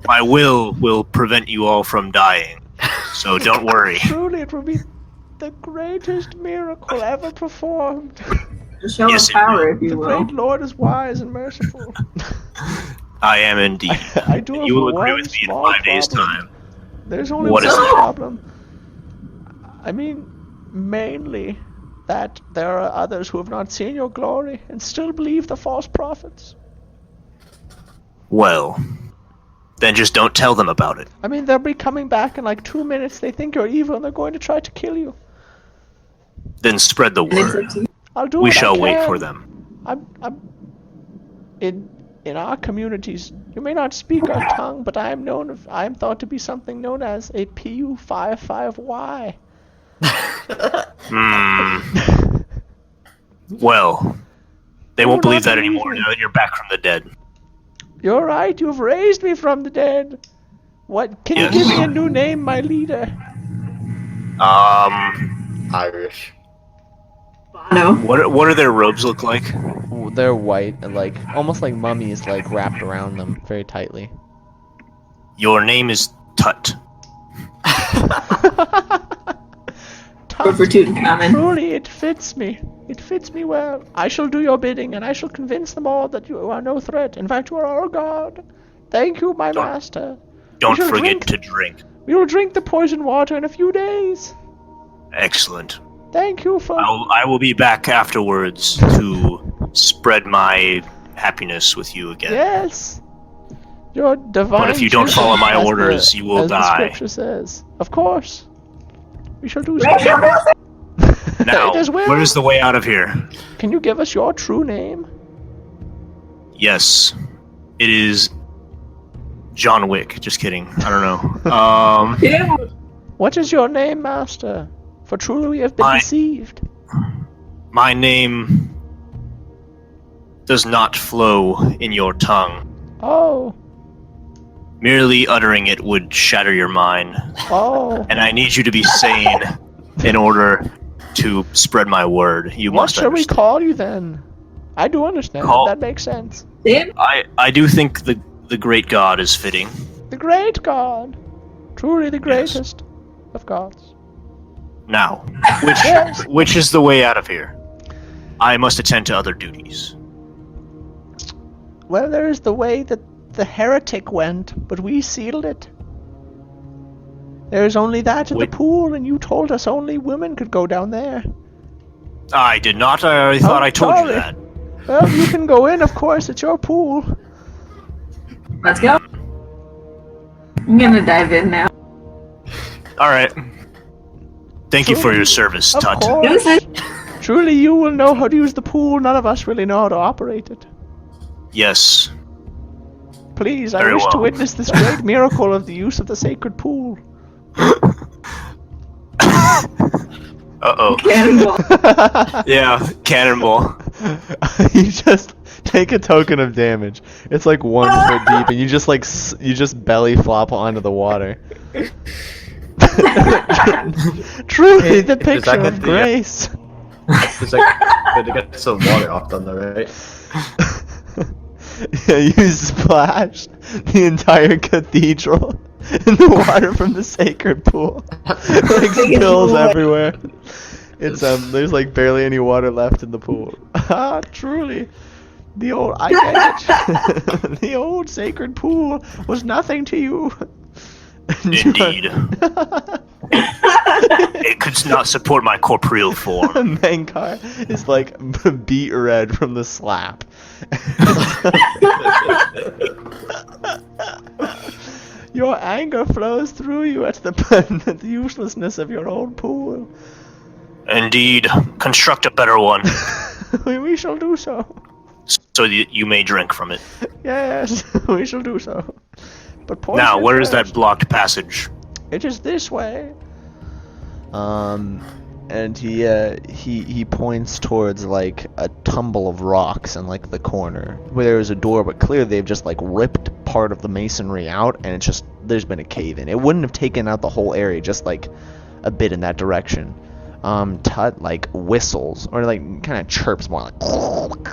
my will prevent you all from dying. So don't worry. Truly, it will be the greatest miracle ever performed. A show Yes, of power, if The you will. great Lord is wise and merciful. I am indeed. I do have You will one agree with me in small 5 days' problem. time. There's only What one is it? problem. I mean, mainly that there are others who have not seen your glory and still believe the false prophets. Well, then just don't tell them about it. I mean, they'll be coming back in like 2 minutes. They think you're evil and they're going to try to kill you. Then spread the And it's word. up to you. I'll do We what I shall wait can. for them. I'm in our communities. You may not speak our tongue, but I am thought to be something known as a PU55Y. Hmm. Well, they won't Do believe not that believe anymore me. now that you're back from the dead. You're right. You've raised me from the dead. What? Can Yes. you give me a new name, my leader? Irish. No. What do their robes look like? They're white and like almost like mummies, like wrapped around them very tightly. Your name is Tut. But for Tutankhamun. Truly, it fits me. It fits me well. I shall do your bidding, and I shall convince them all that you are no threat. In fact, you are our god. Thank you, my Don't- master. Don't shall forget drink. to drink. We will drink the poison water in a few days. Excellent. Thank you for. I will be back afterwards to spread my happiness with you again. Yes. Your divine. But if you don't follow my as orders, the- you will as the die. scripture says. Of course. We shall do so. Now, It is well. where is the way out of here? Can you give us your true name? Yes, it is John Wick. Just kidding. I don't know. Ew. What is your name, master? For truly we have been I- deceived. My name does not flow in your tongue. Oh. Merely uttering it would shatter your mind, Oh. and I need you to be sane in order to spread my word. You What must shall we understand. call you then? I do understand. Call- That makes sense. Damn. I do think the great god is fitting. The great god. Truly the Yes. greatest of gods. Now, Yes. which is the way out of here? I must attend to other duties. Well, there is the way that the heretic went, but we sealed it. There is only that in the Wait. pool, and you told us only women could go down there. I did not. I already thought I told sorry. you that. Well, you can go in, of course. It's your pool. Let's go. I'm gonna dive in now. All right. Thank you for your service, Of Tut. course. Truly, you will know how to use the pool. None of us really know how to operate it. Yes. Please, I Very wish to well. witness this great miracle of the use of the sacred pool. Uh-oh. Cannonball. Yeah, cannonball. You just take a token of damage. It's like 1 foot deep, and you just like you just belly flop onto the water. Truly, the Does that picture get of the, grace. It's like to get some water off them, though, right? Yeah, you splash the entire cathedral in the water from the sacred pool. Like spills everywhere. It's there's like barely any water left in the pool. Ah, truly. The old I get it. The old sacred pool was nothing to you. Indeed. It could not support my corporeal form. Mankar is like beat red from the slap. Your anger flows through you at the uselessness of your own pool. Indeed. Construct a better one, We shall do so. so that you may drink from it. Yes, we shall do so. But Now, where is that first. blocked passage? It is this way. And he points towards like a tumble of rocks in like the corner where there is a door, but clearly they've just like ripped part of the masonry out, and it's just there's been a cave in. It wouldn't have taken out the whole area, just like a bit in that direction. Tut like whistles or like kind of chirps more like,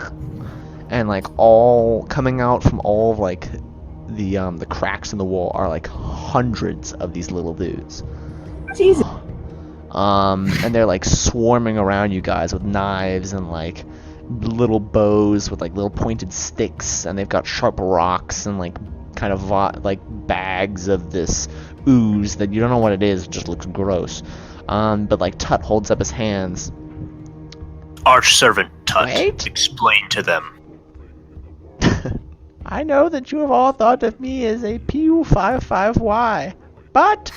and like all coming out from all of like the cracks in the wall are like hundreds of these little dudes. Jesus. And they're like swarming around you guys with knives and like little bows with like little pointed sticks, and they've got sharp rocks and like kind of like bags of this ooze that you don't know what it is. It just looks gross. But like Tut holds up his hands. Arch-servant Tut, Wait. explain to them. I know that you have all thought of me as a PU-55Y, but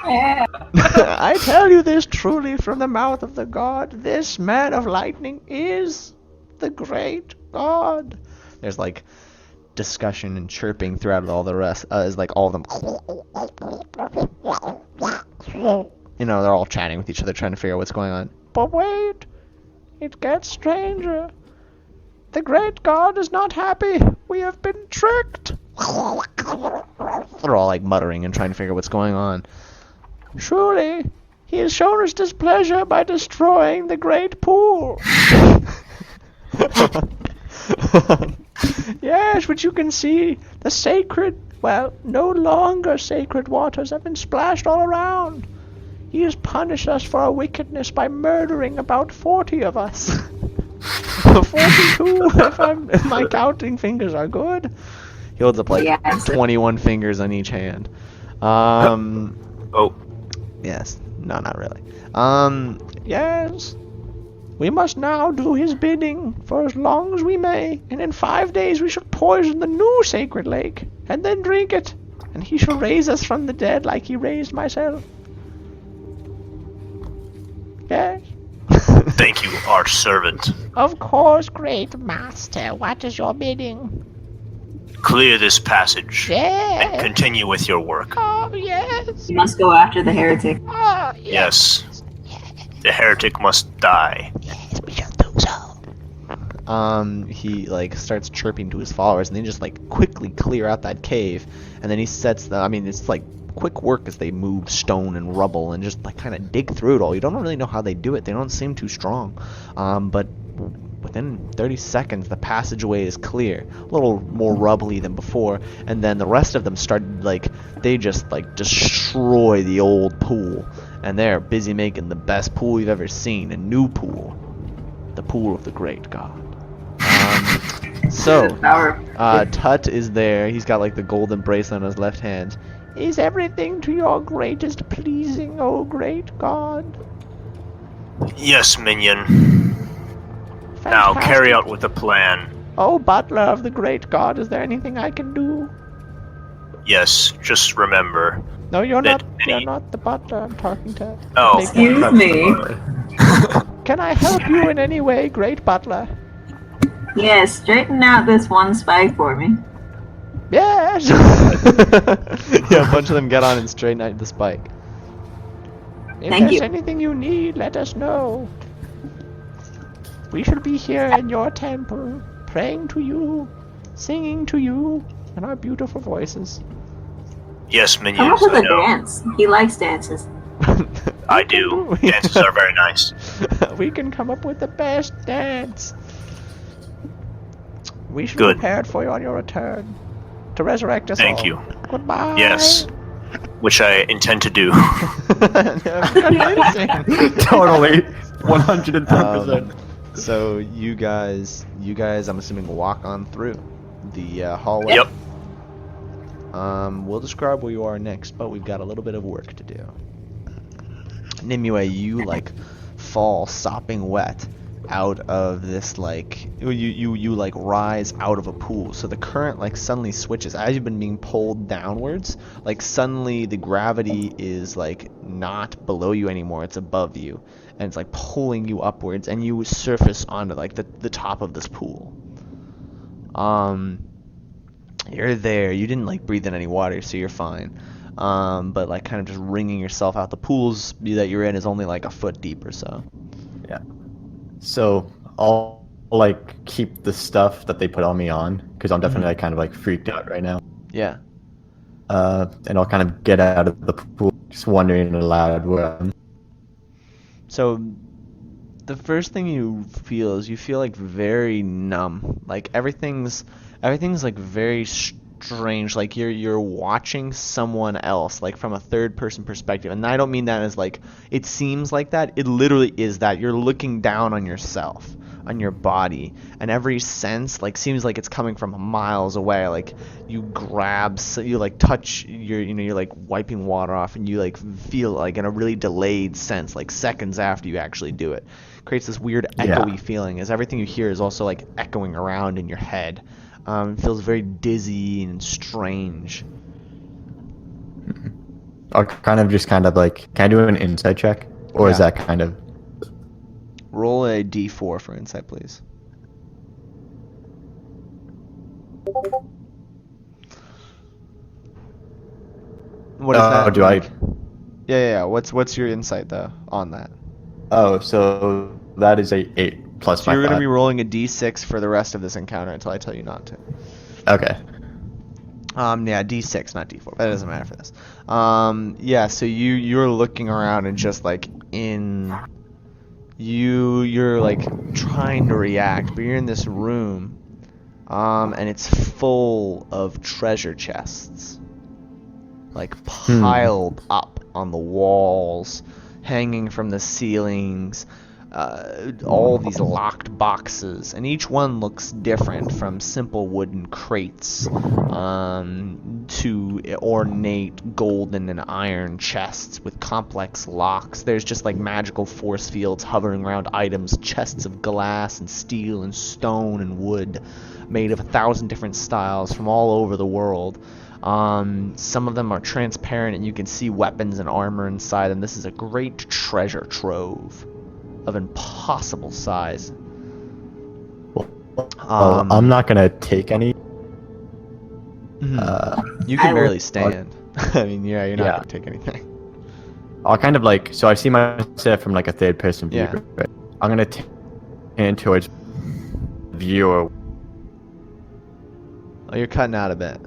I tell you this truly from the mouth of the god. This man of lightning is the great god. There's like discussion and chirping throughout all the rest. Is like all of them. You know, they're all chatting with each other, trying to figure out what's going on. But wait, it gets stranger. The great god is not happy. We have been tricked. They're all like muttering and trying to figure out what's going on. Truly, he has shown his displeasure by destroying the great pool. Yes, which you can see, the sacred, well, no longer sacred waters have been splashed all around. He has punished us for our wickedness by murdering about 40 of us. 42, if my counting fingers are good. He holds up like Yes. 21 fingers on each hand. Oh, Yes. No, not really. Yes. We must now do his bidding for as long as we may, and in 5 days we shall poison the new sacred lake, and then drink it, and he shall raise us from the dead like he raised myself. Yes. thank you, Arch-servant. Of course, great master. What is your bidding? Clear this passage and Yes. continue with your work. Oh, yes. You must go after the heretic. Oh, Yes. The heretic must die. Yes, we shall do so. He like starts chirping to his followers, and they just like quickly clear out that cave, and then he sets the. I mean, it's like quick work as they move stone and rubble and just like kind of dig through it all. You don't really know how they do it. They don't seem too strong, but within 30 seconds the passageway is clear, a little more rubbly than before, and then the rest of them start like they just like destroy the old pool, and they're busy making the best pool you've ever seen, a new pool, the pool of the great god. So, Power. Tut is there. He's got like the golden bracelet on his left hand. Is everything to your greatest pleasing, O great god? Yes, minion. Now carry out with the plan. Oh, butler of the great god, is there anything I can do? Yes, just remember. No, you're That not. You're not the butler I'm talking to. Oh. Big man. Excuse me. Can I help you in any way, great butler? Yes, straighten out this one spike for me. Yes! Yeah, a bunch of them get on and straighten out the spike. If Thank there's you. anything you need, let us know. We shall be here in your temple, praying to you, singing to you, in our beautiful voices. Yes, Come minions, up with I a know. dance. He likes dances. I do. Dances are very nice. We can come up with the best dance. We shall be Good. prepared for you on your return to resurrect us Thank all. you. Goodbye. Yes. Which I intend to do. Convincing. Totally. 110%. So you guys, I'm assuming walk on through the hallway. Yep. We'll describe where you are next, but we've got a little bit of work to do. Nimue, you like fall sopping wet out of this like you like rise out of a pool. So the current like suddenly switches as you've been being pulled downwards. Like suddenly the gravity is like not below you anymore, it's above you, and it's like pulling you upwards, and you surface onto like the top of this pool. You're there. You didn't like breathe in any water, so you're fine. But like kind of just wringing yourself out. The pools that you're in is only like a foot deep or so. Yeah. So I'll like keep the stuff that they put on me on, because I'm definitely like, kind of like freaked out right now. Yeah. And I'll kind of get out of the pool, just wondering aloud where I'm. So the first thing you feel is you feel like very numb. Like everything's like very strange. Like you're watching someone else, like from a third person perspective. And I don't mean that as like it seems like that. It literally is that. You're looking down on yourself, on your body, and every sense like seems like it's coming from miles away. Like you grab, you like touch your, you're like wiping water off, and you like feel like in a really delayed sense, like seconds after you actually do it. Creates this weird echoey feeling, as everything you hear is also like echoing around in your head. It feels very dizzy and strange. I'll kind of like, can I do an insight check? Or is Yeah. that kind of... Roll a d4 for insight, please. What is that? do I... Yeah. What's your insight though on that? Oh, so that is a 8 plus So my you're gonna 5. be rolling a d6 for the rest of this encounter until I tell you not to. Okay. Yeah, d6, not d4. But that doesn't matter for this. Yeah. So you're looking around and just like you're like trying to react, but you're in this room, and it's full of treasure chests, like piled up on the walls, hanging from the ceilings. All these locked boxes, and each one looks different, from simple wooden crates to ornate golden and iron chests with complex locks. There's just like magical force fields hovering around items, chests of glass and steel and stone and wood made of 1,000 different styles from all over the world. Some of them are transparent and you can see weapons and armor inside them. This is a great treasure trove of impossible size. I'm not gonna take any. You can barely stand. I mean, you're not gonna take anything. I'll kind of like, so I see myself from like a third person view. Yeah. Right? I'm gonna turn towards viewer. Oh, you're cutting out a bit.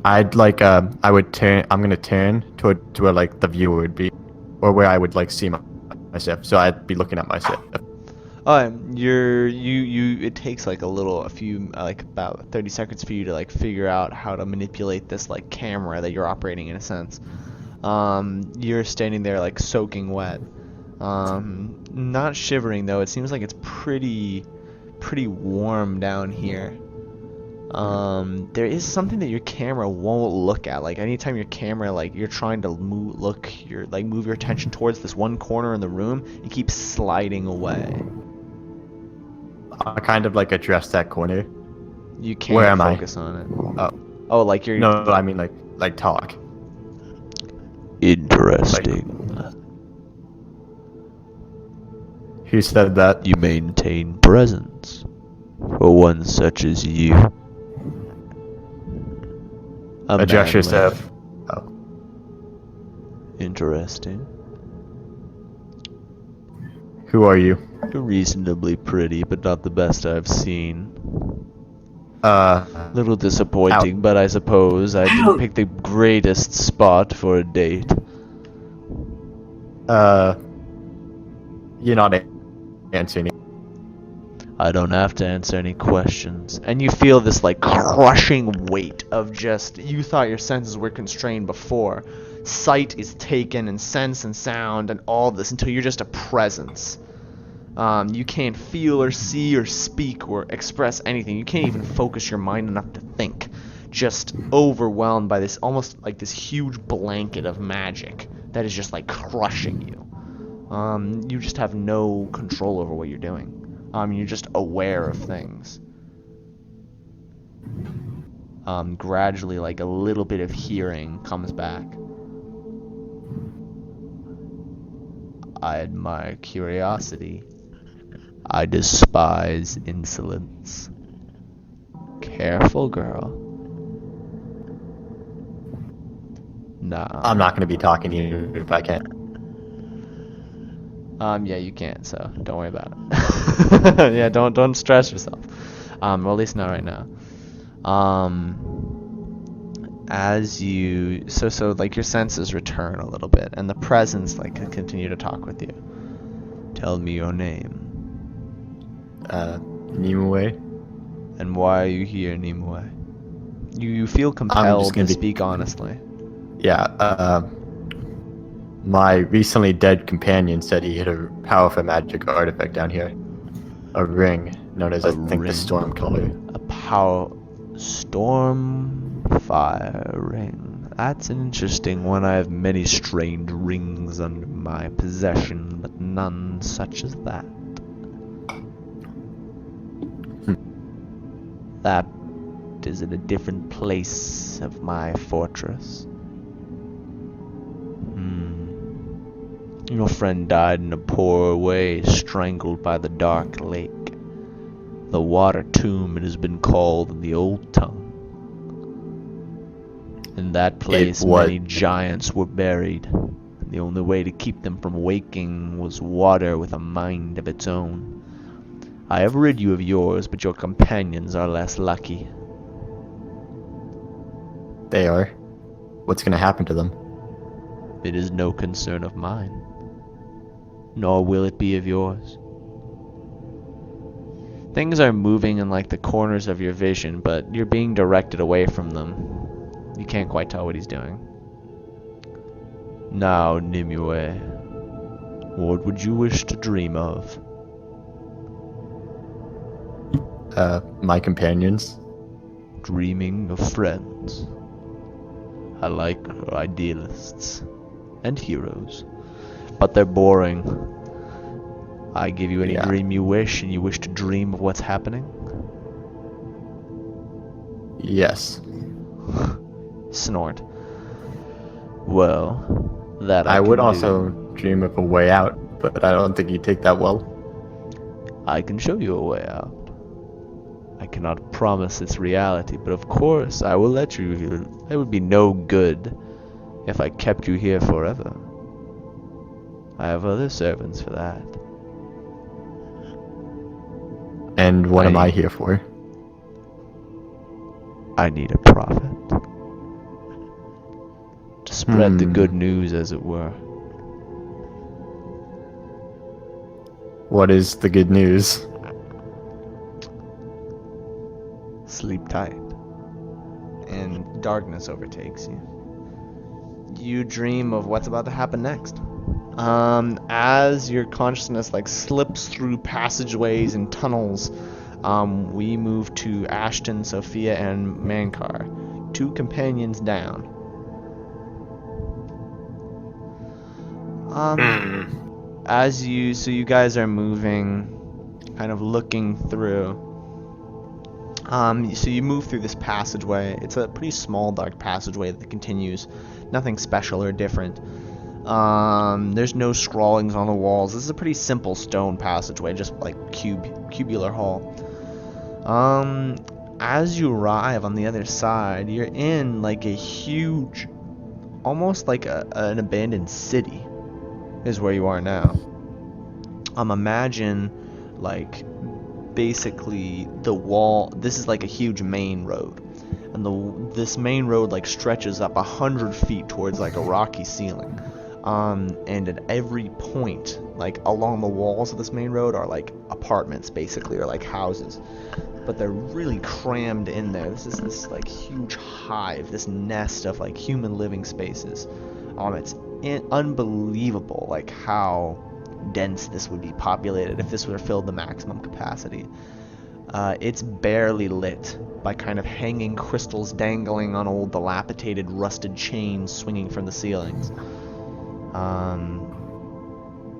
I'd like, I'm gonna turn toward to where like the viewer would be, or where I would like see myself. So I'd be looking at myself. It takes like about 30 seconds for you to like figure out how to manipulate this like camera that you're operating in a sense. You're standing there like soaking wet. Not shivering though. It seems like it's pretty pretty warm down here. There is something that your camera won't look at. Like anytime your camera, like you're trying to move your attention towards this one corner in the room, it keeps sliding away. I kind of like address that corner. You can't Where am focus on it. Oh, like you're. No, I mean like talk. Interesting. Who said that? You maintain presence for one such as you. Address yourself. Oh. Interesting. Who are you? You're reasonably pretty, but not the best I've seen. Little disappointing, but I suppose I didn't pick the greatest spot for a date. You're not answering. I don't have to answer any questions. And you feel this like crushing weight of just, you thought your senses were constrained before. Sight is taken and sense and sound and all this until you're just a presence. You can't feel or see or speak or express anything. You can't even focus your mind enough to think. Just overwhelmed by this, almost like this huge blanket of magic that is just like crushing you. You just have no control over what you're doing. You're just aware of things. Gradually, like a little bit of hearing comes back. I admire curiosity. I despise insolence. Careful, girl. Nah. I'm not gonna be talking to you if I can't. Yeah, you can't, so don't worry about it. Yeah, don't stress yourself. Well, at least not right now. As you, so like your senses return a little bit, and the presence like can continue to talk with you. Tell me your name. Nimue. And why are you here, Nimue? You feel compelled to speak honestly. Yeah, my recently dead companion said he hit a powerful magic artifact down here. A ring, known as, I think, the Stormfire. A Stormfire Ring. That's an interesting one. I have many strange rings under my possession, but none such as that. That is in a different place of my fortress. Your friend died in a poor way, strangled by the dark lake. The water tomb, it has been called in the old tongue. In that place, many giants were buried. And the only way to keep them from waking was water with a mind of its own. I have rid you of yours, but your companions are less lucky. They are. What's gonna happen to them? It is no concern of mine. Nor will it be of yours. Things are moving in like the corners of your vision, but you're being directed away from them. You can't quite tell what he's doing. Now, Nimue, what would you wish to dream of? My companions. Dreaming of friends. I like idealists and heroes, but they're boring. I give you any dream you wish, and you wish to dream of what's happening? Yes. Snort. Well, that I would can also dream of a way out, but I don't think you'd take that well. I can show you a way out. I cannot promise its reality, but of course I will let you. It would be no good if I kept you here forever. I have other servants for that. And what am I here for? I need a prophet. To spread the good news, as it were. What is the good news? Sleep tight. And darkness overtakes you. You dream of what's about to happen next. As your consciousness like slips through passageways and tunnels, we move to Ashton, Sophia, and Mankar. 2 companions down. So you guys are moving, kind of looking through. So you move through this passageway. It's a pretty small, dark passageway that continues. Nothing special or different. There's no scrawlings on the walls. This is a pretty simple stone passageway, just like cubular hall. As you arrive on the other side, you're in like a huge, almost like an abandoned city, is where you are now. Imagine like basically the wall. This is like a huge main road, and this main road like stretches up 100 feet towards like a rocky ceiling. And at every point, like along the walls of this main road, are like apartments basically, or like houses, but they're really crammed in there. This is this like huge hive, this nest of like human living spaces. It's unbelievable like how dense this would be populated if this were filled to maximum capacity. It's barely lit by kind of hanging crystals dangling on old dilapidated rusted chains swinging from the ceilings.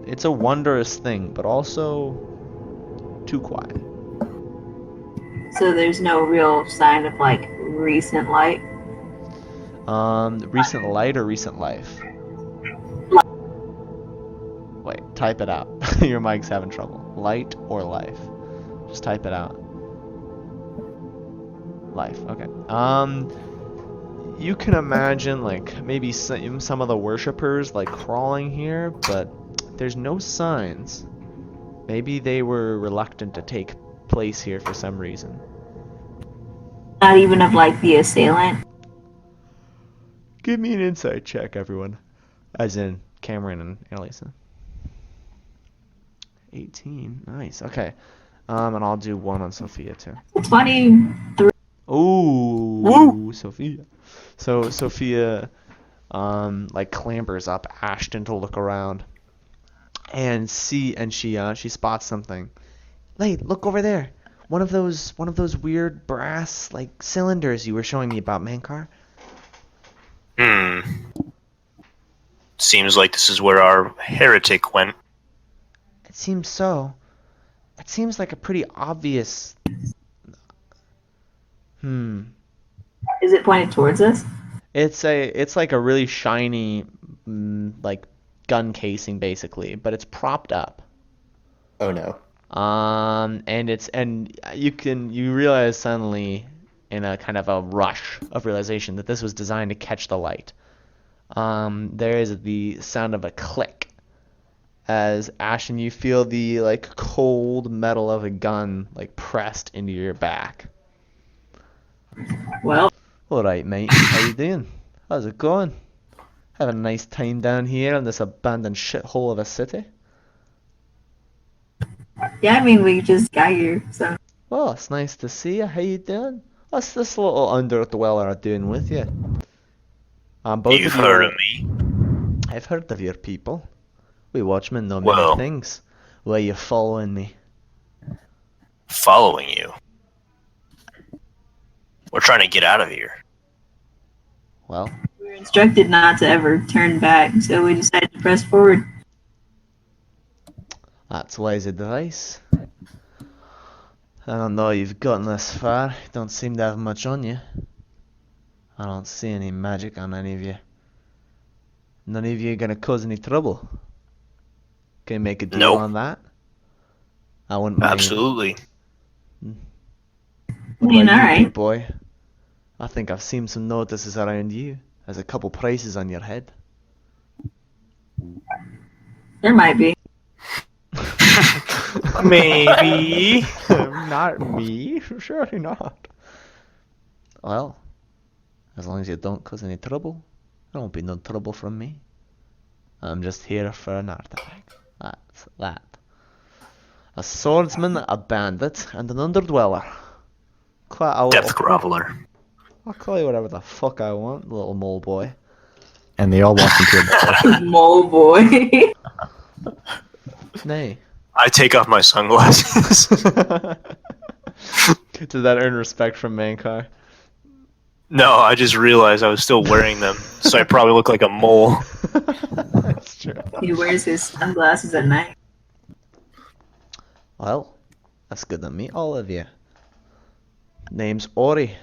It's a wondrous thing, but also too quiet. So there's no real sign of like recent light. Recent light or recent life? Wait, type it out. Your mic's having trouble. Light or life? Just type it out. Life, okay. You can imagine like maybe some of the worshippers like crawling here, but there's no signs. Maybe they were reluctant to take place here for some reason. Not even of like the assailant. Give me an insight check, everyone. As in Cameron and Annalisa. 18. Nice. Okay. And I'll do 1 on Sophia too. 23. Ooh, Woo! Sophia. So Sophia like clambers up Ashton to look around and she spots something. Hey, look over there. One of those weird brass like cylinders you were showing me about, Mankar. Seems like this is where our heretic went. It seems so. It seems like a pretty obvious. Is it pointed towards us? It's like a really shiny like gun casing basically, but it's propped up. Oh no. And you realize suddenly in a kind of a rush of realization that this was designed to catch the light. There is the sound of a click as Ashton, you feel the like cold metal of a gun like pressed into your back. Well, All right, mate. How you doing? How's it going? Having a nice time down here in this abandoned shithole of a city? yeah, I mean, we just got here, so. Well, it's nice to see you. How you doing? What's this little underdweller doing with you? Both You've of you heard are- of me. I've heard of your people. We watchmen know Well- many things. Why are you following me? Following you. We're trying to get out of here. Well, We were instructed not to ever turn back, so we decided to press forward. that's wise advice. I don't know you've gotten this far. You don't seem to have much on you. I don't see any magic on any of you. None of you gonna cause any trouble. Can you make a deal Nope. on that? I wouldn't mind. Absolutely. I mean, What about you, alright. big boy? I think I've seen some notices around you. There's a couple prices on your head. There might be. Maybe. Not me. Surely not. Well, as long as you don't cause any trouble, there won't be no trouble from me. I'm just here for an artifact. That's that. A swordsman, a bandit, and an underdweller. Quite a Depth little. groveler. I'll call you whatever the fuck I want, little mole boy. And they all walk into a Mole boy. Nay. I take off my sunglasses. Did that earn respect from Mankar? No, I just realized I was still wearing them, so I probably look like a mole. That's true. He wears his sunglasses at night. Well, that's good to meet all of you. Name's Ori.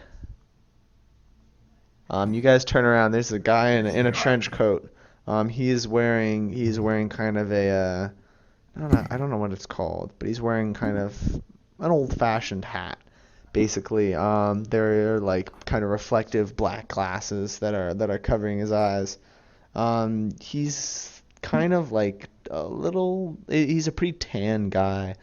You guys turn around. There's a guy in a trench coat. He's wearing kind of a I don't know what it's called, but he's wearing kind of an old-fashioned hat. Basically, they're like kind of reflective black glasses that are covering his eyes. He's kind of like he's a pretty tan guy.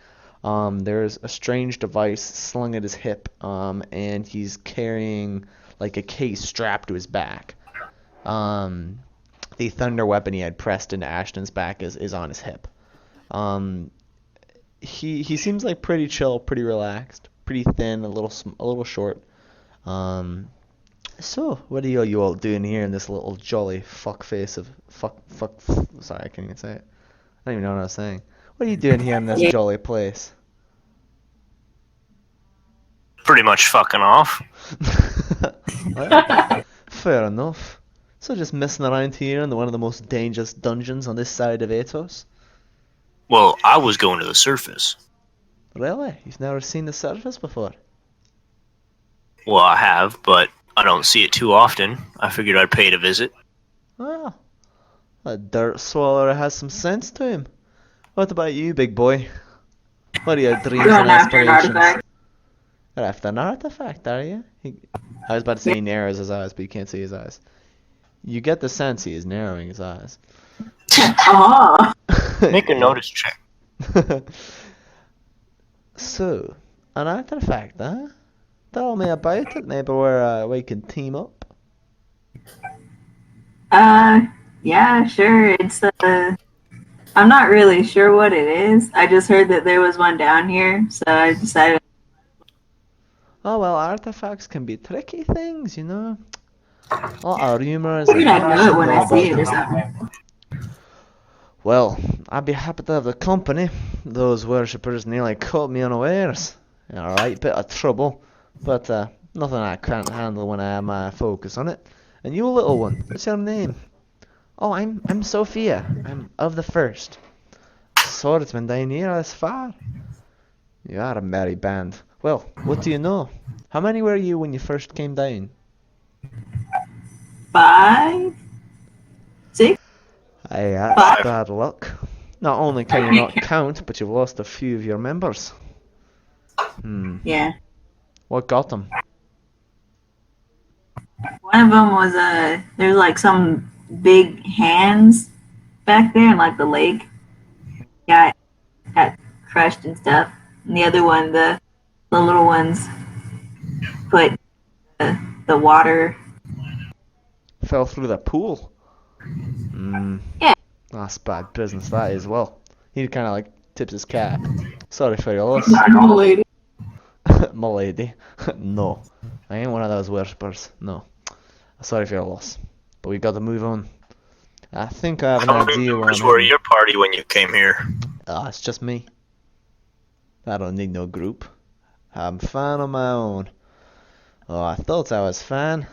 There's a strange device slung at his hip, and he's carrying like a case strapped to his back. The thunder weapon he had pressed into Ashton's back is on his hip. He seems like pretty chill, pretty relaxed, pretty thin, a little short. So what are you all doing here in this little jolly fuck face of fuck? Sorry, I can't even say it. I don't even know what I was saying. What are you doing here in this jolly place? Pretty much fucking off. Well, fair enough. So just messing around here in one of the most dangerous dungeons on this side of Etos? Well, I was going to the surface. Really? You've never seen the surface before? Well, I have, but I don't see it too often. I figured I'd pay to visit. Oh, a dirt swallower has some sense to him. What about you, big boy? What are your dreams Going and after an aspirations? artifact. You're after an artifact, are you? I was about to say he narrows his eyes, but you can't see his eyes. You get the sense he is narrowing his eyes. Oh. Make a notice check. So, an artifact, huh? Tell me about it. Maybe we can team up. Yeah, sure. It's I'm not really sure what it is. I just heard that there was one down here, so I decided. Oh well, artifacts can be tricky things, you know. A lot of rumors. I figured I'd know it when I see it or something. Well, I'd be happy to have the company. Those worshippers nearly caught me unawares. In a right bit of trouble, but nothing I can't handle when I have my focus on it. And you, little one, what's your name? Oh, I'm Sophia. I'm of the first. Swordsman down here this far. You are a merry band. Well, what do you know? How many were you when you first came down? 5, 6. Aye, that's bad luck. Not only can you not count, but you've lost a few of your members. Yeah. What got them? One of them was there's like some big hands back there in like the lake. Got crushed and stuff. And the other one, the little ones, put the water. Fell through the pool. Yeah. That's bad business, that is. Well, he kind of like tips his cap. Sorry for your loss. Lady. My lady. No. I ain't one of those worshippers. No. Sorry for your loss. But we got to move on. I think I have an How many idea where members I'm were heading. your party when you came here? It's just me. I don't need no group. I'm fine on my own. Oh, I thought I was fine.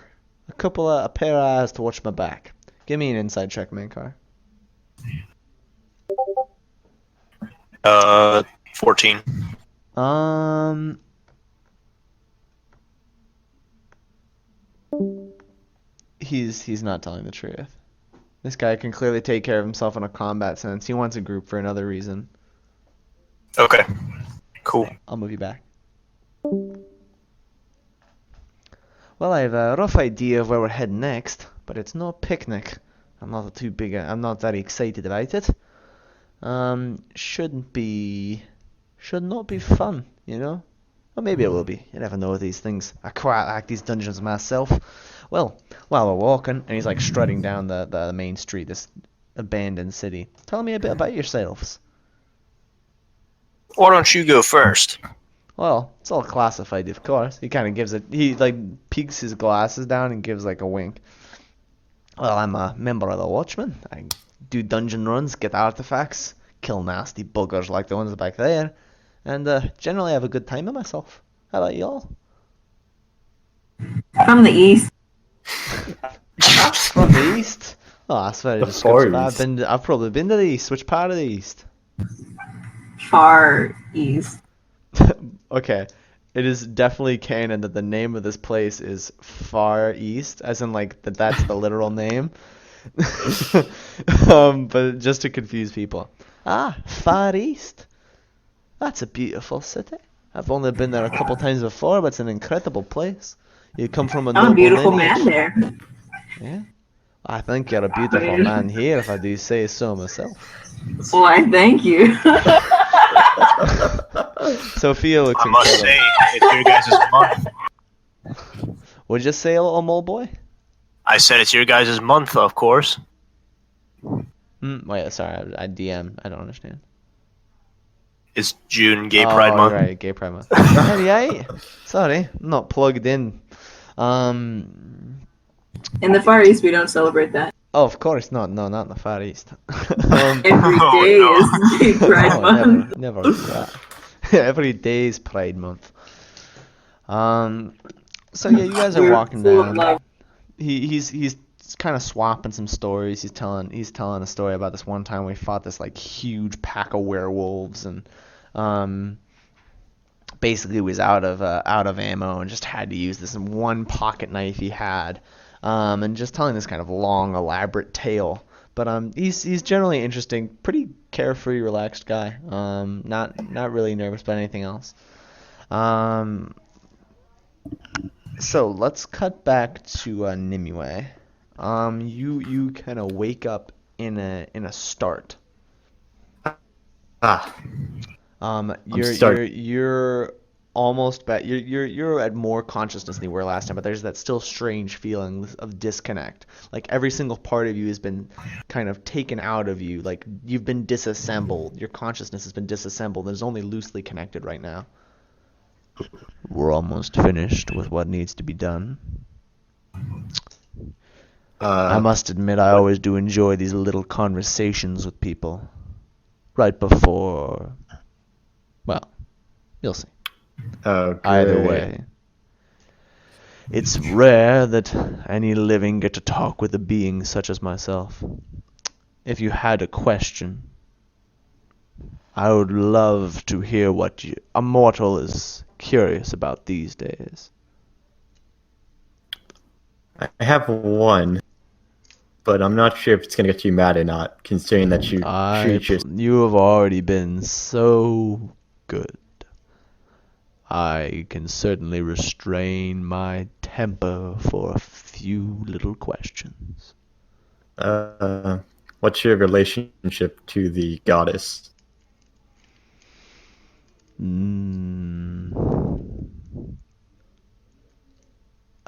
A pair of eyes to watch my back. Give me an inside check, Mankar. 14. He's not telling the truth. This guy can clearly take care of himself in a combat sense. He wants a group for another reason. Okay. Cool. I'll move you back. Well, I have a rough idea of where we're heading next, but it's no picnic. I'm not very excited about it. Should not be fun, you know? Or maybe it will be. You never know with these things. I quite like these dungeons myself. Well, while we're walking, and he's like strutting down the main street, this abandoned city. Tell me a bit about yourselves. Why don't you go first? Well, it's all classified, of course. He kind of gives it. He like peeks his glasses down and gives like a wink. Well, I'm a member of the Watchmen. I do dungeon runs, get artifacts, kill nasty buggers like the ones back there, and generally have a good time with myself. How about y'all? From the east. From the east? Oh, that's very The descriptive. Far East. I've probably been to the east. Which part of the east? Far east. Okay. It is definitely canon that the name of this place is Far East, as in like that's the literal name. But just to confuse people. Ah, Far East. That's a beautiful city. I've only been there a couple times before, but it's an incredible place. You come from a I'm a noble beautiful lineage. man there. Yeah. I think you're a beautiful man here, if I do say so myself. Why, thank you. Sophia looks I must incredible. say, it's your guys' month. What'd you say, little mole boy? I said it's your guys' month, of course. Wait, sorry, I DM. I don't understand. It's June Gay Pride Oh, Month. right, Gay Pride Month. 98. Sorry, I'm not plugged in. In the Far East, we don't celebrate that. Oh, of course not. No, not in the Far East. Every Oh, day no. is Gay Pride Oh, Month. never that. Every day's Pride Month. So yeah, you guys are We're walking full of down. love. He's kind of swapping some stories. He's telling a story about this one time we fought this like huge pack of werewolves and basically was out of ammo and just had to use this one pocket knife he had, and just telling this kind of long elaborate tale. But he's generally interesting, pretty carefree, relaxed guy. Not really nervous about anything else. So let's cut back to Nimue. You kind of wake up in a start. Ah, You're almost back. You're at more consciousness than you were last time, but there's that still strange feeling of disconnect. Like every single part of you has been kind of taken out of you. Like you've been disassembled. Your consciousness has been disassembled and is only loosely connected right now. We're almost finished with what needs to be done. I must admit, I always do enjoy these little conversations with people. Right before... Well, you'll see. okay. Either way. It's rare that any living get to talk with a being such as myself. If you had a question, I would love to hear what a mortal is curious about these days. I have one, but I'm not sure if it's gonna get you mad or not, considering that you treat your... You have already been so good. I can certainly restrain my temper for a few little questions. What's your relationship to the goddess?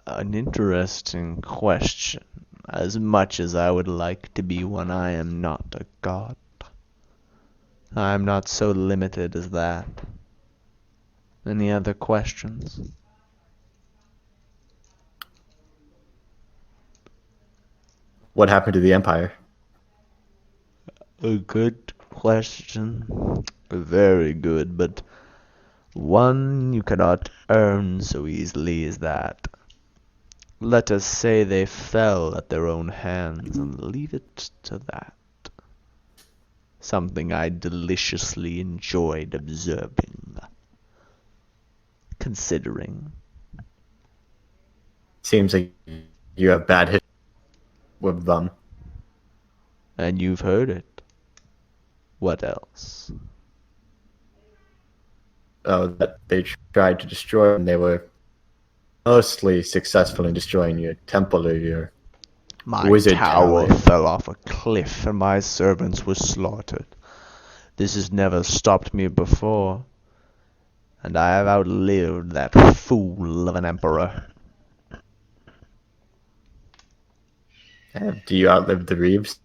An interesting question. As much as I would like to be one, I am not a god. I am not so limited as that. Any other questions? What happened to the Empire? A good question. Very good, but one you cannot earn so easily as that. Let us say they fell at their own hands and leave it to that. Something I deliciously enjoyed observing. Considering. Seems like you have bad history with them. And you've heard it. What else? That they tried to destroy, and they were mostly successful in destroying your temple or your My wizard tower tower. fell off a cliff and my servants were slaughtered. This has never stopped me before. And I have outlived that fool of an emperor. Do you outlive the Reeves?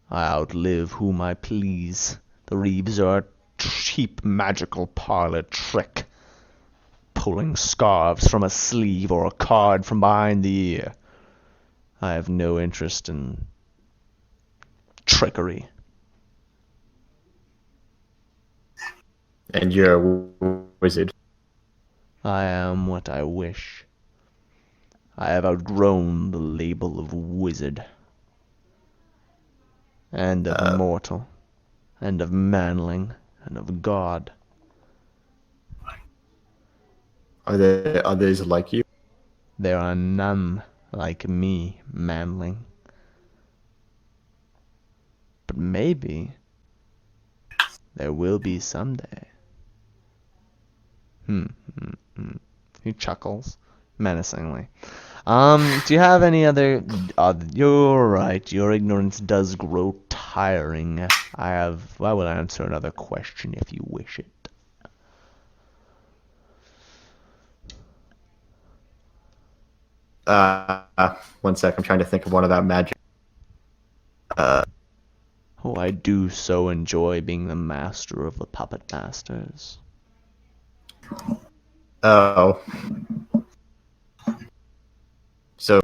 I outlive whom I please. The Reeves are a cheap magical parlor trick. Pulling scarves from a sleeve or a card from behind the ear. I have no interest in trickery. And you're a wizard. I am what I wish. I have outgrown the label of wizard, and of mortal, and of manling, and of god. Are there others like you? There are none like me, manling. But maybe there will be someday. He chuckles menacingly. Do you have any other... you're right, your ignorance does grow tiring. I will answer another question if you wish it. One sec, I'm trying to think of one about magic. Oh, I do so enjoy being the master of the puppet masters. Oh. So,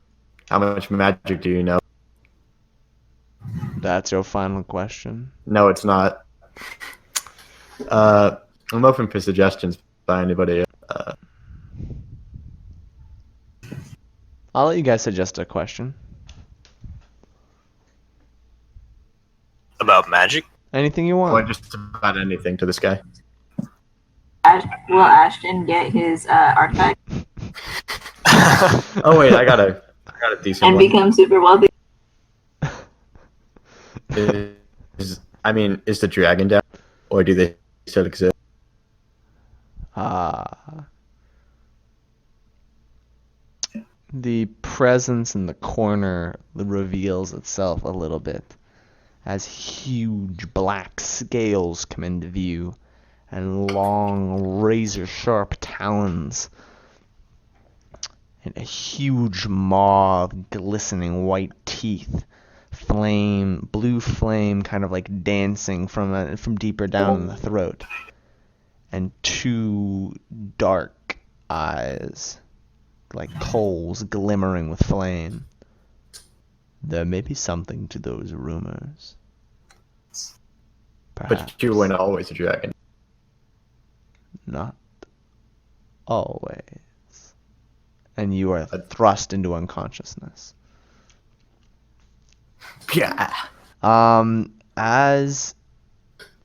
how much magic do you know? That's your final question? No, it's not. I'm open for suggestions by anybody. I'll let you guys suggest a question. About magic? Anything you Or want. just about anything to this guy. Will Ashton get his artifact Oh wait, I got a decent and one. become super wealthy? Is the dragon down, or do they still exist? The presence in the corner reveals itself a little bit as huge black scales come into view and long razor-sharp talons and a huge maw of glistening white teeth, blue flame kind of like dancing from deeper down in the throat, and two dark eyes like coals glimmering with flame. There may be something to those rumors. Perhaps. But you weren't always a dragon. Not always. And you are thrust into unconsciousness. Yeah. As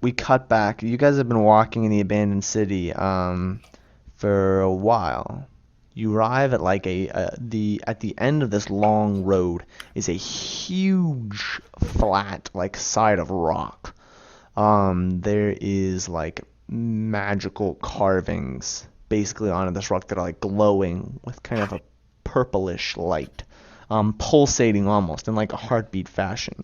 we cut back, you guys have been walking in the abandoned city for a while. You arrive at like at the end of this long road is a huge flat like side of rock. There is like magical carvings basically onto this rock that are like glowing with kind of a purplish light, pulsating almost in like a heartbeat fashion.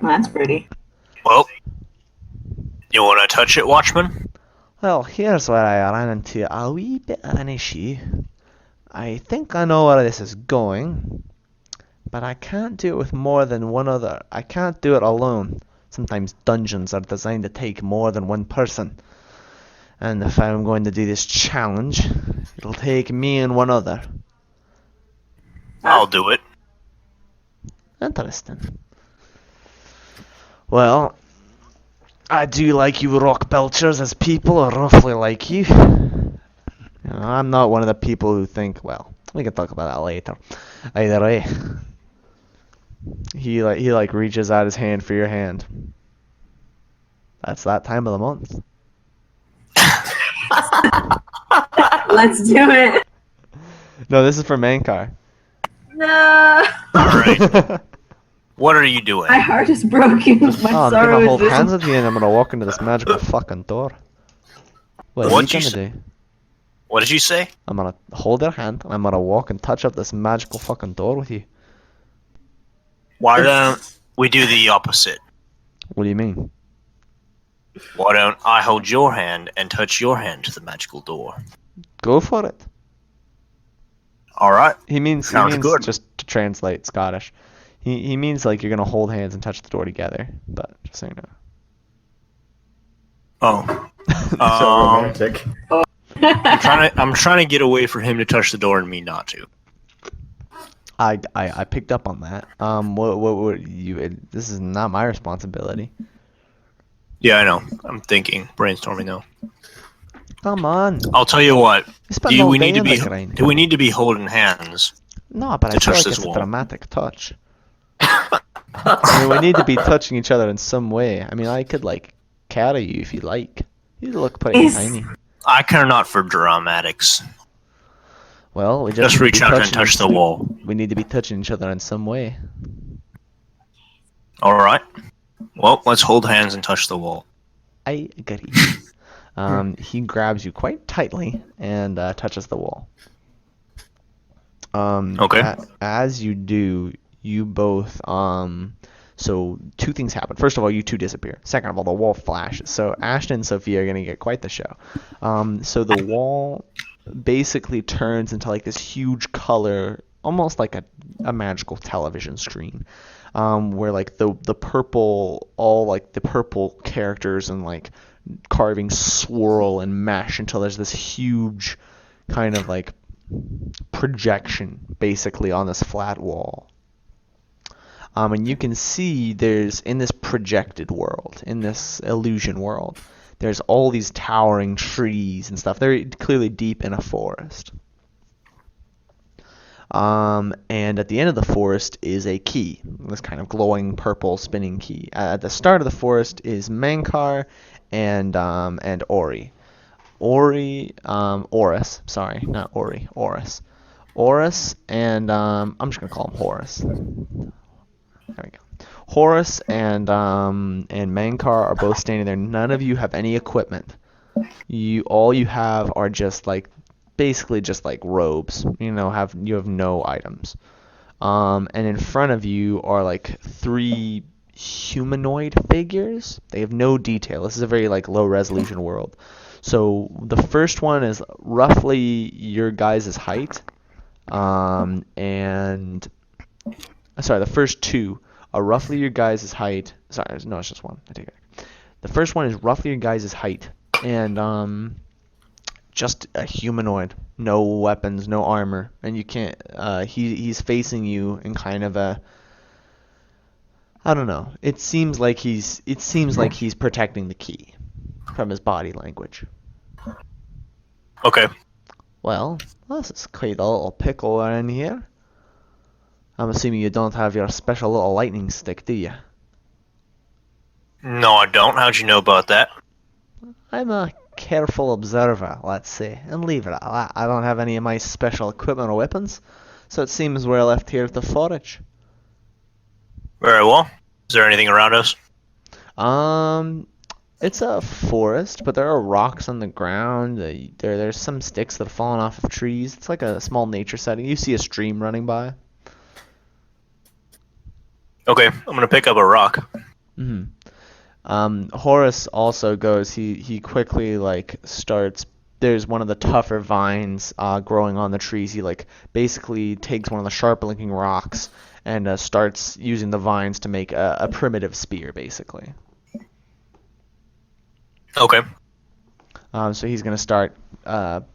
That's pretty. Well, you want to touch it, Watchman? Well, here's where I ran into a wee bit of an issue. I think I know where this is going, but I can't do it with more than one other. I can't do it alone. Sometimes dungeons are designed to take more than one person. And if I'm going to do this challenge, it'll take me and one other. I'll do it. Interesting. Well, I do like you rock belchers as people are roughly like you. I'm not one of the people who think, well, we can talk about that later. Either way. He reaches out his hand for your hand. That's that time of the month. Let's do it. No, this is for Mankar. No. Alright. What are you doing? My heart is broken. My I'm gonna sorrow hold is hands with you and I'm gonna walk into this magical fucking door. What are you What'd you gonna do? What did you say? I'm gonna hold your hand and I'm gonna walk and touch up this magical fucking door with you. Why don't we do the opposite? What do you mean? Why don't I hold your hand and touch your hand to the magical door? Go for it. Alright. He means good. Just to translate Scottish. He means like you're gonna hold hands and touch the door together, but just so you know. Oh. So romantic. I'm trying to get away for him to touch the door and me not to. I picked up on that. What you? This is not my responsibility. Yeah, I know. I'm thinking, brainstorming now. Come on. I'll tell you what. You spend all day in the grind. Do we need to be holding hands? No, but I to feel touch like this it's a wall? dramatic touch. I mean, we need to be touching each other in some way. I mean, I could, like, carry you if you like. You look pretty Yes. tiny. I care not for dramatics. Well, we Just need to reach be out and touching touch the wall. We need to be touching each other in some way. All right. Well, let's hold hands and touch the wall. I agree. He grabs you quite tightly and touches the wall. Okay. As you do, you both so two things happen. First of all, you two disappear. Second of all, the wall flashes. So Ashton and Sophia are gonna get quite the show. So the wall basically turns into like this huge color, almost like a magical television screen, where like the purple, all like the purple characters and like carvings swirl and mesh until there's this huge kind of like projection basically on this flat wall. And you can see there's, in this projected world, in this illusion world, there's all these towering trees and stuff. They're clearly deep in a forest. And at the end of the forest is a key, this kind of glowing purple spinning key. At the start of the forest is Mankar and Ori. Oris, sorry, not Ori, Oris. Oris and I'm just gonna call him Horus. There we go. Horus and Mankar are both standing there. None of you have any equipment. All you have are just like basically just like robes. You have no items. And in front of you are like three humanoid figures. They have no detail. This is a very like low resolution world. So the first one is roughly your guys' height. The first two are roughly your guys' height. Sorry, no, it's just one. I take it back. The first one is roughly your guys' height, and just a humanoid, no weapons, no armor, and you can't. He's facing you in kind of a. I don't know. It seems like he's protecting the key from his body language. Okay. Well, this is quite a little pickle in here. I'm assuming you don't have your special little lightning stick, do you? No, I don't. How'd you know about that? I'm a careful observer, let's say, and leave it at that. I don't have any of my special equipment or weapons, so it seems we're left here to forage. Very well. Is there anything around us? It's a forest, but there are rocks on the ground. There's some sticks that have fallen off of trees. It's like a small nature setting. You see a stream running by. Okay, I'm gonna pick up a rock. Horus also goes. He quickly starts. There's one of the tougher vines growing on the trees. He basically takes one of the sharp-looking rocks and starts using the vines to make a primitive spear, basically. Okay. So he's going to start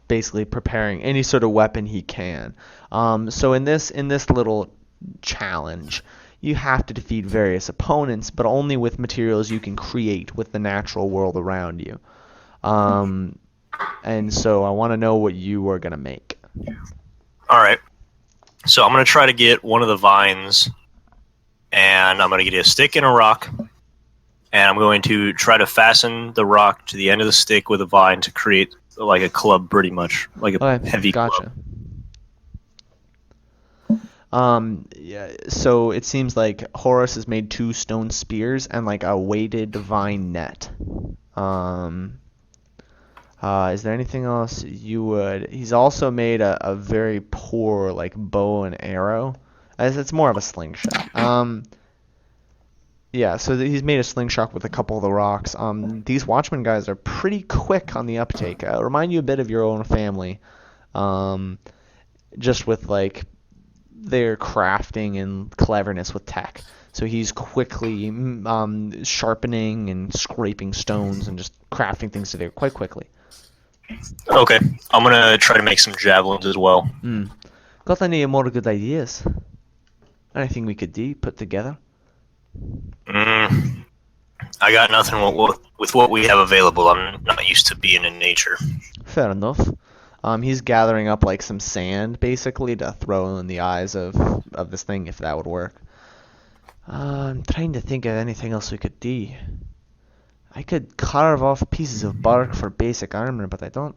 basically preparing any sort of weapon he can. So in this little challenge, you have to defeat various opponents, but only with materials you can create with the natural world around you. And so I want to know what you are going to make. All right. So I'm going to try to get one of the vines, and I'm going to get a stick and a rock, and I'm going to try to fasten the rock to the end of the stick with a vine to create like a club, pretty much, like a heavy gotcha. club. Yeah, so it seems like Horus has made 2 stone spears and a weighted vine net. Is there anything else you would... He's also made a very poor bow and arrow. It's more of a slingshot. Yeah, so he's made a slingshot with a couple of the rocks. These Watchmen guys are pretty quick on the uptake. Remind you a bit of your own family. Just with their crafting and cleverness with tech. So he's quickly sharpening and scraping stones and just crafting things together quite quickly. Okay, I'm gonna try to make some javelins as well. Got any more good ideas? Anything we could put together? I got nothing with what we have available. I'm not used to being in nature. Fair enough. He's gathering up like some sand basically to throw in the eyes of this thing if that would work. I'm trying to think of anything else we could do. I could carve off pieces of bark for basic armor, but I don't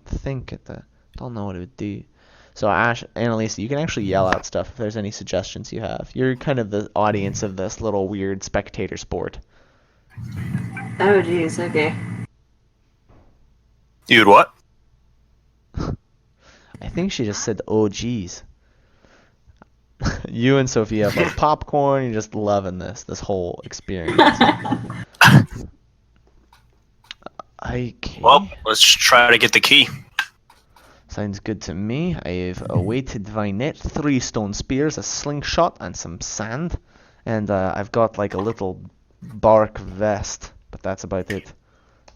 know what it would do. So Annalisa, you can actually yell out stuff if there's any suggestions you have. You're kind of the audience of this little weird spectator sport. Oh, jeez. Okay. Dude, what? I think she just said, "Oh, geez." You and Sophia have like popcorn. You're just loving this whole experience. Okay. Well, let's try to get the key. Sounds good to me. I've a weighted vignette, 3 stone spears, a slingshot, and some sand. And I've got like a little bark vest, but that's about it.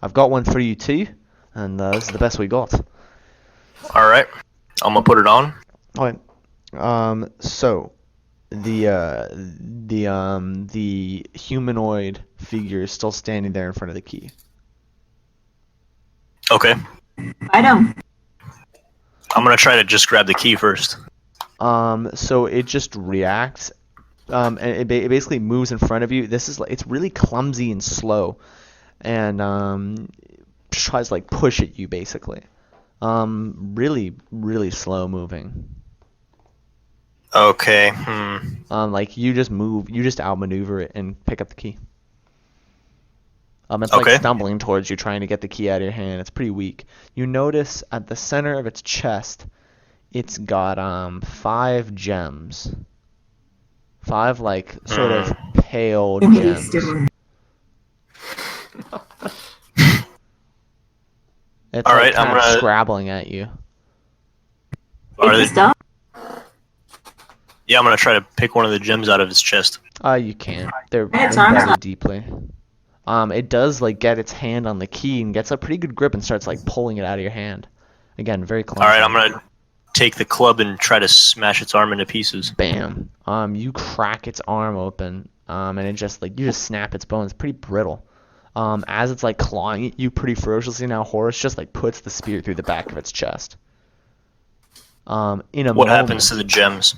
I've got one for you too, and this is the best we got. All right, I'm gonna put it on. Alright. So the humanoid figure is still standing there in front of the key. Okay. Fight him. I'm gonna try to just grab the key first. So it just reacts, and it basically moves in front of you. This is like, it's really clumsy and slow, and tries to like push at you basically. Really, really slow moving. Okay. Like you just outmaneuver it and pick up the key. It's Okay. like stumbling towards you, trying to get the key out of your hand. It's pretty weak. You notice at the center of its chest, it's got 5 gems. 5 like sort of pale gems. It's All like right, I'm kind of gonna- scrabbling at you. Are Is they- he stuck? Yeah, I'm gonna try to pick one of the gems out of his chest. You can't. They're It's arms embedded up. deeply. It does like get its hand on the key and gets a pretty good grip and starts like pulling it out of your hand. Again, very clumsy. All right, I'm gonna take the club and try to smash its arm into pieces. Bam. You crack its arm open, and it just like you just snap its bones. It's pretty brittle. As it's like clawing at you pretty ferociously now, Horus just like puts the spear through the back of its chest. What happens to the gems?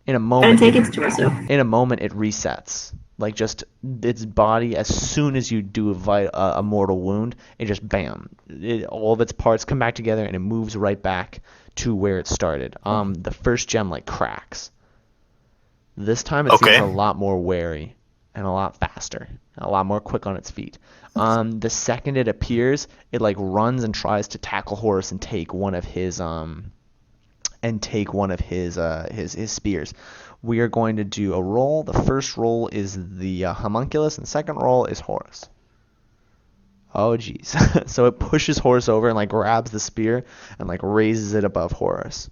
In a Gotta moment, take its torso. in a moment it resets. Like just its body, as soon as you do a mortal wound, it just bam. All of its parts come back together and it moves right back to where it started. The first gem like cracks. This time it Okay. seems a lot more wary and a lot faster, a lot more quick on its feet. The second it appears, it like runs and tries to tackle Horus and take one of his his spears. We are going to do a roll. The first roll is the homunculus, and the second roll is Horus. Oh, jeez. So it pushes Horus over and like grabs the spear and like raises it above Horus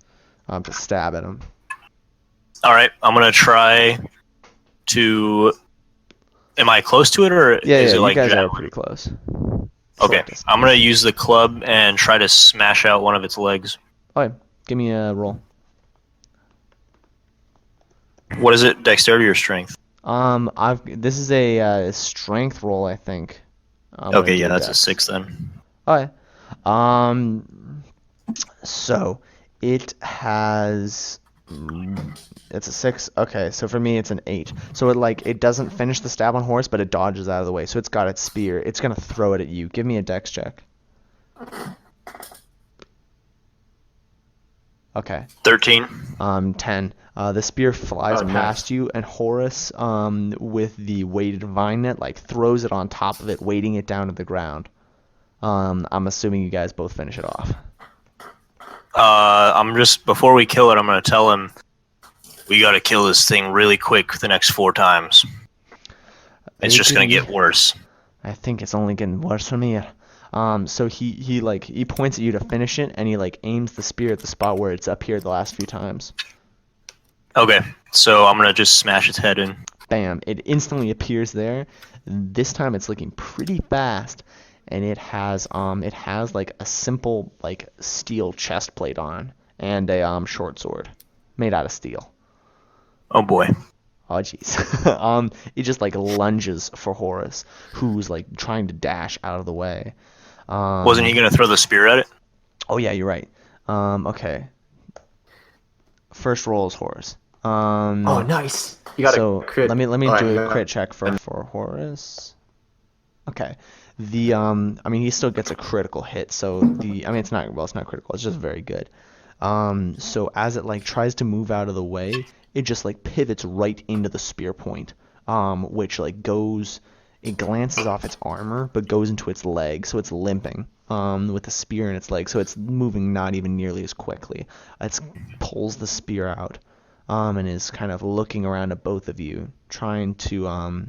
to stab at him. All right, I'm gonna try to. Am I close to it, or Yeah, is it you like? guys jab- are pretty close. Okay, Short distance. I'm gonna use the club and try to smash out one of its legs. Okay, give me a roll. What is it? Dexterity or strength? This is a strength roll, I think. Okay, yeah, that's a 6 then. Okay. So it has. It's a 6. Okay, so for me it's an 8. So it doesn't finish the stab on Horus, but it dodges out of the way. So it's got its spear. It's gonna throw it at you. Give me a dex check. Okay. 13. 10. The spear flies past you, and Horus, with the weighted vine net, like throws it on top of it, weighting it down to the ground. I'm assuming you guys both finish it off. Before we kill it, I'm gonna tell him we gotta kill this thing really quick the next 4 times. It's just gonna get worse. I think it's only getting worse from here. So he points at you to finish it, and he like aims the spear at the spot where it's appeared the last few times. Okay, so I'm gonna just smash its head in. Bam! It instantly appears there. This time it's looking pretty fast, and it has like a simple like steel chest plate on and a short sword made out of steel. Oh boy. Oh jeez. It just like lunges for Horus, who's like trying to dash out of the way. Wasn't he gonna throw the spear at it? Oh yeah, you're right. Okay. First roll is Horus. Oh, nice. You got So a crit. let me Alright, do you a got- crit check for Horus. Okay. I mean he still gets a critical hit, so it's not critical, it's just very good. So as it like tries to move out of the way, it just like pivots right into the spear point, which like it glances off its armor, but goes into its leg, so it's limping, with the spear in its leg, so it's moving not even nearly as quickly. It pulls the spear out, and is kind of looking around at both of you, trying to,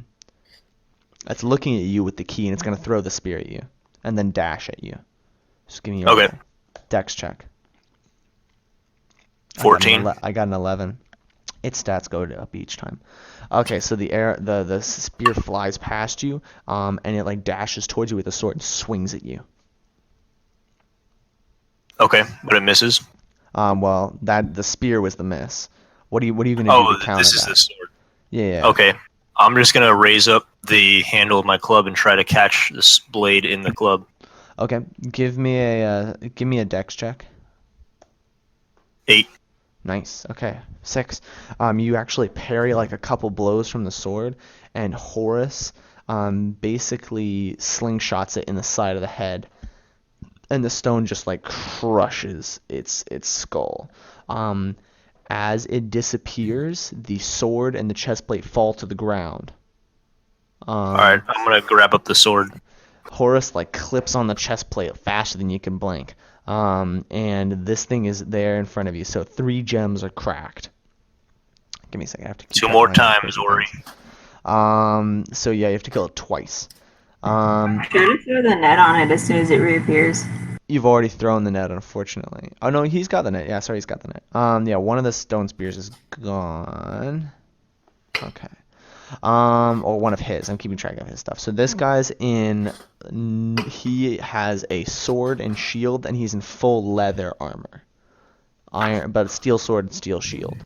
it's looking at you with the key, and it's gonna throw the spear at you, and then dash at you. Just give me your roll. Dex check. 14. I got an 11. Its stats go up each time. Okay, so the spear flies past you, and it like dashes towards you with a sword and swings at you. Okay, but it misses. Well, the spear was the miss. What are you gonna do to counter this is that? the sword. Yeah. Okay, I'm just gonna raise up the handle of my club and try to catch this blade in the club. Okay, give me a dex check. 8. Nice. Okay. 6. You actually parry like a couple blows from the sword, and Horus basically slingshots it in the side of the head, and the stone just like crushes its skull. As it disappears, the sword and the chestplate fall to the ground. Alright, I'm gonna grab up the sword. Horus like clips on the chestplate faster than you can blink. And this thing is there in front of you, so 3 gems are cracked. Give me a second, I have to keep 2 more times, Ori. So yeah, you have to kill it twice. Should have throw the net on it as soon as it reappears. You've already thrown the net, unfortunately. Oh no, he's got the net. Yeah, sorry, he's got the net. Yeah, one of the stone spears is gone. Okay. Or one of his. I'm keeping track of his stuff. So this guy's he has a sword and shield, and he's in full leather armor. But a steel sword and steel shield.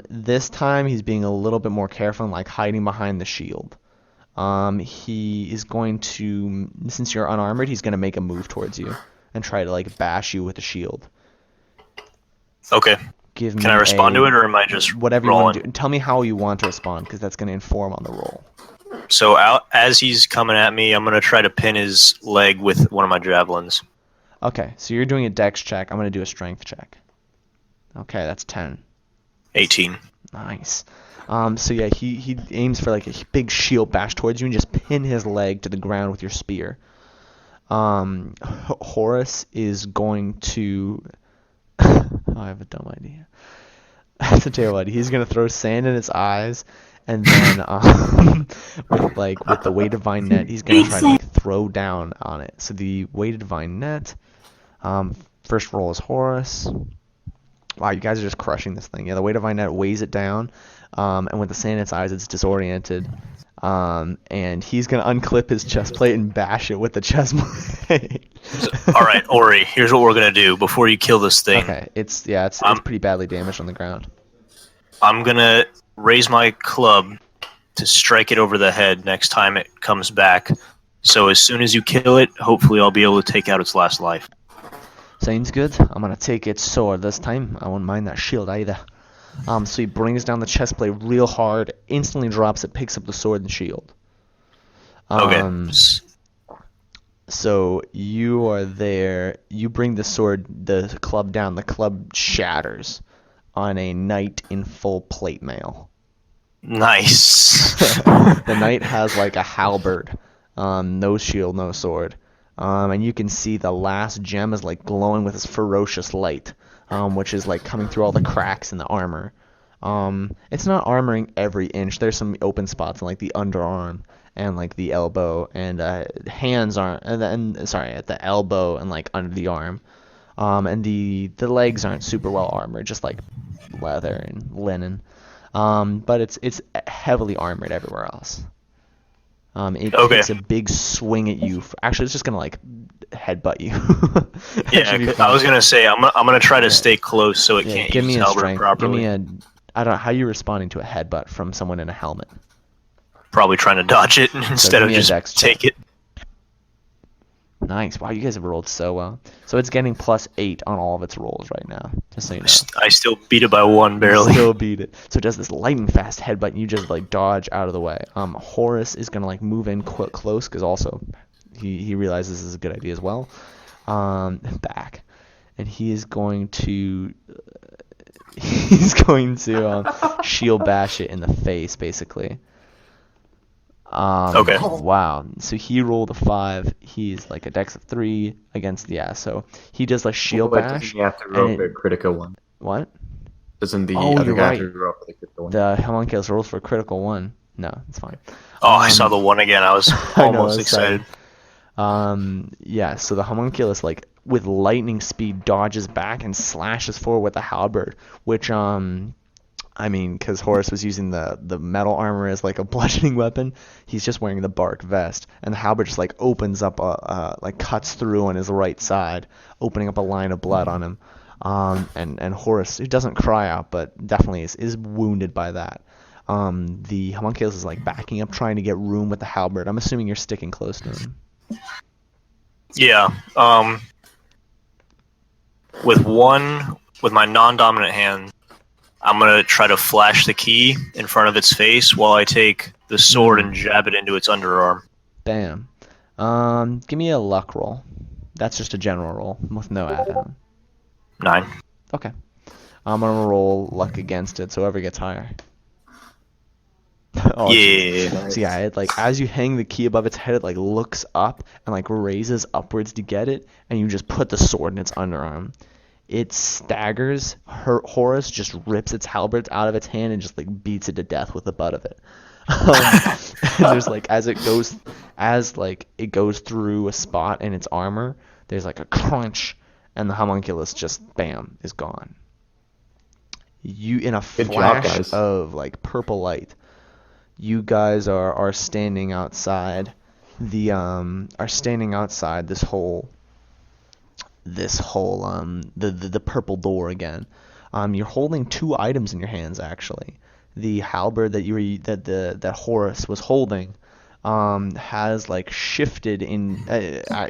This time he's being a little bit more careful and like hiding behind the shield. He is going to, since you're unarmored, he's going to make a move towards you and try to like bash you with the shield. Okay. Can I respond to it, or am I just whatever rolling? you want to do? Tell me how you want to respond, because that's going to inform on the roll. So as he's coming at me, I'm going to try to pin his leg with one of my javelins. Okay, so you're doing a dex check. I'm going to do a strength check. Okay, that's 10. 18. Nice. So yeah, he aims for like a big shield bash towards you and just pin his leg to the ground with your spear. Horus is going to... I have a dumb idea. That's a terrible idea. He's gonna throw sand in its eyes, and then with the weighted divine net, he's gonna try to like throw down on it. So the weighted divine net. First roll is Horus. Wow, you guys are just crushing this thing. Yeah, the weighted divine net weighs it down, and with the sand in its eyes, it's disoriented. And he's gonna unclip his chest plate and bash it with the chest plate. All right, Ori. Here's what we're gonna do before you kill this thing. Okay, it's pretty badly damaged on the ground. I'm gonna raise my club to strike it over the head next time it comes back. So as soon as you kill it, hopefully I'll be able to take out its last life. Sounds good. I'm gonna take its sword this time. I won't mind that shield either. So he brings down the chest plate real hard, instantly drops it, picks up the sword and shield. Okay. So you are there. You bring the club down. The club shatters on a knight in full plate mail. Nice. The knight has like a halberd, no shield, no sword. And you can see the last gem is like glowing with this ferocious light, which is like coming through all the cracks in the armor. It's not armoring every inch. There's some open spots in like the underarm and like the elbow, and hands aren't, at the elbow and like under the arm. And the legs aren't super well armored, just like leather and linen. But it's heavily armored everywhere else. It takes a big swing at you. Actually, it's just gonna like headbutt you. Yeah, I was gonna say I'm gonna try to stay close so it can't give use me its a halberd strength. properly. Give me I don't know how you're responding to a headbutt from someone in a helmet. Probably trying to dodge it instead give of me a just dex check. take it. Nice. Wow, you guys have rolled so well. So it's getting +8 on all of its rolls right now, just so you know. I still beat it by 1 You barely. still beat it. So it does this lightning fast headbutt, and you just like dodge out of the way. Horus is gonna like move in close because also he realizes this is a good idea as well. Back, and he is going to shield bash it in the face basically. Okay. Wow. So he rolled a 5. He's like a dex of 3 against the ass. So he does like shield Wait, bash. doesn't he have to roll and for a critical one? What? Doesn't the Oh, other you're guy right. have to roll for the critical one? The homunculus rolls for a critical 1. No, it's fine. Oh, I saw the 1 again. I was I know, almost excited. Yeah, so the homunculus, like, with lightning speed, dodges back and slashes forward with the halberd, which, I mean, because Horus was using the metal armor as, like, a bludgeoning weapon, he's just wearing the bark vest, and the halberd just, like, opens up, like, cuts through on his right side, opening up a line of blood on him. And Horus, he doesn't cry out, but definitely is wounded by that. The homunculus is, like, backing up, trying to get room with the halberd. I'm assuming you're sticking close to him. Yeah. With my non-dominant hand, I'm gonna try to flash the key in front of its face while I take the sword and jab it into its underarm. Bam. Give me a luck roll. That's just a general roll with no add-on. 9. Okay. I'm gonna roll luck against it, so whoever gets higher. Oh, Yeah. So yeah, it like as you hang the key above its head, it like looks up and like raises upwards to get it, and you just put the sword in its underarm. It staggers. Horus just rips its halberd out of its hand and just like beats it to death with the butt of it. And there's like as it goes through a spot in its armor, there's like a crunch, and the homunculus just bam is gone. You in a Good job, flash guys. of like purple light. You guys are standing outside the the purple door again. You're holding 2 items in your hands actually. The halberd that Horus was holding has like shifted in.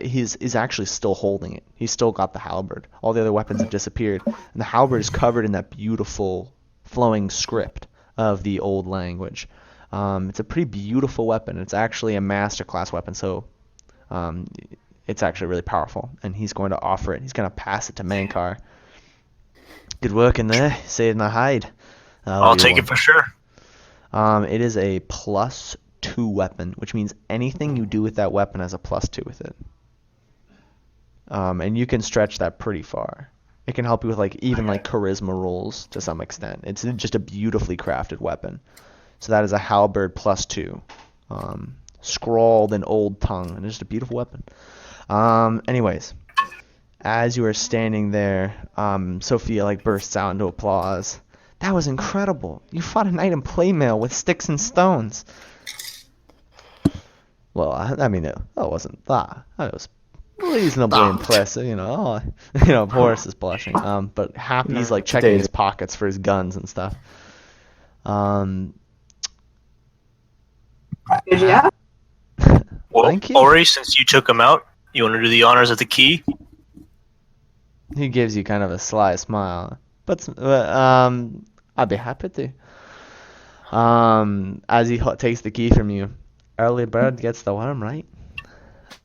He's actually still holding it. He's still got the halberd. All the other weapons have disappeared, and the halberd is covered in that beautiful flowing script of the old language. It's a pretty beautiful weapon. It's actually a masterclass weapon, so it's actually really powerful. And he's going to offer it. He's going to pass it to Mankar. Good work in there, saving the hide. I'll take it for sure. It is a +2 weapon, which means anything you do with that weapon has a +2 with it. And you can stretch that pretty far. It can help you with like even like charisma rolls to some extent. It's just a beautifully crafted weapon. So that is a halberd +2, scrawled in old tongue, and it's just a beautiful weapon. Anyways, as you are standing there, Sophia like bursts out into applause. That was incredible. You fought a knight in playmail with sticks and stones. Well, I mean, it wasn't that. It was reasonably impressive, you know. Horus is blushing. But Happy's like checking his pockets for his guns and stuff. Good job. Well, Thank you. Ori, since you took him out, you want to do the honors of the key? He gives you kind of a sly smile, but I'd be happy to. As he takes the key from you, early bird gets the worm, right?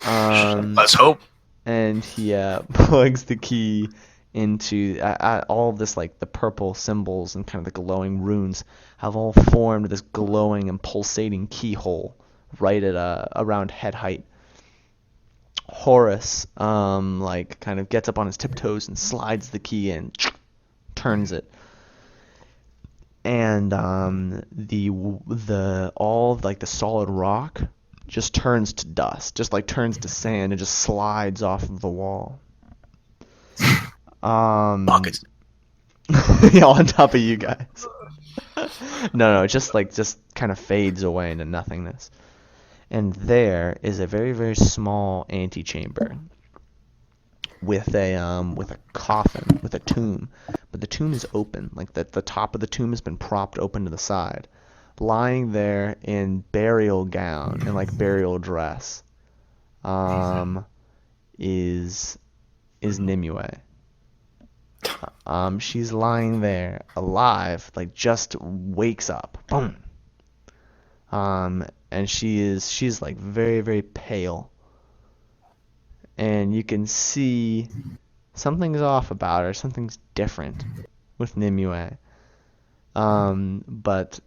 Let's hope. And he plugs the key into all of this, like the purple symbols and kind of the glowing runes have all formed this glowing and pulsating keyhole right at around head height. Horus like kind of gets up on his tiptoes and slides the key in, turns it, and the all of like the solid rock just turns to dust, just like turns to sand and just slides off of the wall. Buckets. On top of you guys. No, it just kind of fades away into nothingness. And there is a very, very small antechamber with a coffin, with a tomb, but the tomb is open, like the top of the tomb has been propped open to the side. Lying there in burial gown and like burial dress, is Nimue. She's lying there alive, like just wakes up, boom. And she's like very, very pale, and you can see something's off about her, something's different with Nimue. But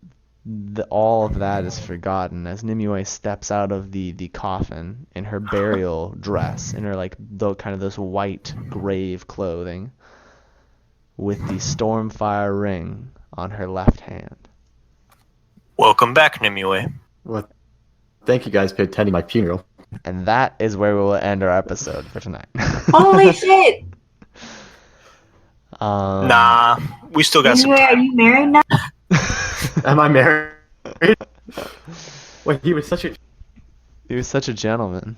all of that is forgotten as Nimue steps out of the coffin in her burial dress, in her like kind of this white grave clothing, with the Stormfire Ring on her left hand. Welcome back, Nimue. Well, thank you guys for attending my funeral. And that is where we will end our episode for tonight. Holy shit! Nah, we still got some Anyway, are time. you married now? Am I married? Wait, he was such a He was such a gentleman.